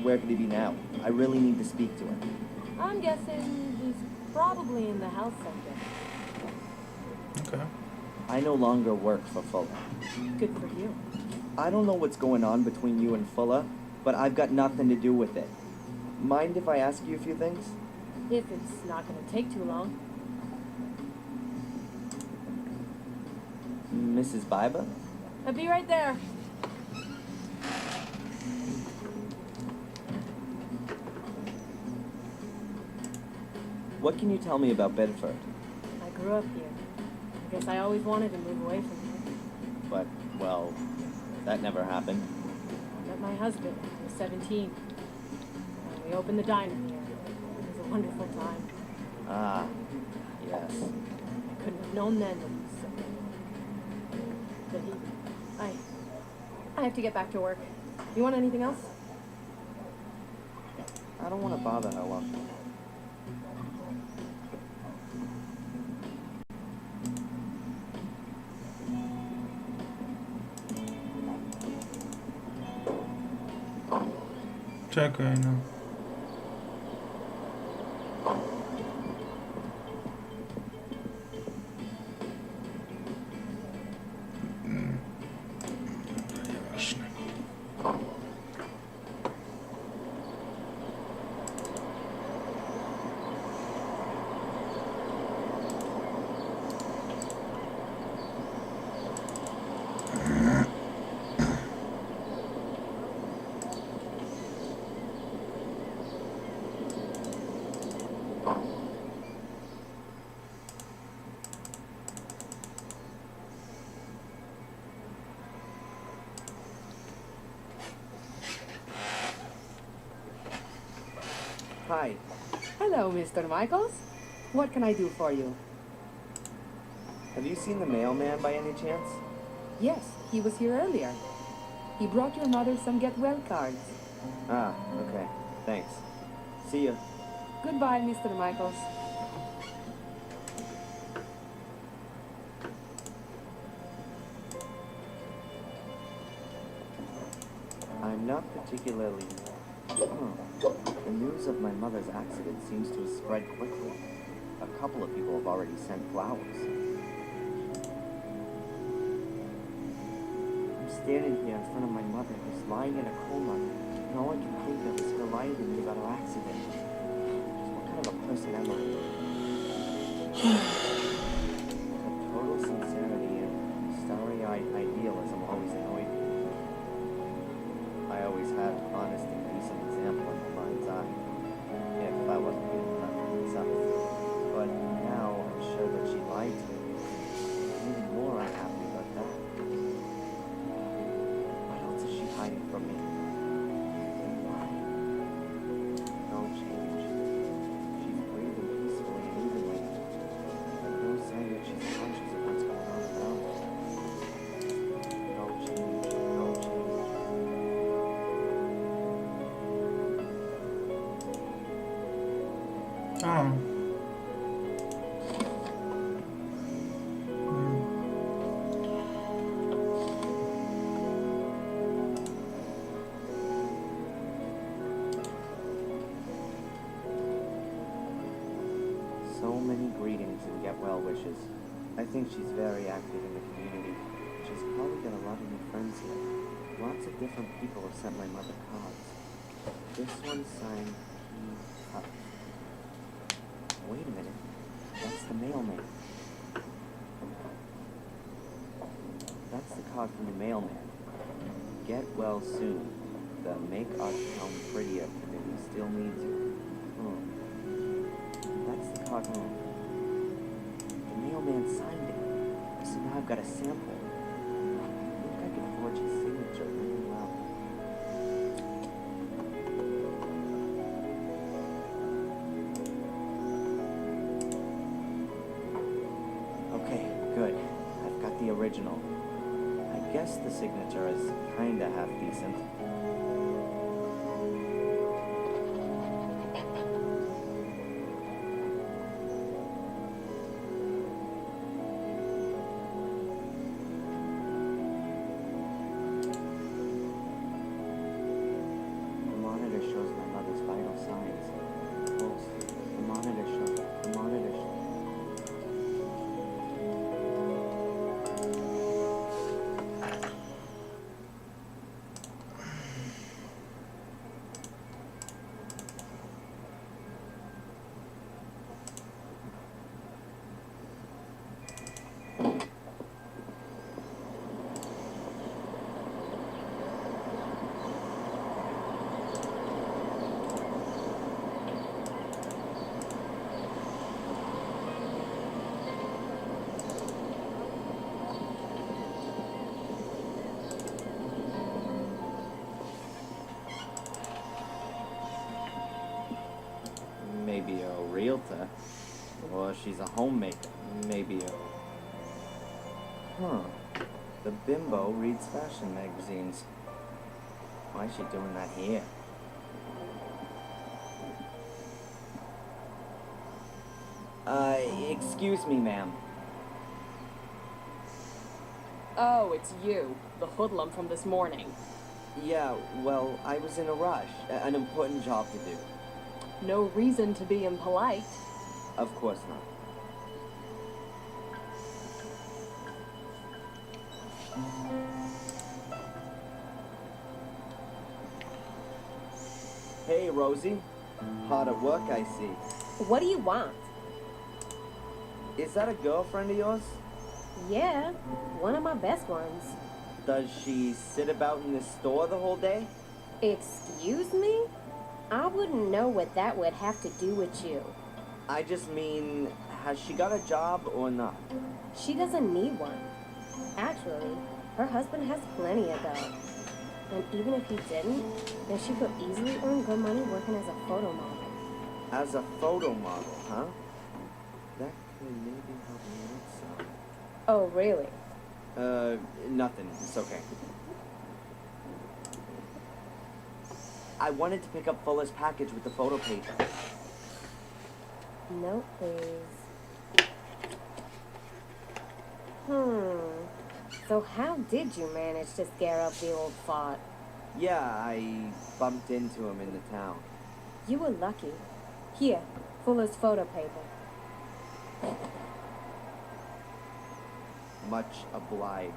Where could he be now? I really need to speak to him. I'm guessing he's probably in the health center. Okay. I no longer work for Fuller. Good for you. I don't know what's going on between you and Fuller, but I've got nothing to do with it. Mind if I ask you a few things? If it's not going to take too long. Mrs. Biber? I'll be right there. What can you tell me about Bedford? I grew up here. I guess I always wanted to move away from here. But, well, that never happened. I met my husband when I was 17. And we opened the diner here. It was a wonderful time. Ah, yes. I couldn't have known then that he was so good. But I have to get back to work. You want anything else? I don't want to bother her long. Czekaj, no. Nieważne. Hi. Hello, Mr. Michaels. What can I do for you? Have you seen the mailman by any chance? Yes, he was here earlier. He brought your mother some get well cards. Ah, okay. Thanks. See ya. Goodbye, Mr. Michaels. I'm not particularly... The news of my mother's accident seems to have spread quickly. A couple of people have already sent flowers. I'm standing here in front of my mother who's lying in a coma, and all I can think of is her lying to me about her accident. Just what kind of a person am I? The total sincerity and starry-eyed idealism always annoyed me. I always had an honest and decent example in my mind's eye, if I wasn't being perfect myself. But now I'm sure that she lied to me. I'm even more unhappy about that. What else is she hiding from me? And why? No change. She's breathing peacefully and evenly, but no sign that she's conscious of what's going on around her. No change. No change. Oh. So many greetings and get well wishes. I think she's very active in the community. She's probably got a lot of new friends here. Lots of different people have sent my mother cards. This one's signed P. Huff. Wait a minute. That's the mailman. That's the card from the mailman. Get well soon. The Make Our Town Prettier committee still needs you. That's the card home. The mailman signed it. So now I've got a sample. I think I can forge his signature really well. Okay, good. I've got the original. I guess the signature is kinda half decent. The monitor shows my mother's vital signs. Pulse. The monitor shows. The monitor shows. Maybe a realtor. Or she's a homemaker. Maybe a... Huh. The bimbo reads fashion magazines. Why is she doing that here? Excuse me, ma'am. Oh, it's you. The hoodlum from this morning. Yeah, well, I was in a rush. An important job to do. No reason to be impolite. Of course not. Hey, Rosie. Hard at work, I see. What do you want? Is that a girlfriend of yours? Yeah, one of my best ones. Does she sit about in the store the whole day? Excuse me? I wouldn't know what that would have to do with you. I just mean, has she got a job or not? She doesn't need one. Actually, her husband has plenty of dough. And even if he didn't, then she could easily earn good money working as a photo model. As a photo model, huh? That could maybe help me out some. Oh, really? Nothing. It's okay. I wanted to pick up Fuller's package with the photo paper. Note, please. So how did you manage to scare up the old fart? Yeah, I bumped into him in the town. You were lucky. Here, Fuller's photo paper. Much obliged.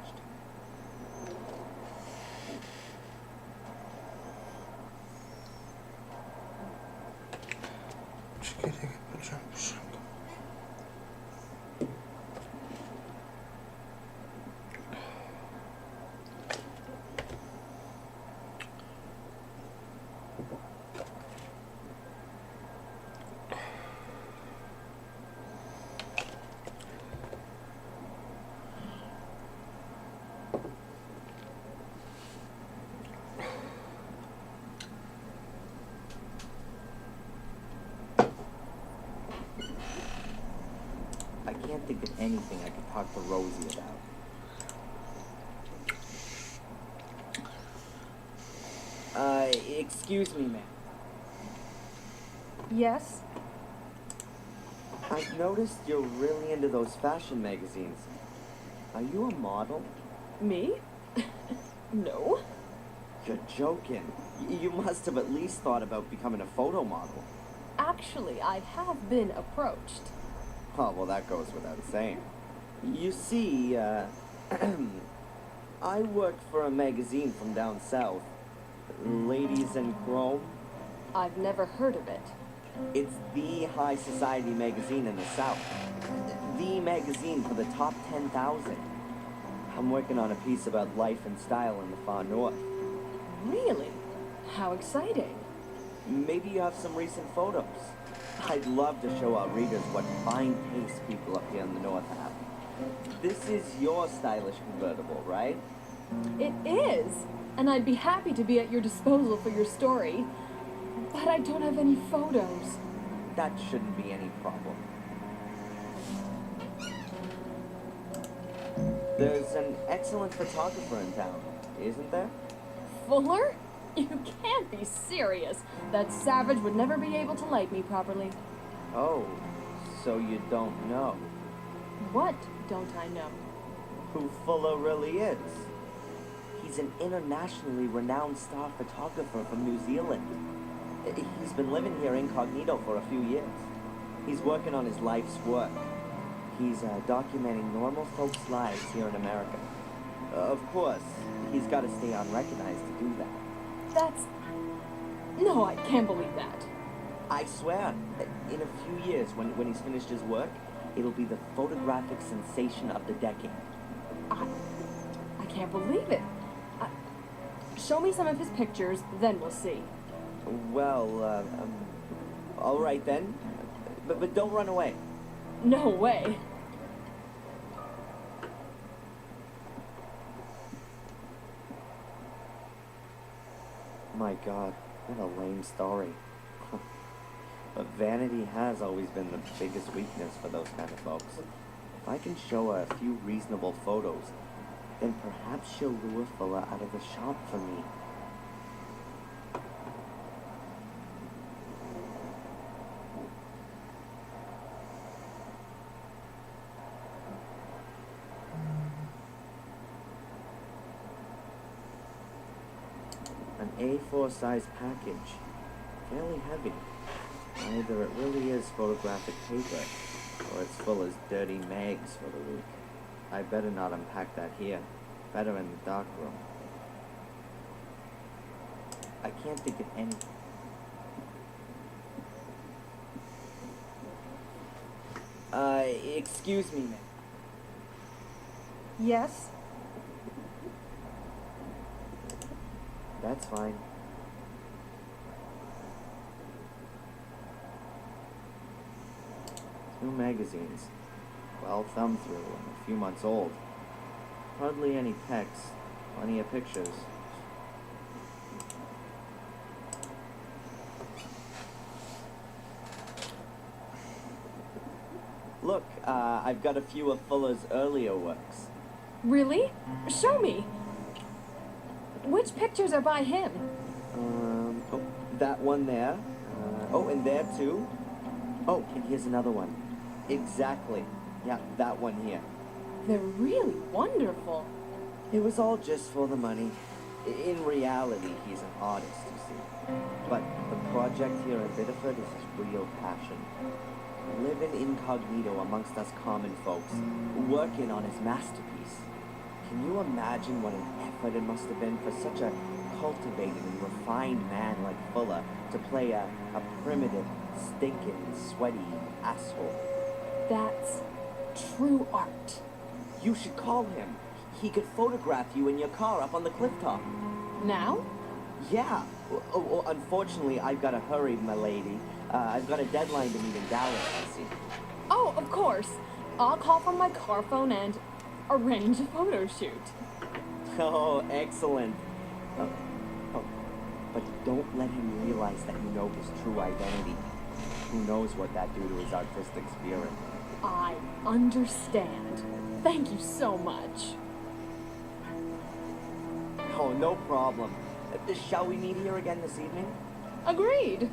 I can't think of anything I could talk to Rosie about. Excuse me, ma'am. Yes? I've noticed you're really into those fashion magazines. Are you a model? Me? No. You're joking. You must have at least thought about becoming a photo model. Actually, I have been approached. Oh, well, that goes without saying. You see, I work for a magazine from down south. Ladies in Chrome. I've never heard of it. It's the high society magazine in the South. The magazine for the top 10,000. I'm working on a piece about life and style in the far north. Really? How exciting. Maybe you have some recent photos. I'd love to show our readers what fine taste people up here in the north have. This is your stylish convertible, right? It is. And I'd be happy to be at your disposal for your story. But I don't have any photos. That shouldn't be any problem. There's an excellent photographer in town, isn't there? Fuller? You can't be serious. That savage would never be able to light me properly. Oh, so you don't know What don't I know? who Fuller really is? He's an internationally renowned star photographer from New Zealand. He's been living here incognito for a few years. He's working on his life's work. He's documenting normal folks' lives here in America. Of course, he's got to stay unrecognized to do that. That's... No, I can't believe that. I swear, in a few years, when he's finished his work, it'll be the photographic sensation of the decade. I can't believe it. Show me some of his pictures, then we'll see. Well, all right then. But don't run away. No way. My God, what a lame story. But vanity has always been the biggest weakness for those kind of folks. If I can show her a few reasonable photos, then perhaps she'll lure Fuller out of the shop for me. An A4 size package. Fairly heavy. Either it really is photographic paper, or it's Fuller's dirty mags for the week. I better not unpack that here. Better in the dark room. I can't think of anything. Excuse me, ma'am. Yes? That's fine. Two magazines. Well thumbed through and a few months old. Hardly any text. Plenty of pictures. Look, I've got a few of Fuller's earlier works. Really? Show me. Which pictures are by him? Oh, that one there. Oh, and there too. Oh, and here's another one. Exactly. Yeah, that one here. They're really wonderful. It was all just for the money. In reality, he's an artist, you see. But the project here at Biddeford is his real passion. Living incognito amongst us common folks, working on his masterpiece. Can you imagine what an effort it must have been for such a cultivated and refined man like Fuller to play a primitive, stinking, sweaty asshole? That's true art. You should call him. He could photograph you in your car up on the cliff top. Now? Yeah. Oh, unfortunately, I've got to hurry, my lady. I've got a deadline to meet in Dallas, I see. Oh, of course. I'll call from my car phone and arrange a photo shoot. Oh, excellent. But don't let him realize that you know his true identity. Who knows what that do to his artistic spirit. I understand. Thank you so much. Oh, no problem. Shall we meet here again this evening? Agreed.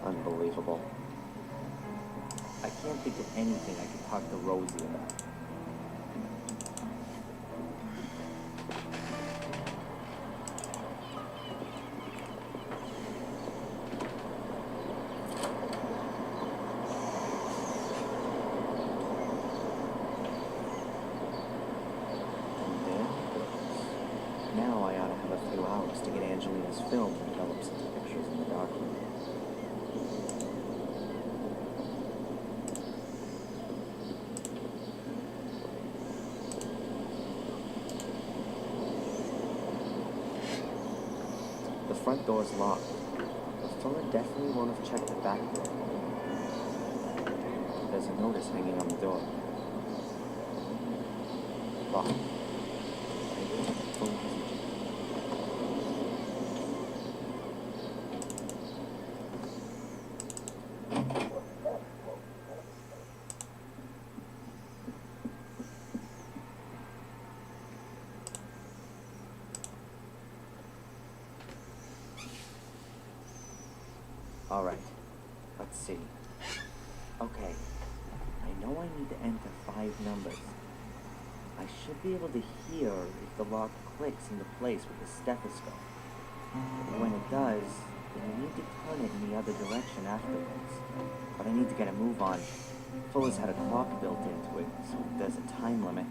Unbelievable. I can't think of anything I could talk to Rosie about. Now I ought to have a few hours to get Angelina's film and develop some pictures in the darkroom. The front door's locked. The Fuller definitely won't have checked the back door. There's a notice hanging on the door. Locked. All right, let's see. Okay, I know I need to enter 5 numbers. I should be able to hear if the lock clicks into place with the stethoscope. But when it does, then I need to turn it in the other direction afterwards. But I need to get a move on. Fuller's had a clock built into it, so there's a time limit.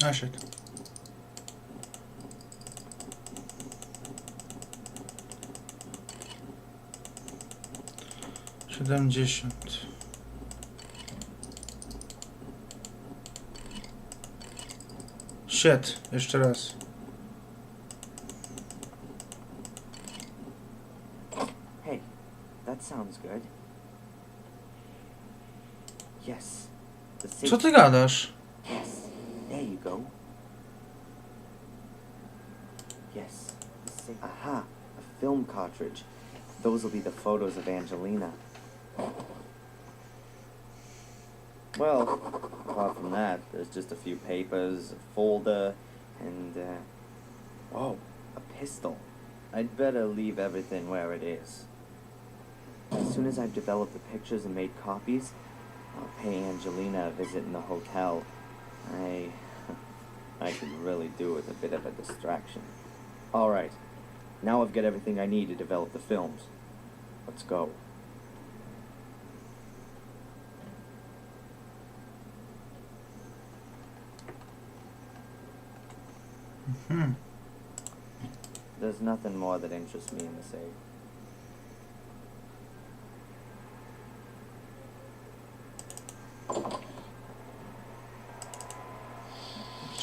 Ah, shit. Siedemdziesiąt. Shit, jeszcze raz. Hey, that sounds good. Yes. Co ty gadasz? Yes. There you go. Yes. Aha, a film cartridge. Those will be the photos of Angelina. Well, apart from that, there's just a few papers, a folder, and, oh, a pistol. I'd better leave everything where it is. As soon as I've developed the pictures and made copies, I'll pay Angelina a visit in the hotel. I could really do with a bit of a distraction. All right, now I've got everything I need to develop the films. Let's go. There's nothing more that interests me in the safe.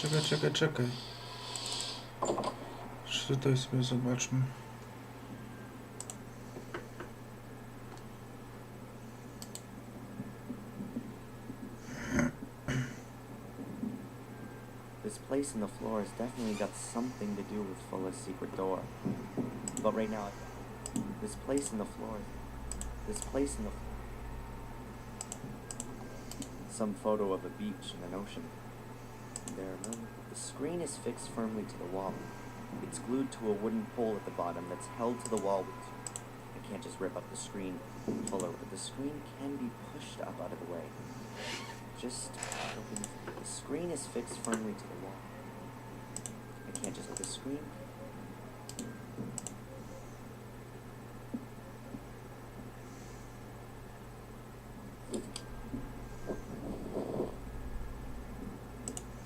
Czekaj. Czy tutaj sobie zobaczmy. This place in the floor has definitely got something to do with Fulla's secret door. But right now, this place in the floor, some photo of a beach and an ocean. The screen is fixed firmly to the wall. It's glued to a wooden pole at the bottom that's held to the wall with... I can't just rip up the screen, Fuller, but the screen can be pushed up out of the way. Just open... The screen is fixed firmly to the wall. I can't just... The screen...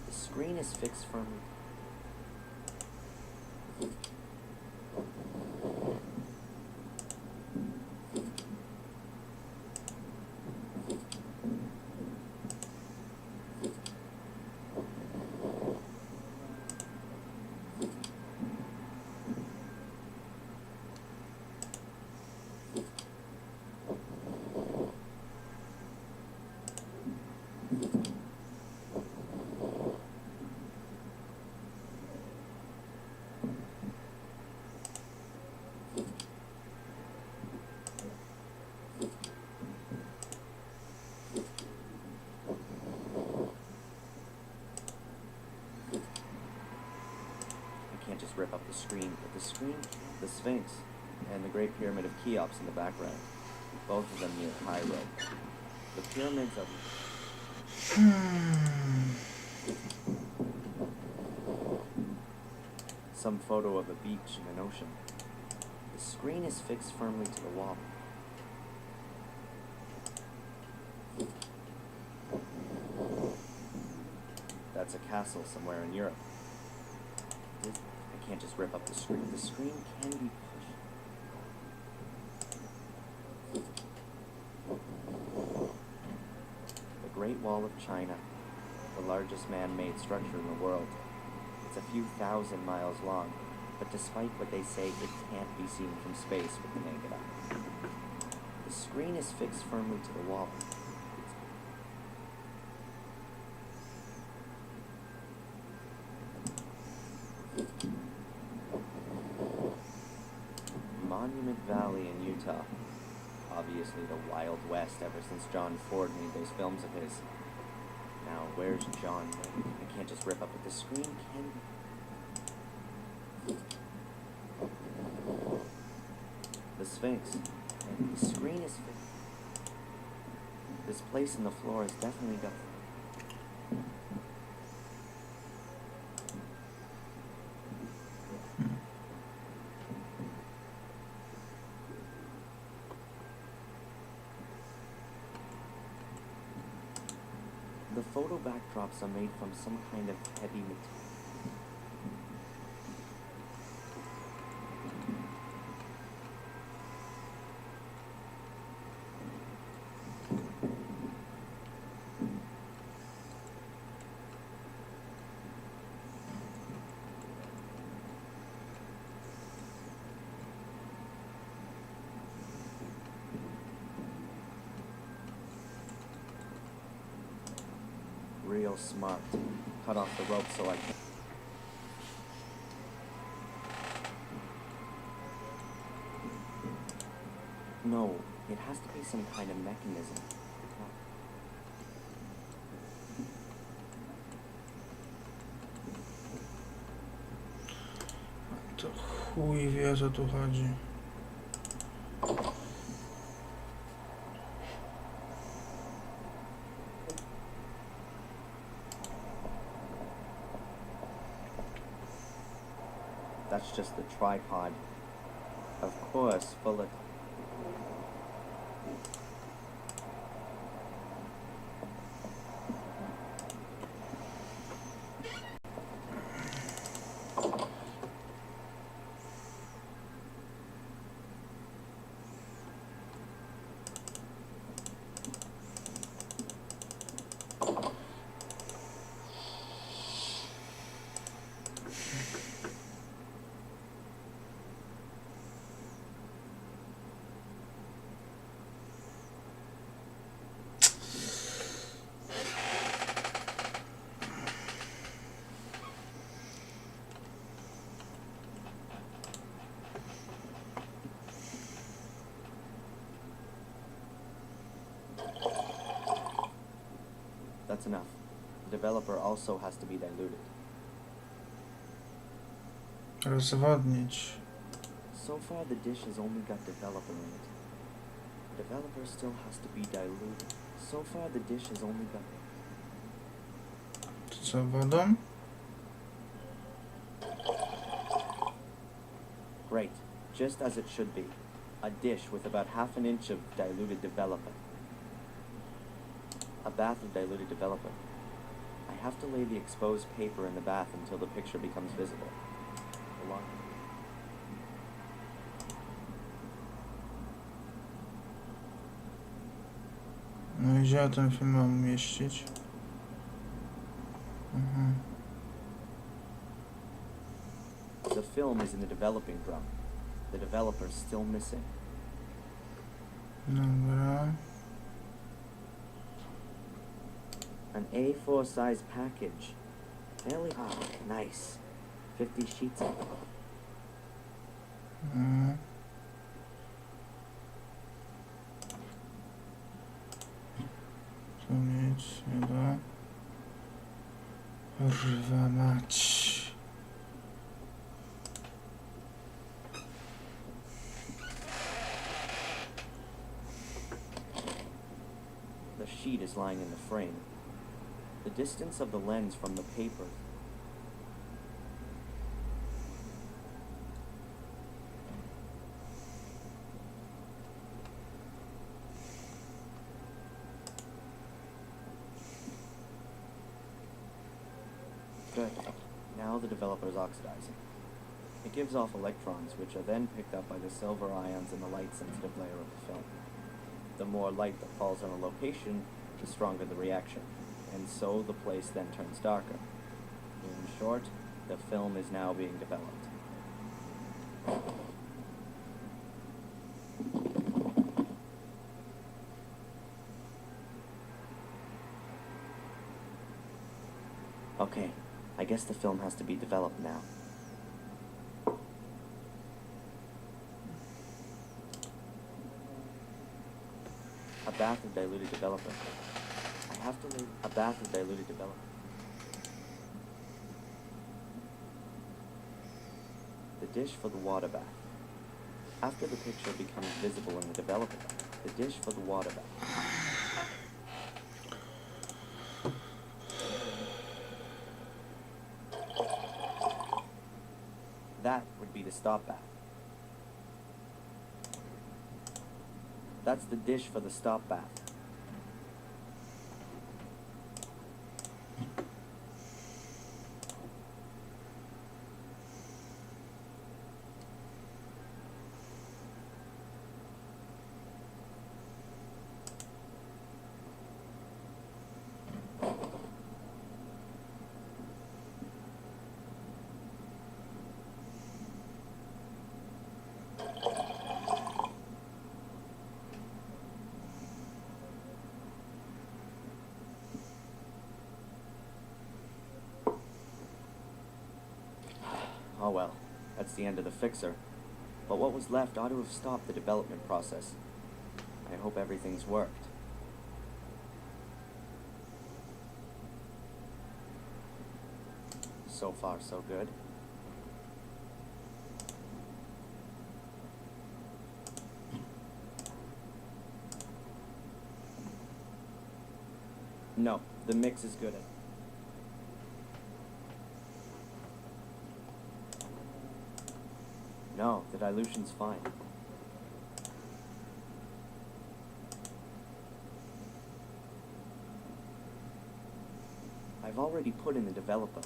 The screen is fixed firmly... Just rip up the screen, but the screen, the Sphinx, and the Great Pyramid of Cheops in the background, both of them near Cairo. The pyramids of... Some photo of a beach and an ocean. The screen is fixed firmly to the wall. That's a castle somewhere in Europe. I can't just rip up the screen. The screen can be pushed. The Great Wall of China, the largest man-made structure in the world. It's a few thousand miles long, but despite what they say, it can't be seen from space with the naked eye. The screen is fixed firmly to the wall. Monument Valley in Utah. Obviously the Wild West ever since John Ford made those films of his. Now, where's John? I can't just rip up, but the screen can... The Sphinx. And the screen is fixed. This place in the floor has definitely got... The photo backdrops are made from some kind of heavy material. Real smart. Cut off the rope so I can... No, it has to be some kind of mechanism. To chuj wie, o co tu chodzi. That's just the tripod. Of course, full of... That's enough. The developer also has to be diluted. Rozwodnić. So far, the dish has only got developer in it. The developer still has to be diluted. So far, the dish has only got... Co wodą? Great. Just as it should be. A dish with about half an inch of diluted developer. A bath of diluted developer. I have to lay the exposed paper in the bath until the picture becomes visible. No i gdzie ja ten film mam umieścić? The film is in the developing drum. The developer's still missing. Dobra. An A4 size package. Fairly nice. 50 sheets of it. Tu nic nie da. Kurwa mać. The sheet is lying in the frame. The distance of the lens from the paper. Good. Now the developer is oxidizing. It gives off electrons, which are then picked up by the silver ions in the light-sensitive layer of the film. The more light that falls on a location, the stronger the reaction, and so the place then turns darker. In short, the film is now being developed. Okay, I guess the film has to be developed now. A bath of diluted developer. I have to lay a bath of diluted developer. The dish for the water bath. After the picture becomes visible in the developer bath, the dish for the water bath. That would be the stop bath. That's the dish for the stop bath. Oh well, that's the end of the fixer. But what was left ought to have stopped the development process. I hope everything's worked. So far, so good. No, the mix is good. No, the dilution's fine. I've already put in the developer.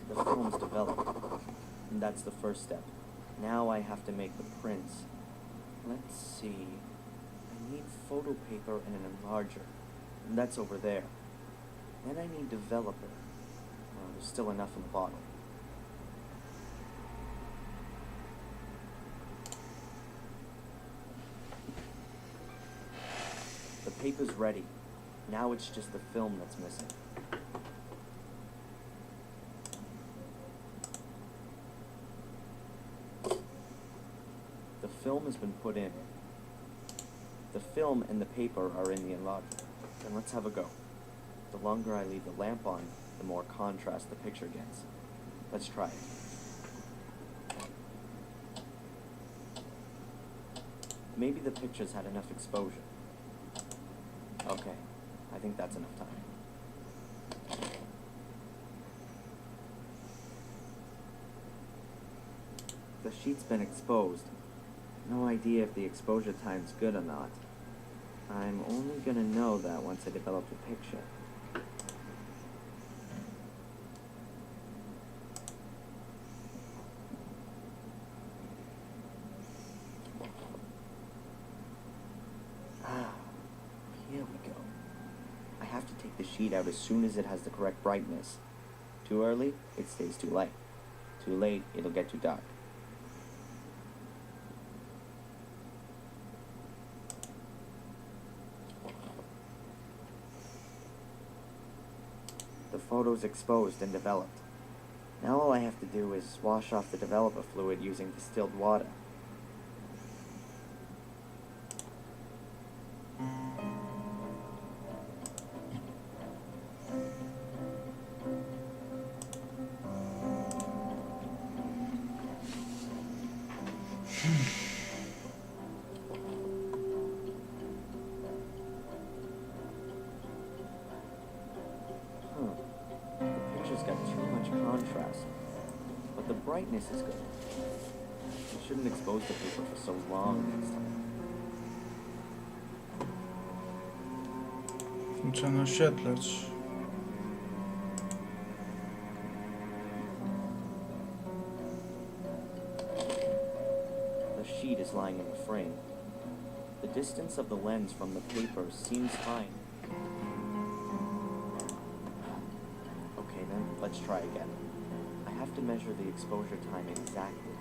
The film's developed, and that's the first step. Now I have to make the prints. Let's see. I need photo paper and an enlarger, and that's over there. Then I need developer. Well, there's still enough in the bottle. paper's ready. Now it's just the film that's missing. The film has been put in. The film and the paper are in the enlarger. Then let's have a go. The longer I leave the lamp on, the more contrast the picture gets. Let's try it. Maybe the picture's had enough exposure. Okay, I think that's enough time. The sheet's been exposed. No idea if the exposure time's good or not. I'm only gonna know that once I develop the picture. Here we go. I have to take the sheet out as soon as it has the correct brightness. Too early, it stays too light. Too late, it'll get too dark. The photo's exposed and developed. Now all I have to do is wash off the developer fluid using distilled water. But the brightness is good. I shouldn't expose the paper for so long next time. Trzeba naświetlać. The sheet is lying in the frame. The distance of the lens from the paper seems fine. Okay then, let's try again. I have to measure the exposure time exactly.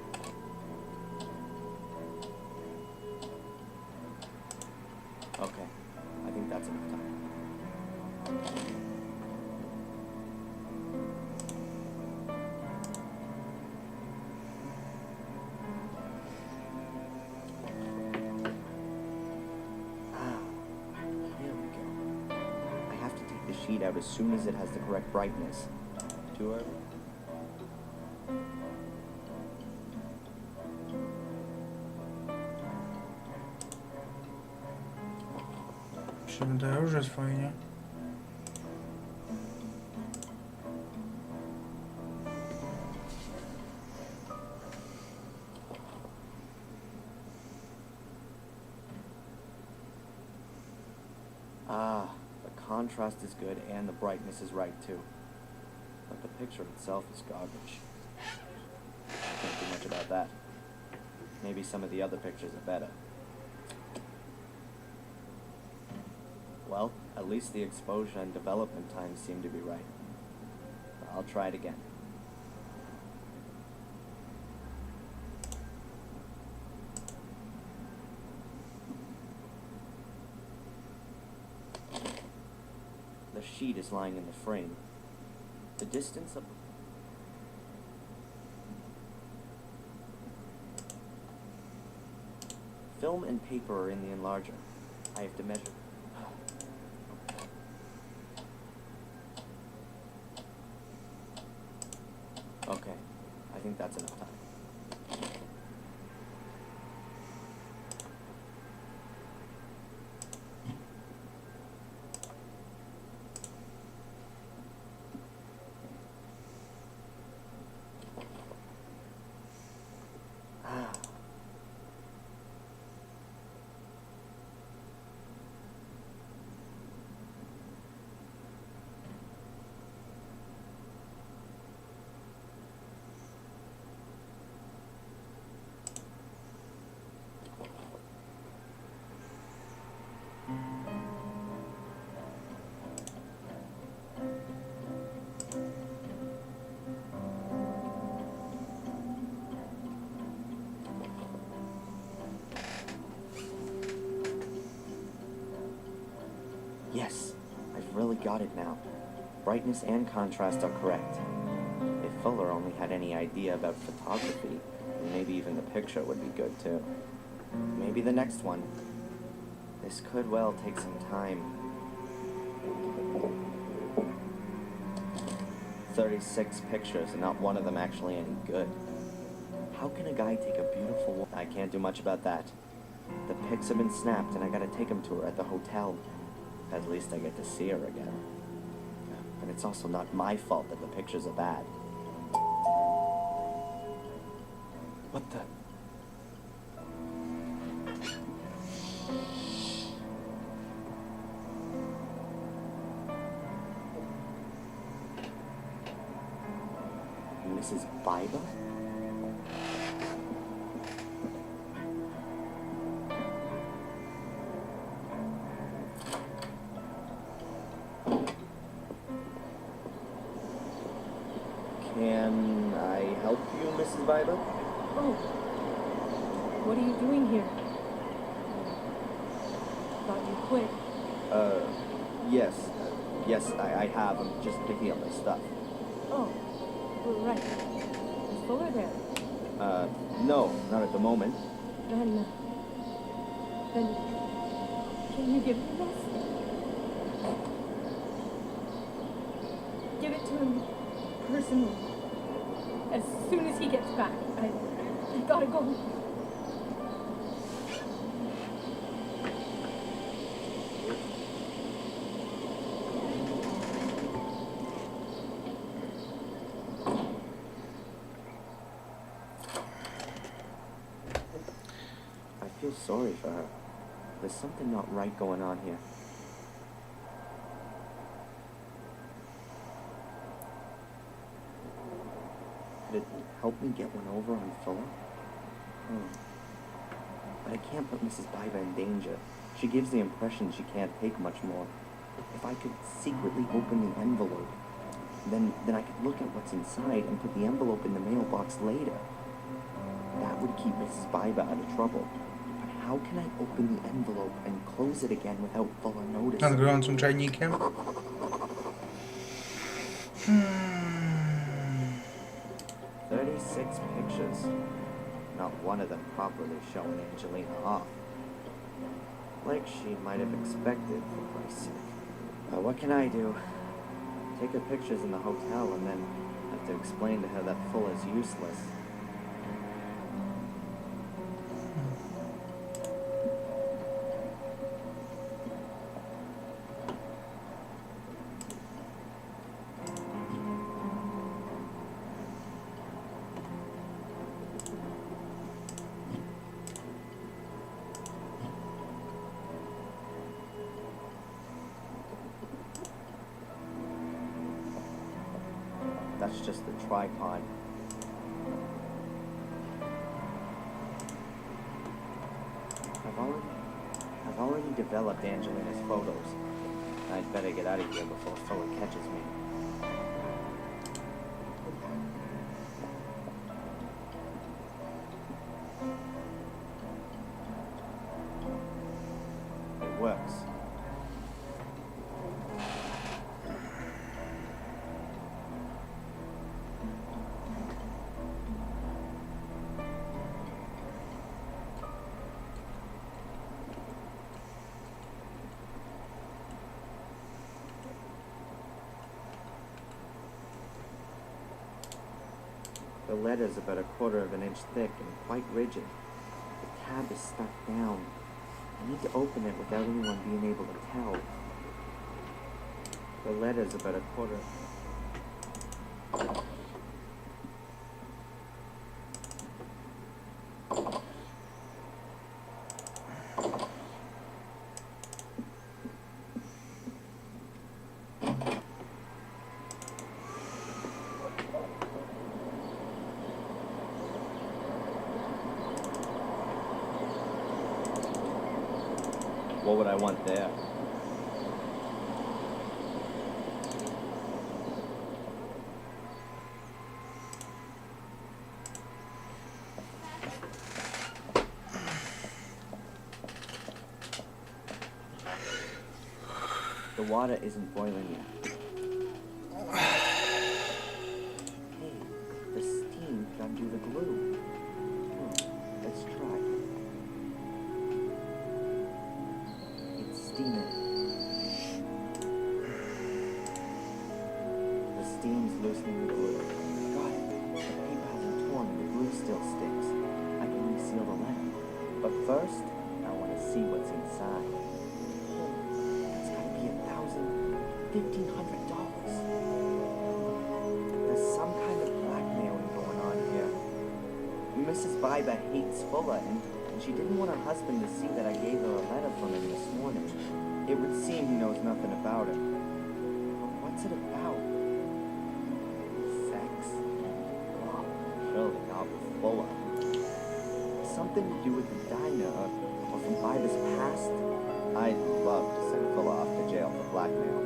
Okay, I think that's enough time. Here we go. I have to take the sheet out as soon as it has the correct brightness. Too early? Mi się wydaje, że jest fajnie. The contrast is good and the brightness is right too. But the picture itself is garbage. I can't do much about that. Maybe some of the other pictures are better. Well, at least the exposure and development times seem to be right. I'll try it again. The sheet is lying in the frame. The distance of... Film and paper are in the enlarger. I have to measure. Okay, I think that's enough time. Yes, I've really got it now. Brightness and contrast are correct. If Fuller only had any idea about photography, then maybe even the picture would be good too. Maybe the next one. This could well take some time. 36 pictures and not one of them actually any good. How can a guy take a beautiful... I can't do much about that. The pics have been snapped and I gotta take them to her at the hotel. At least I get to see her again. But it's also not my fault that the pictures are bad. What the... Mrs. Biber? Can I help you, Mrs. Biber? Oh. What are you doing here? Thought you quit. Yes. Yes, I have. I'm just picking up my stuff. Oh. Right. Is Fuller there? No, not at the moment. Then can you give me this? Give it to him personally. As soon as he gets back. I gotta go. I feel sorry for her. There's something not right going on here. Could it help me get one over on Fuller? But I can't put Mrs. Biber in danger. She gives the impression she can't take much more. If I could secretly open the envelope, then I could look at what's inside and put the envelope in the mailbox later. That would keep Mrs. Biber out of trouble. But how can I open the envelope and close it again without Fuller noticing? Nad gorącym czajnikiem. 36 pictures. Not one of them properly showing Angelina off. Like she might have expected, for Christ's sake. What can I do? Take her pictures in the hotel and then have to explain to her that Fuller's useless. That's just the tripod. I've already developed Angelina's photos. I'd better get out of here before Fuller catches me. It works. The letter's about 1/4 of an inch thick and quite rigid. The tab is stuck down. I need to open it without anyone being able to tell. The letter's about 1/4. What would I want there? The water isn't boiling yet. Hey, the steam can undo the glue. Let's try. It's steaming. The steam's loosening the glue. Got it. The paper hasn't torn and the glue still sticks. I can reseal the letter. But first, I want to see what's inside. It's gotta be $1,500. There's some kind of blackmailing going on here. Mrs. Biber hates Fuller, and she didn't want her husband to see that I gave her a letter from him this morning. It would seem he knows nothing about it. But what's it about? Sex? Oh, surely not with Fuller. Something to do with the diner, or from Biber's past? I'd love to send Fuller off to jail for blackmail.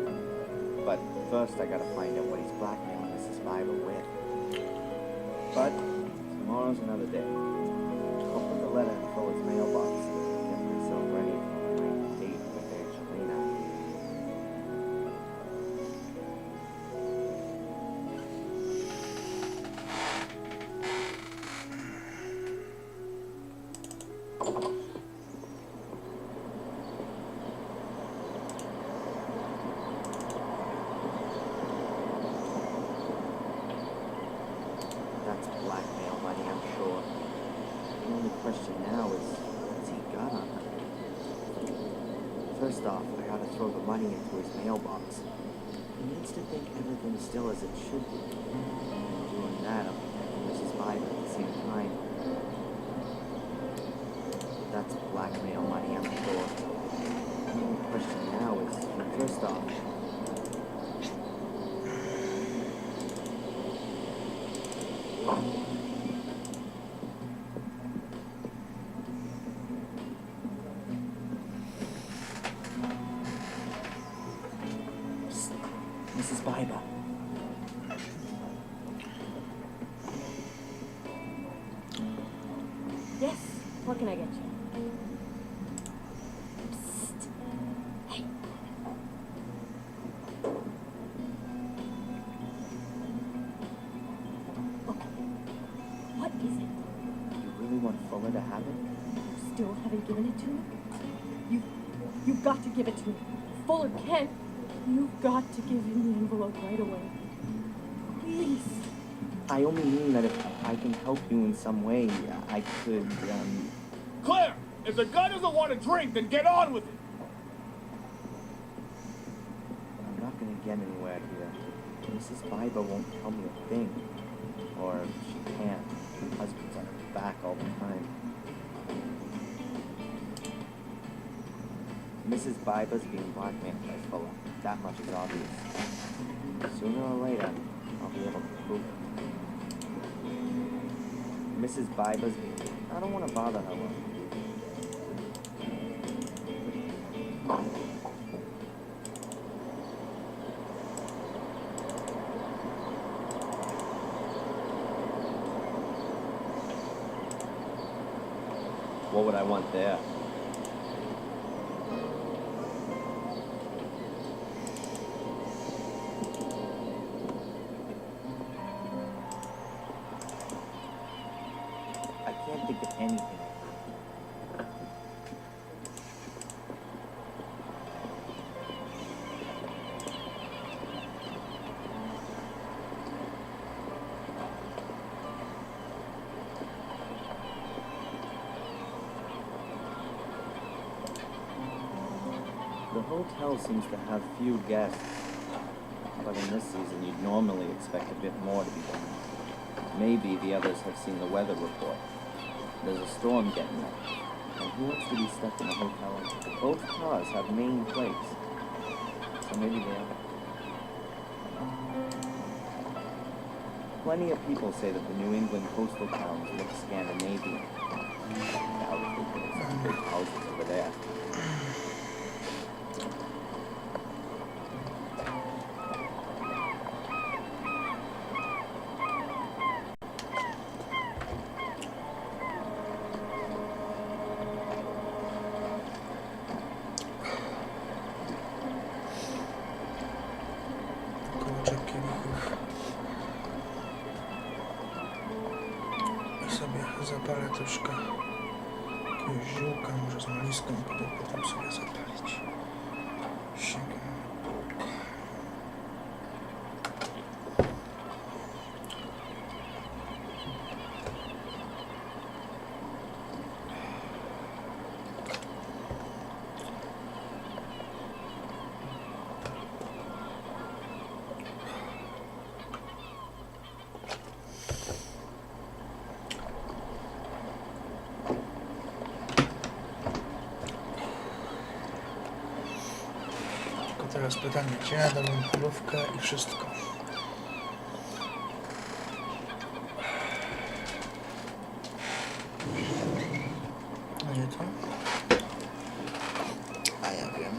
But first I gotta find out what he's blackmailing Mrs. Biber with. But tomorrow's another day. I'll put the letter in Fuller's mailbox and get myself ready for my date with Angelina. That's blackmail money, I'm sure. The only question now is, what's he got on her? First off, I gotta throw the money into his mailbox. He needs to think everything's still as it should be. And doing that, I'm protecting Mrs. Biber at the same time. That's blackmail money, I'm sure. The only question now is, first off, Mrs. Biber. Yes, what can I get you? Psst. Hey. What is it? You really want Fuller to have it? You still haven't given it to me? You've got to give it to me. Fuller can't. You've got to give him the envelope right away. Please. I only mean that if I can help you in some way, I could, Claire, if the guy doesn't want to drink, then get on with it. I'm not gonna get anywhere here. Mrs. Biber won't tell me a thing. Or she can't. Her husband's on her back all the time. Mrs. Biber's being blackmailed by Fuller. That much is obvious. Sooner or later, I'll be able to prove it. Mrs. Biber's... I don't want to bother her long. What would I want there? I can't think of anything. The hotel seems to have few guests, but in this season you'd normally expect a bit more to be done. Maybe the others have seen the weather report. There's a storm getting up, and who wants to be stuck in a hotel? Both cars have main plates, so maybe they are. Plenty of people say that the New England coastal towns look Scandinavian. Now there's some big houses over there. Łyżeczek kielichów. I sobie zapalę troszkę jakiegoś ziółka, może z meliską, potem sobie zapalić. Sięgam na półkę. Teraz pytanie, gdzie ja dałem polówkę i wszystko. Gdzie to? A ja wiem.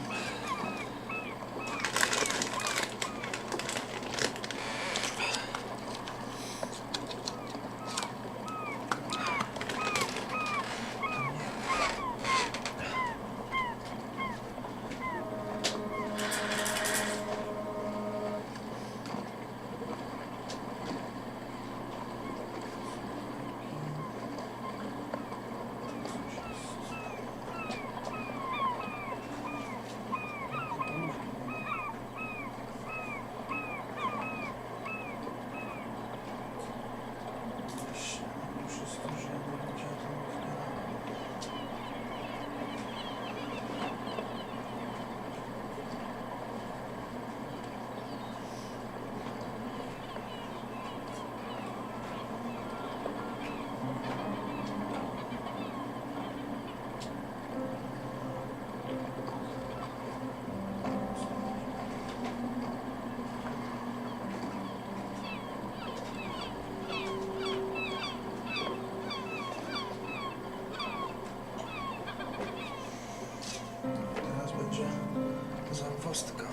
Zamwostka.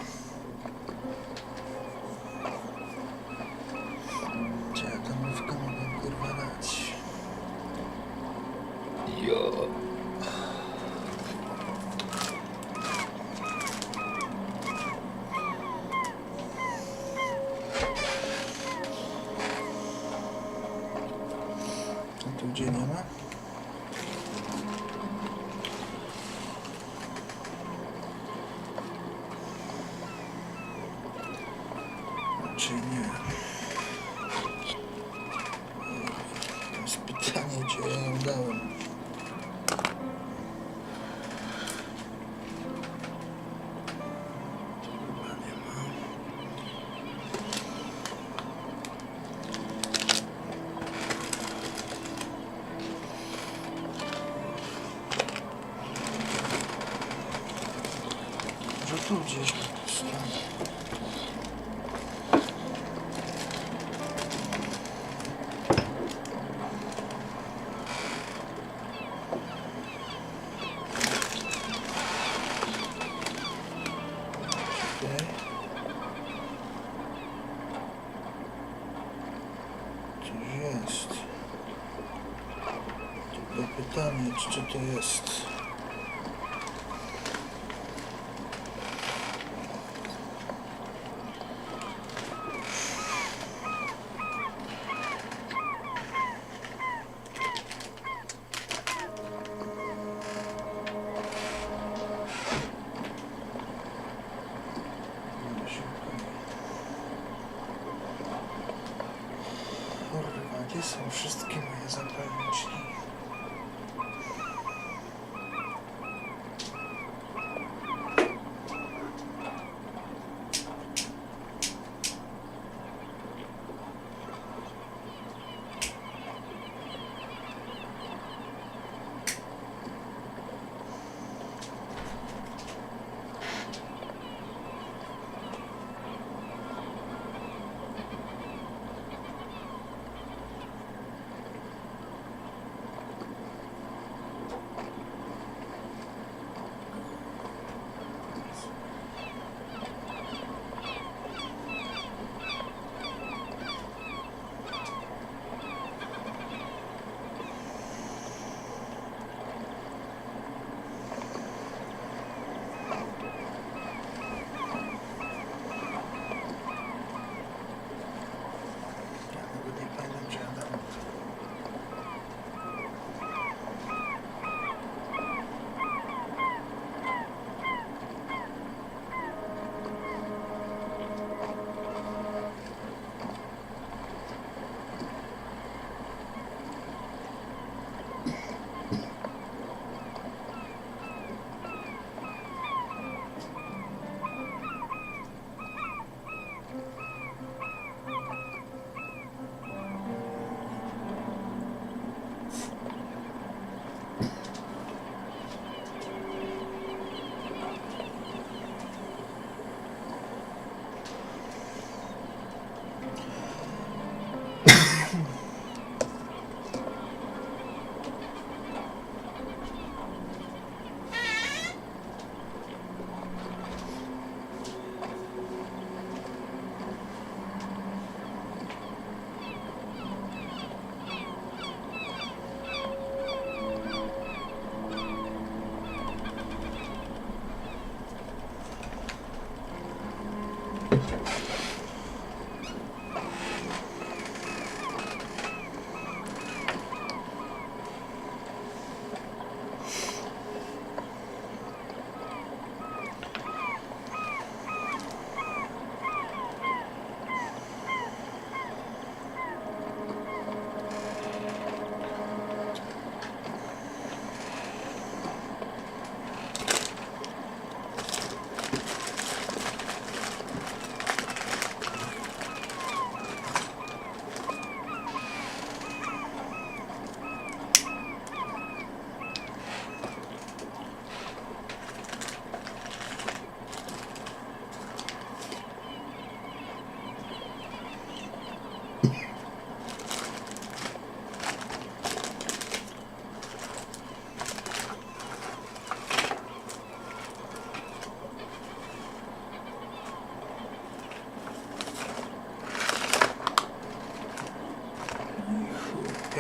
Gdzie ja tą mówkę mogę kurwa dać? Jo. A tu gdzie nie ma? Czy nie? To jest pytanie, gdzie ja ją dałem. Tu chyba nie ma. Może tu gdzieś po prostu. Jest. Tylko pytanie, czy to jest? Gdzie są wszystkie moje zapalniki? Nie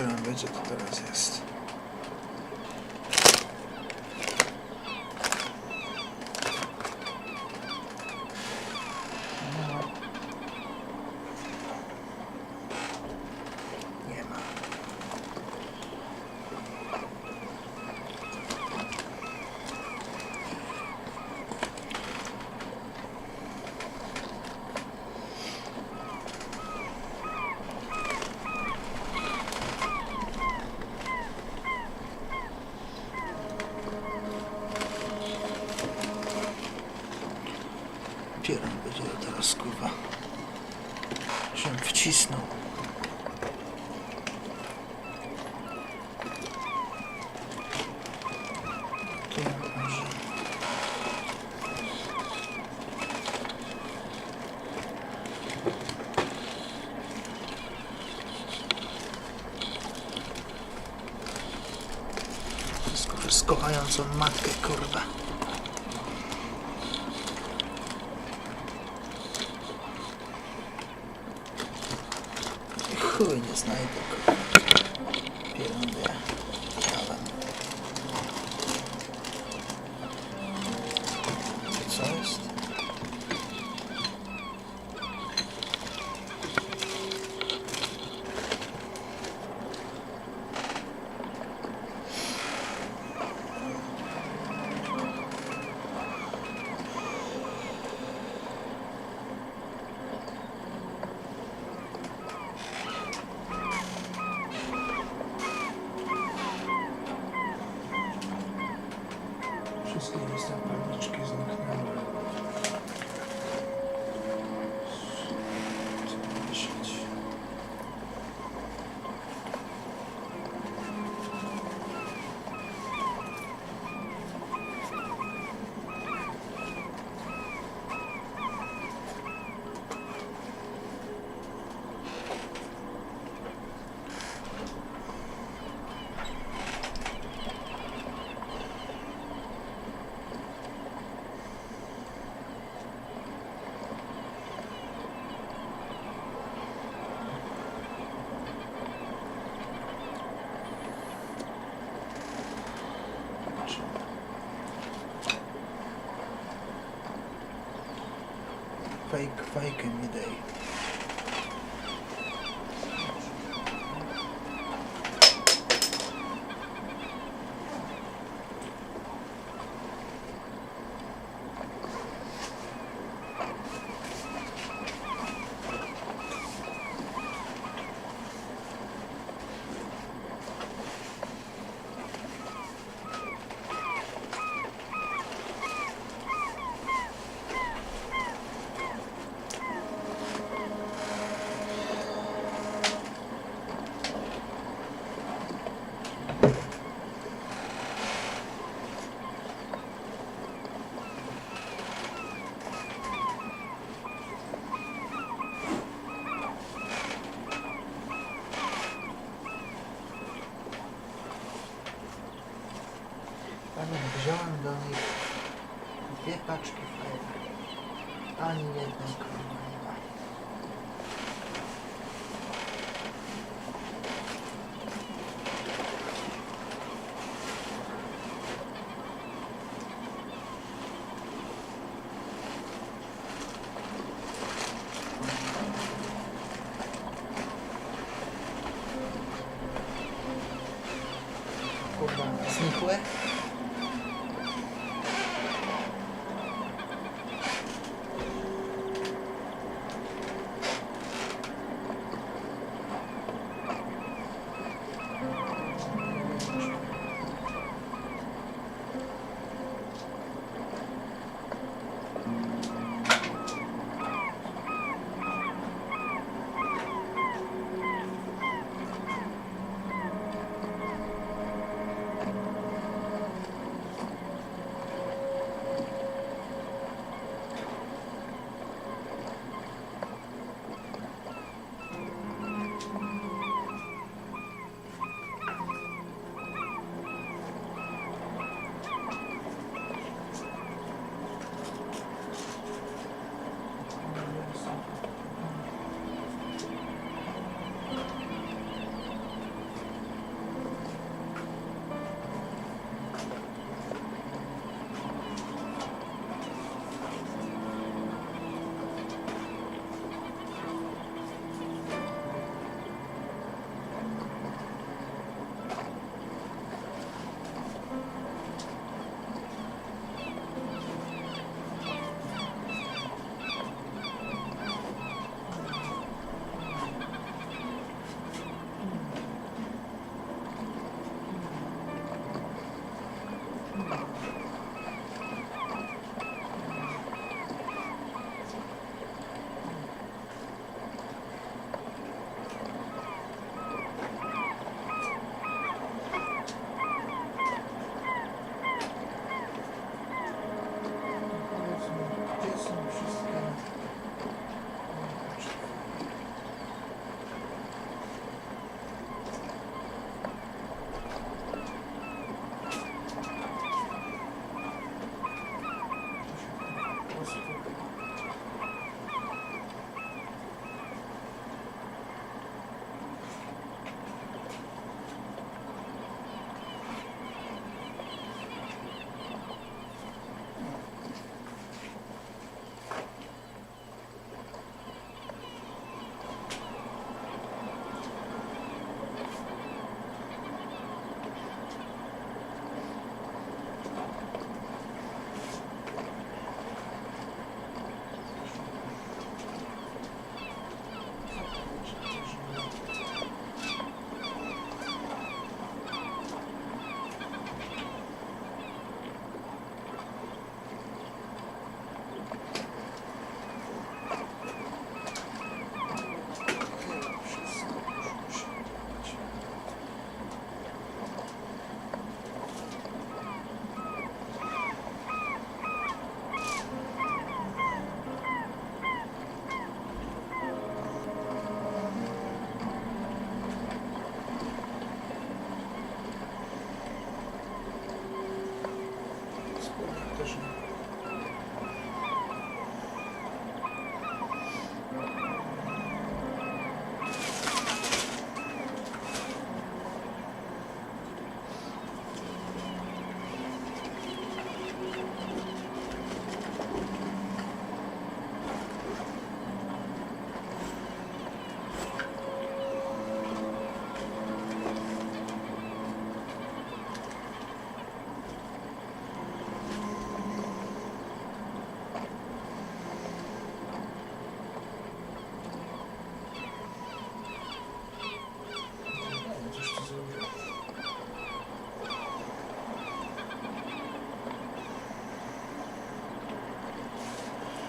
wiem, gdzie to teraz jest. Nie ma. Pieron będzie teraz, kurwa, się wcisnął. Tu może. Z kochającą matkę, kurwa. Chuj, nie znajdę, kurwa. Pierundę. Chciałem. Co jest? Wszystkie liste paczki zniknęły. Co myśleć? Fake mi daj. Wziąłem do nich 2 paczki fajek. Ani jednej kurwa nie ma. zdechłe.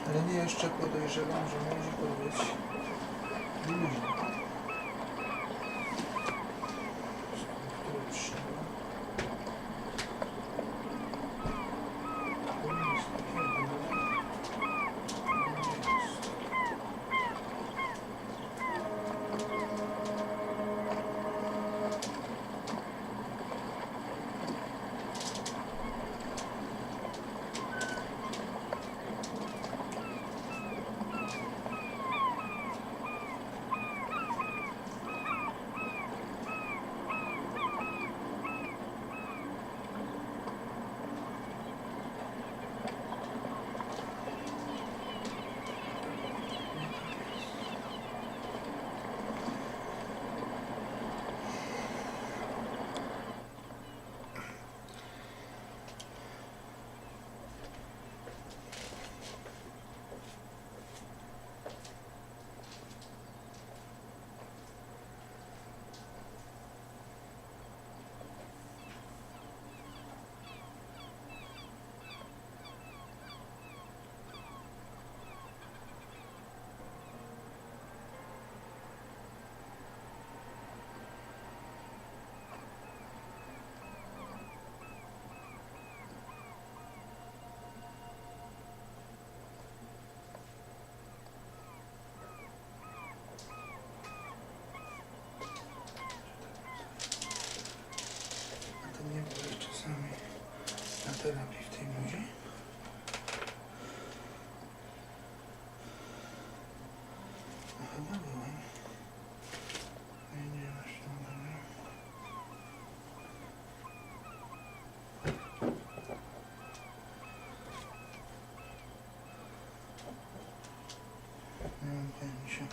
Ale nie jeszcze podejrzewam, że może to być luźne. chyba byłem. Nie masz tam, dobra. Nie mam pojęcia.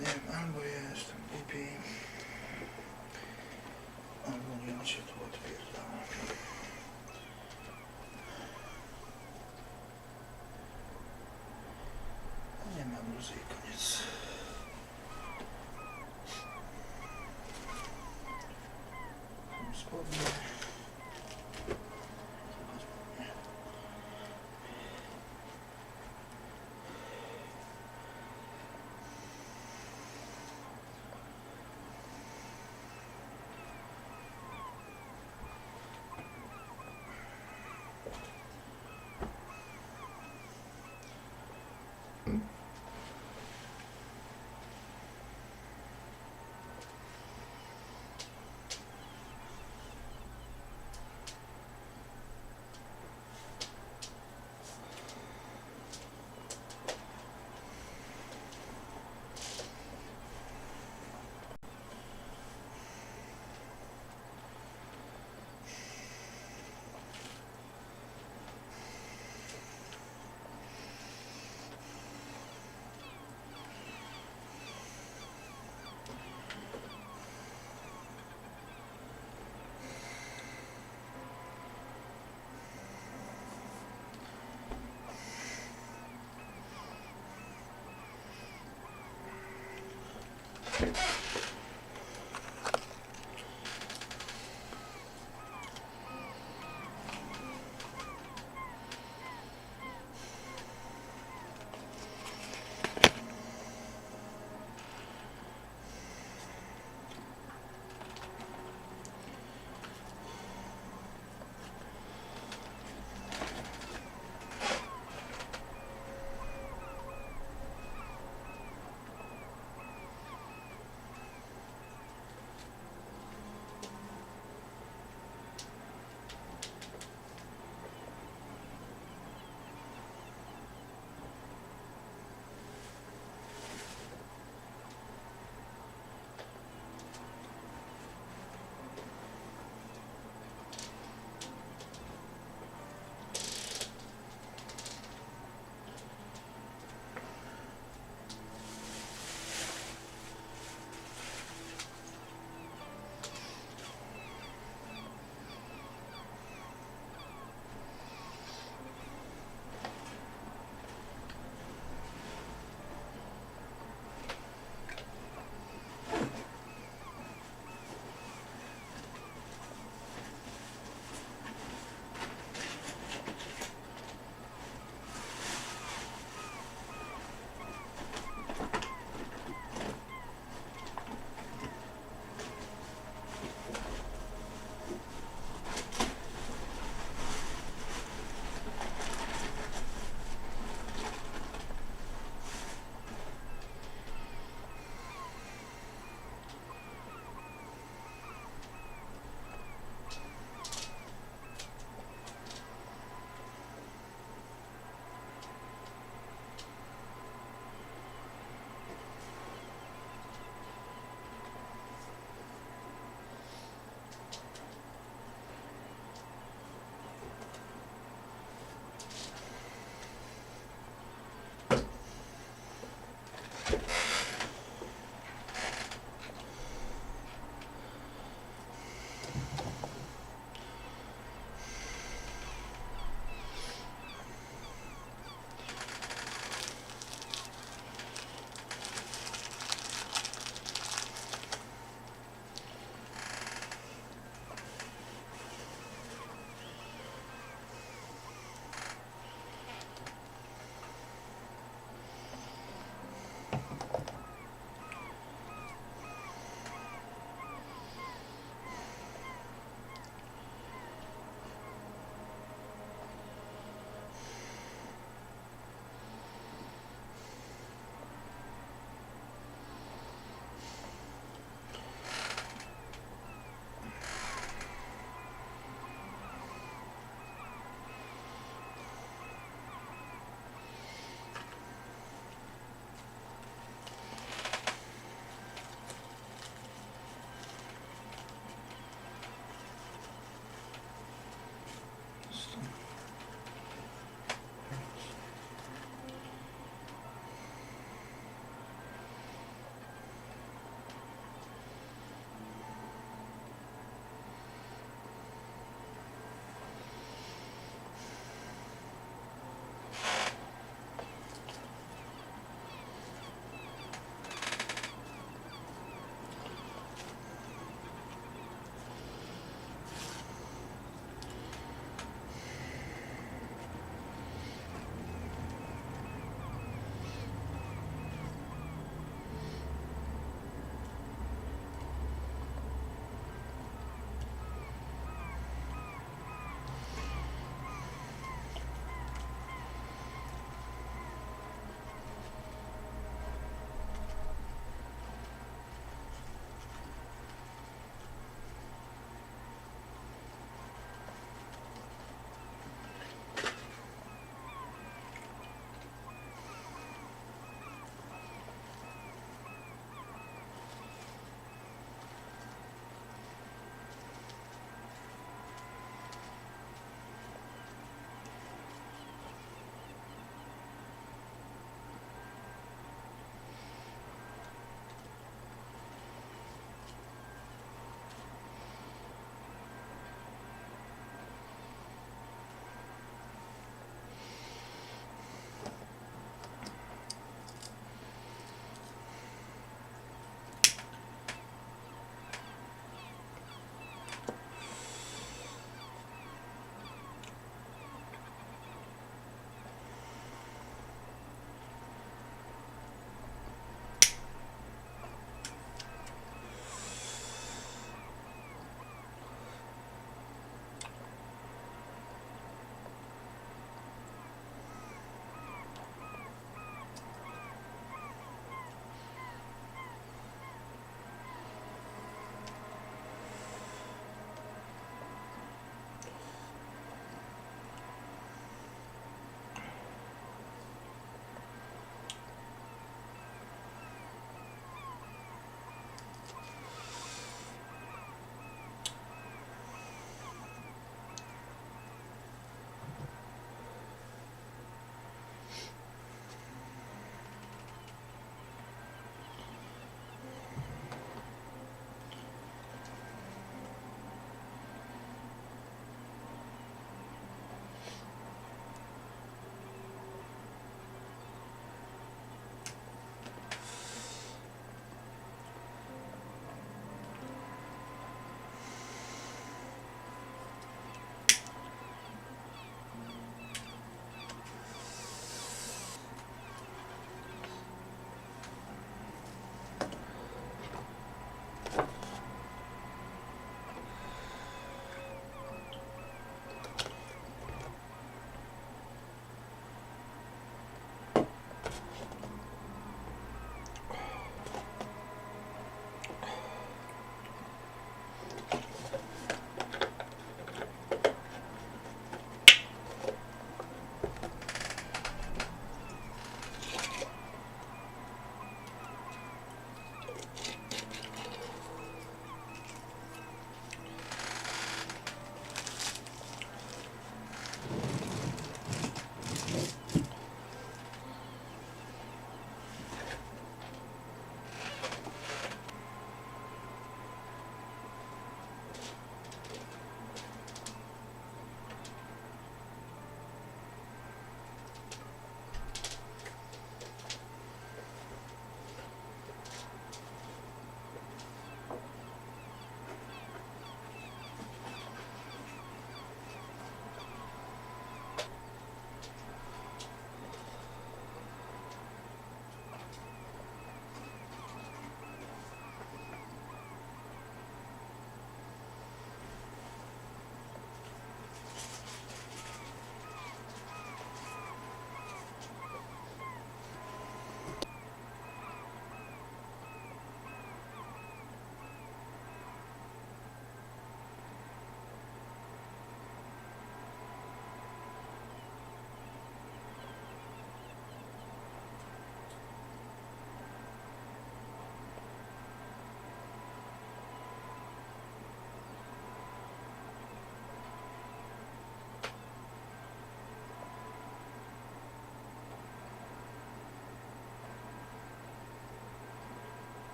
Nie wiem, albo jestem głupi, albo nie on się tu odpierdala. Nie ma bluzy i koniec. Spodnie.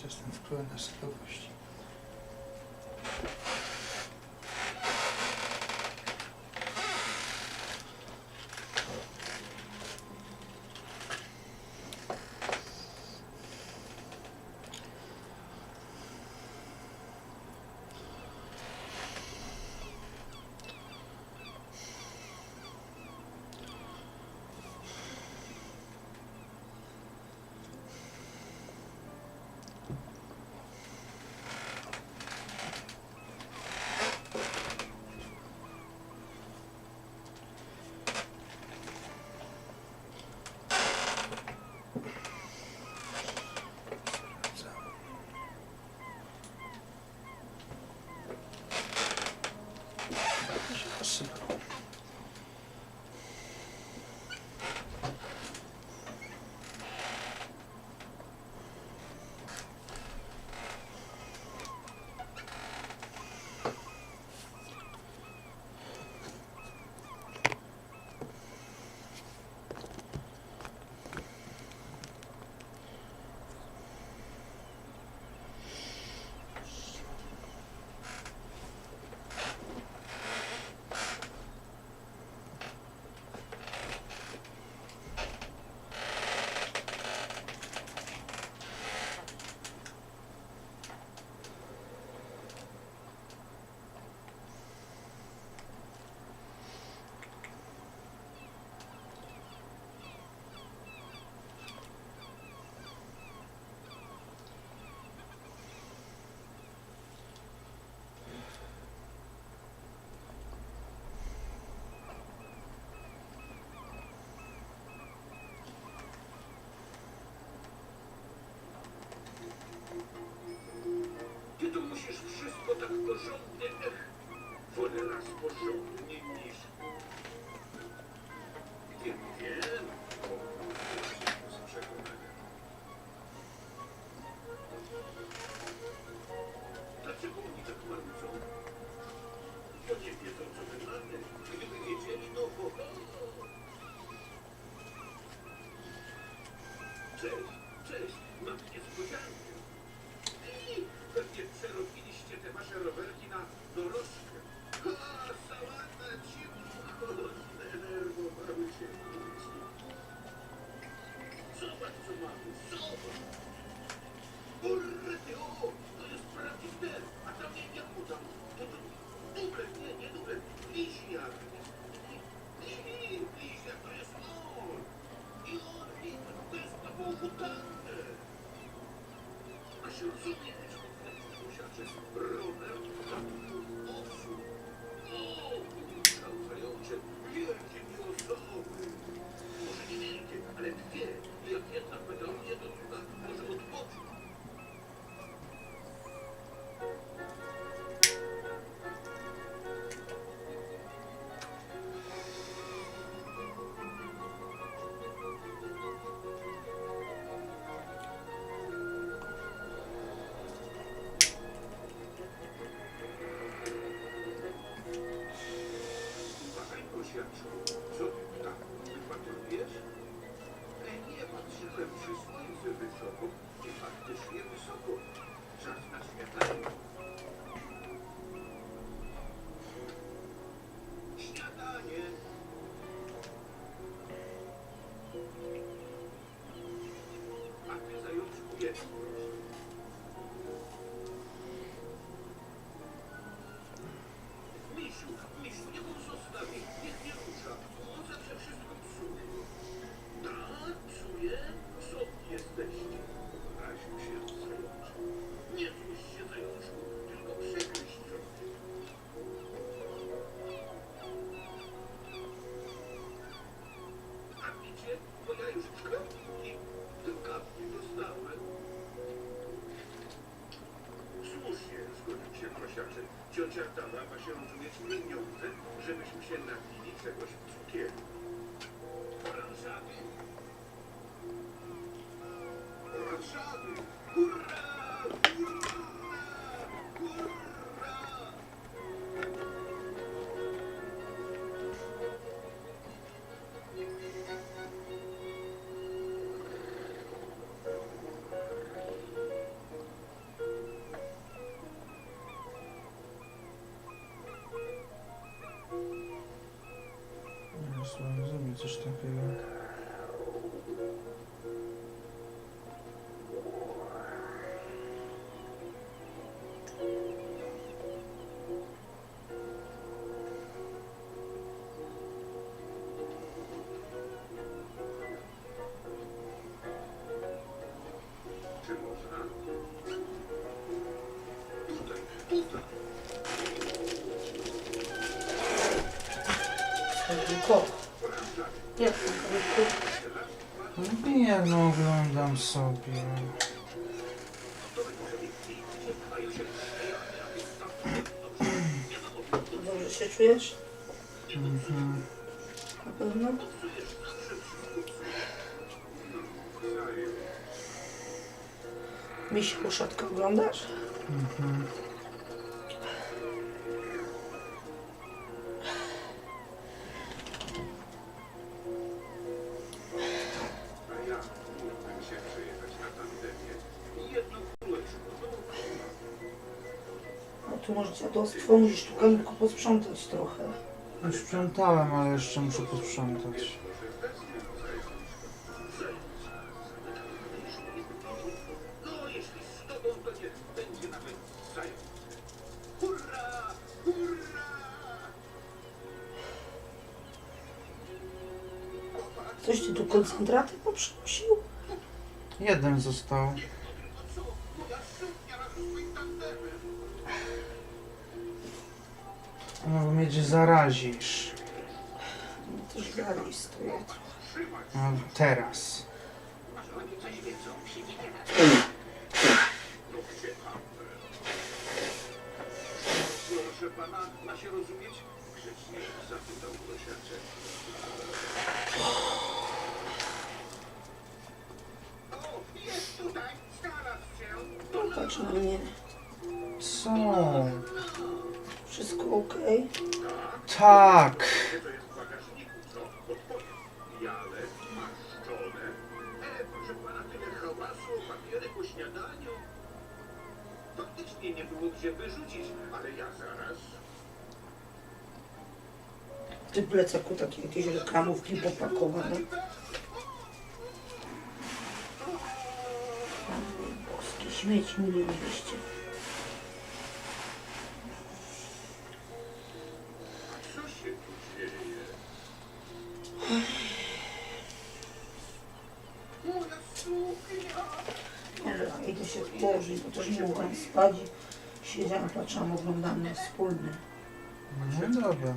to jest ten wpływ na sytowość. Ty tu musisz wszystko tak porządnie, wolę raz porządnie niż... Wiem, z przekonania. Dlaczego oni tak marudzą? To nie wiedzą, co my mamy. Gdyby wiedzieli, no bo... Cześć, mam niespodziankę. Pewnie przerobiliście te wasze rowerki na dorożkę. Sałata, cicho, denerwowały się dzieci. Zobacz, co mamy, zobacz. Urrety, to jest prawdziwy, a tam jak mu tam, to dublet, nie dublet, bliźniak. Bliźniak, to jest on. I on, to jest taką mutantę. A się rozumie, rower, owszem. Kształcające wielkie osoby. Może nie wielkie, ale dwie. Jak jedna pedałuje, to druga może odpocząć. Co ty tak wypatrujesz? Nie patrzyłem przy słońcu wysoko i faktycznie wysoko. Czas na śniadanie. Śniadanie! A ty zajączku jedz, proszę. Misiu, niech on zostawi, niech nie rusza. On zawsze wszystko psuje. Tak, psuje? Co jesteście? Raził się zajączek. Nie złość się, zajączku, tylko przegryź trochę. A wiecie, bo ja już kapki dostałem. Słusznie, zgodził się prosiaczek. Ciocia dała ma się rozumieć pieniądze, żebyśmy się napili czegoś w cukierku. Oranżady! Oranżady! Hurra! Hurra! Hurra! coś takiego. Czy można? Tutaj, tutaj. Tylko. Jak to Nie no, oglądam sobie. Dobrze się czujesz? Mhm. Na pewno? Misiu, szatkę oglądasz? Mhm. A ja mógłbym się przejechać na tandemie i jedno kółeczko dookoła. No tu może dziadostwo, musisz tu Kamilku posprzątać trochę. Już sprzątałem, ale jeszcze muszę posprzątać. No, jeśli z tobą, to niech będzie nawet zając. Hurra! Hurra! Coś ty tu koncentraty poprzynosił? Jeden został. No, bo mnie zarazisz. No też dalej stoję trochę. No, teraz. Proszę pana, ma się rozumieć? Grzecznie zapytał prosiaczek. O, jest tutaj! Znalazł się! Patrz na mnie. Co? Wszystko okej? Tak. To jest w bagażniku, co? Odpowiem. Jale, maszczone. Proszę pana, tyle hałasu, papiery po śniadaniu. Faktycznie nie było gdzie wyrzucić, ale ja zaraz... W tym plecaku takie jakieś reklamówki popakowane. Boskie śmieci mi nie mieście. Co się tu dzieje? Moja suknia! Dobra, idę się położyć, bo też nie mogłam spać. Siedziałam, patrzyłam, oglądam nas wspólny. No dobra.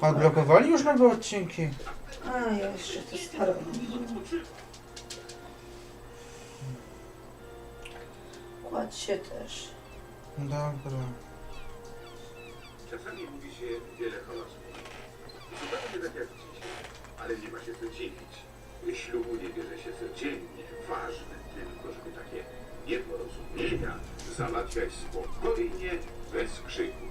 A odblokowali już nowe odcinki? A, ja jeszcze te stare. Kładź się też. Dobra. Czasami mówi się wiele hałasu. Zupełnie tak jak dziś. Ale nie ma się co dziwić. Ślubu nie bierze się codziennie. Ważne tylko, żeby takie nieporozumienia załatwiać spokojnie, bez krzyku.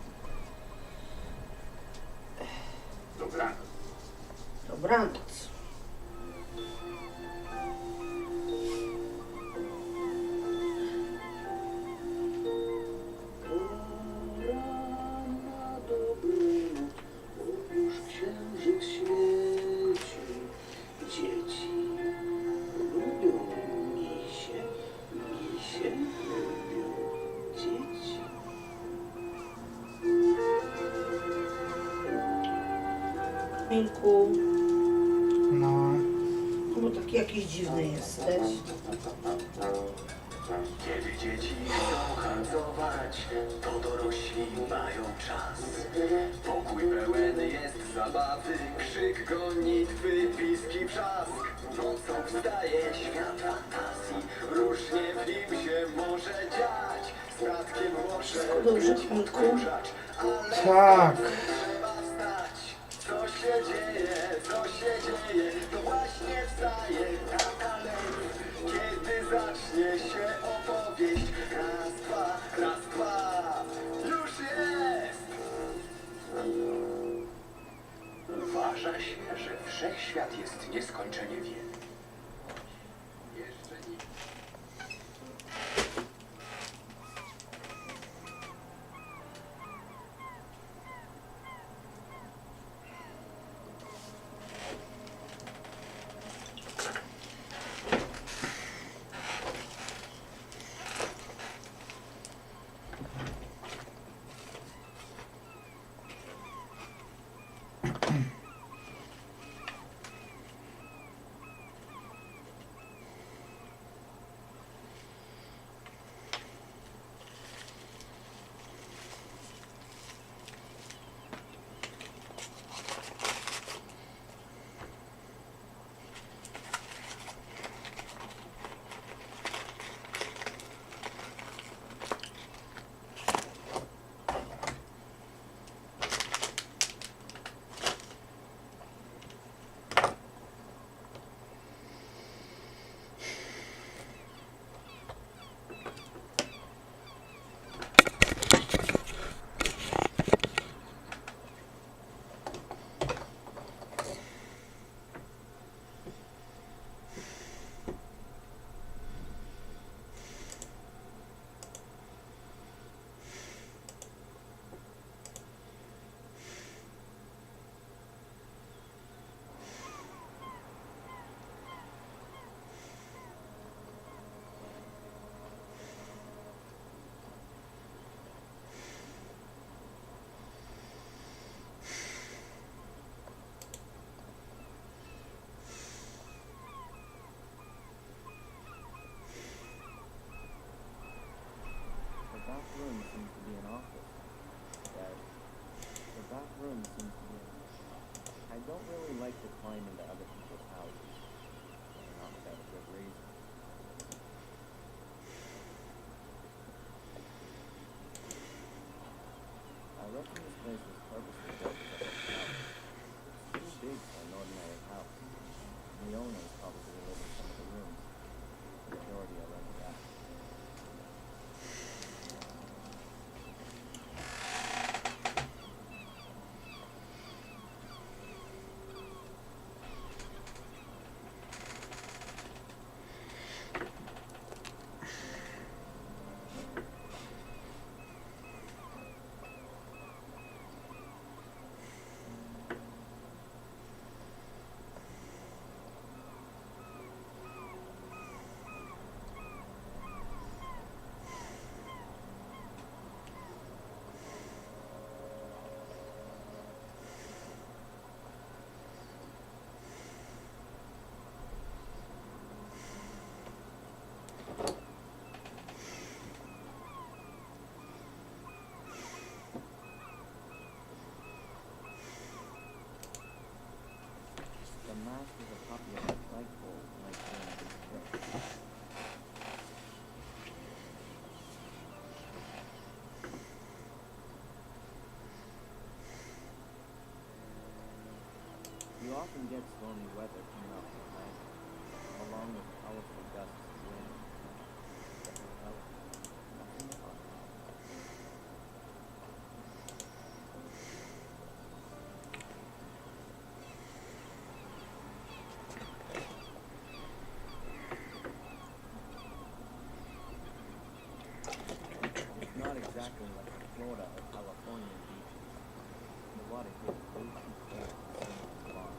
Dobranoc. Dobranoc. Już księżyc świeci. Dzieci lubią misie. Misie lubią dzieci. Milku, No. no bo taki jakiś dziwny jesteś. Kiedy dzieci chcą handlować, to dorośli mają czas. Pokój pełen jest zabawy, krzyk, gonitwy, piski, wrzask. Nocą wstaje świat fantazji, różnie w nim się może dziać. Statkiem może Dobrze, Milku. ale Tak. trzeba wstać. Co się dzieje, to właśnie wstaje tata lew. Kiedy zacznie się opowieść, raz, dwa, już jest! Uważa się, że wszechświat jest nieskończenie wielki. Jeszcze nikt. don't really like to climb into other people's houses. Not without a good reason. I reckon this place was purposely built as a hotel. It's too big for an ordinary house. The owners probably live in some of the rooms. The majority are rented out. The mask is a copy of a flagpole, like in a big ship. You often get stormy weather coming up at night, along with powerful gusts of wind. The hotel, nothing to talk about. It's not exactly like the Florida or Californian beaches. The water here is way too cold to swim in the bar.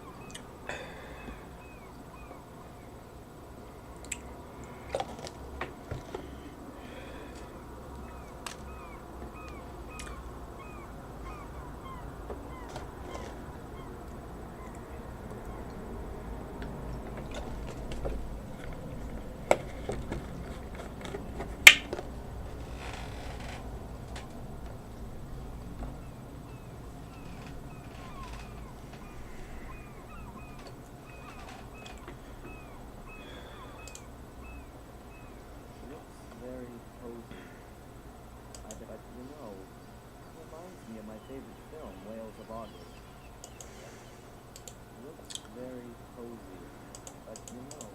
Very cozy. But you know, it reminds me of my favorite film, Whales of August. Looks very cozy. But you know,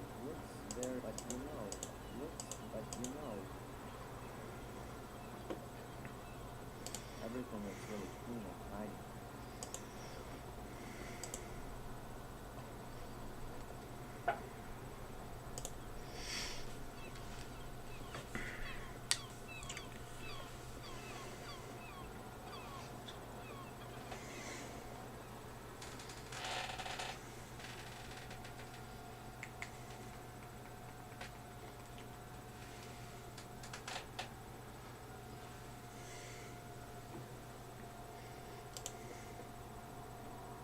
everything looks really clean and tidy.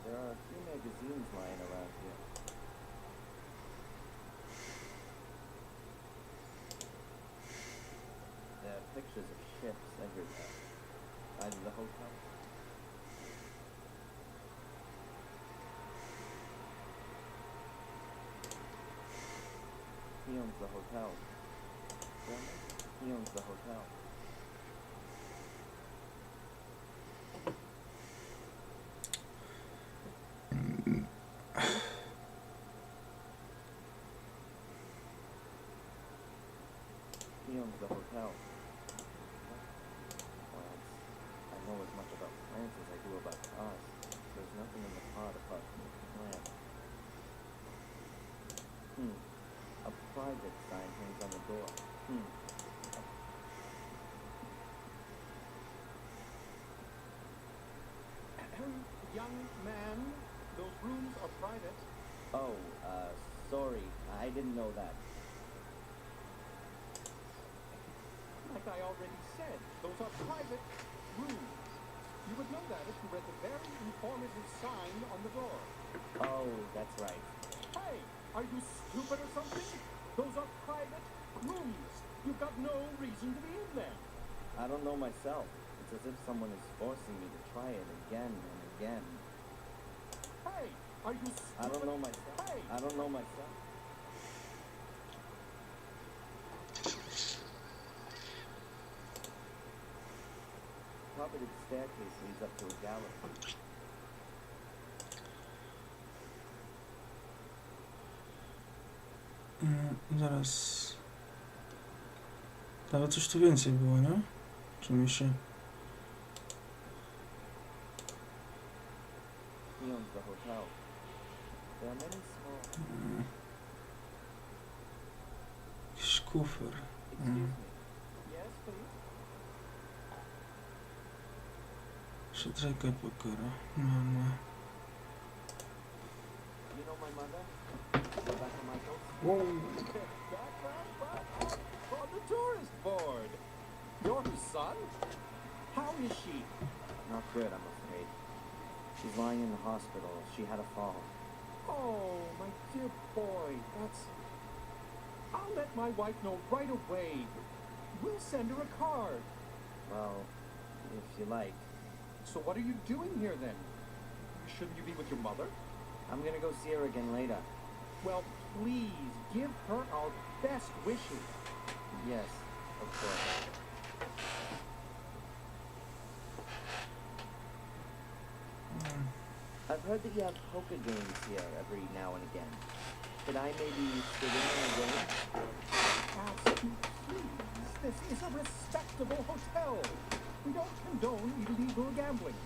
There are a few magazines lying around here. There are pictures of ships everywhere. By the hotel. He owns the hotel. He owns the hotel. He owns the hotel. Plants. I know as much about plants as I do about cars. There's nothing in the pot apart from the plant. A private sign hangs on the door. Young man, those rooms are private. Oh, sorry. I didn't know that. Like I already said, those are private rooms. You would know that if you read the very informative sign on the door. Oh, that's right. Hey, are you stupid or something? Those are private rooms. You've got no reason to be in there. I don't know myself. It's as if someone is forcing me to try it again and again. Hey, Are you I don't know myself. Hey! I don't know myself. Carpeted staircase leads up to a gallery. Zaraz. Ale coś tu więcej było, nie? Czy mi się... He owns the hotel. There are many small... Jakiś kufer. Excuse me. Yes, please? Szydreka pokora. Mama. You know my mother? Rebecca Michaels? Whoa. On the tourist board. You're her son? How is she? Not good, I'm afraid. She's lying in the hospital. She had a fall. Oh, my dear boy, that's... I'll let my wife know right away. We'll send her a card. Well, if you like. So what are you doing here then? Shouldn't you be with your mother? I'm gonna go see her again later. Well, please, give her our best wishes. Yes, of course. I've heard that you have poker games here every now and again. Could I maybe sit in on a game? Ask you, please. This is a respectable hotel. We don't condone illegal gambling.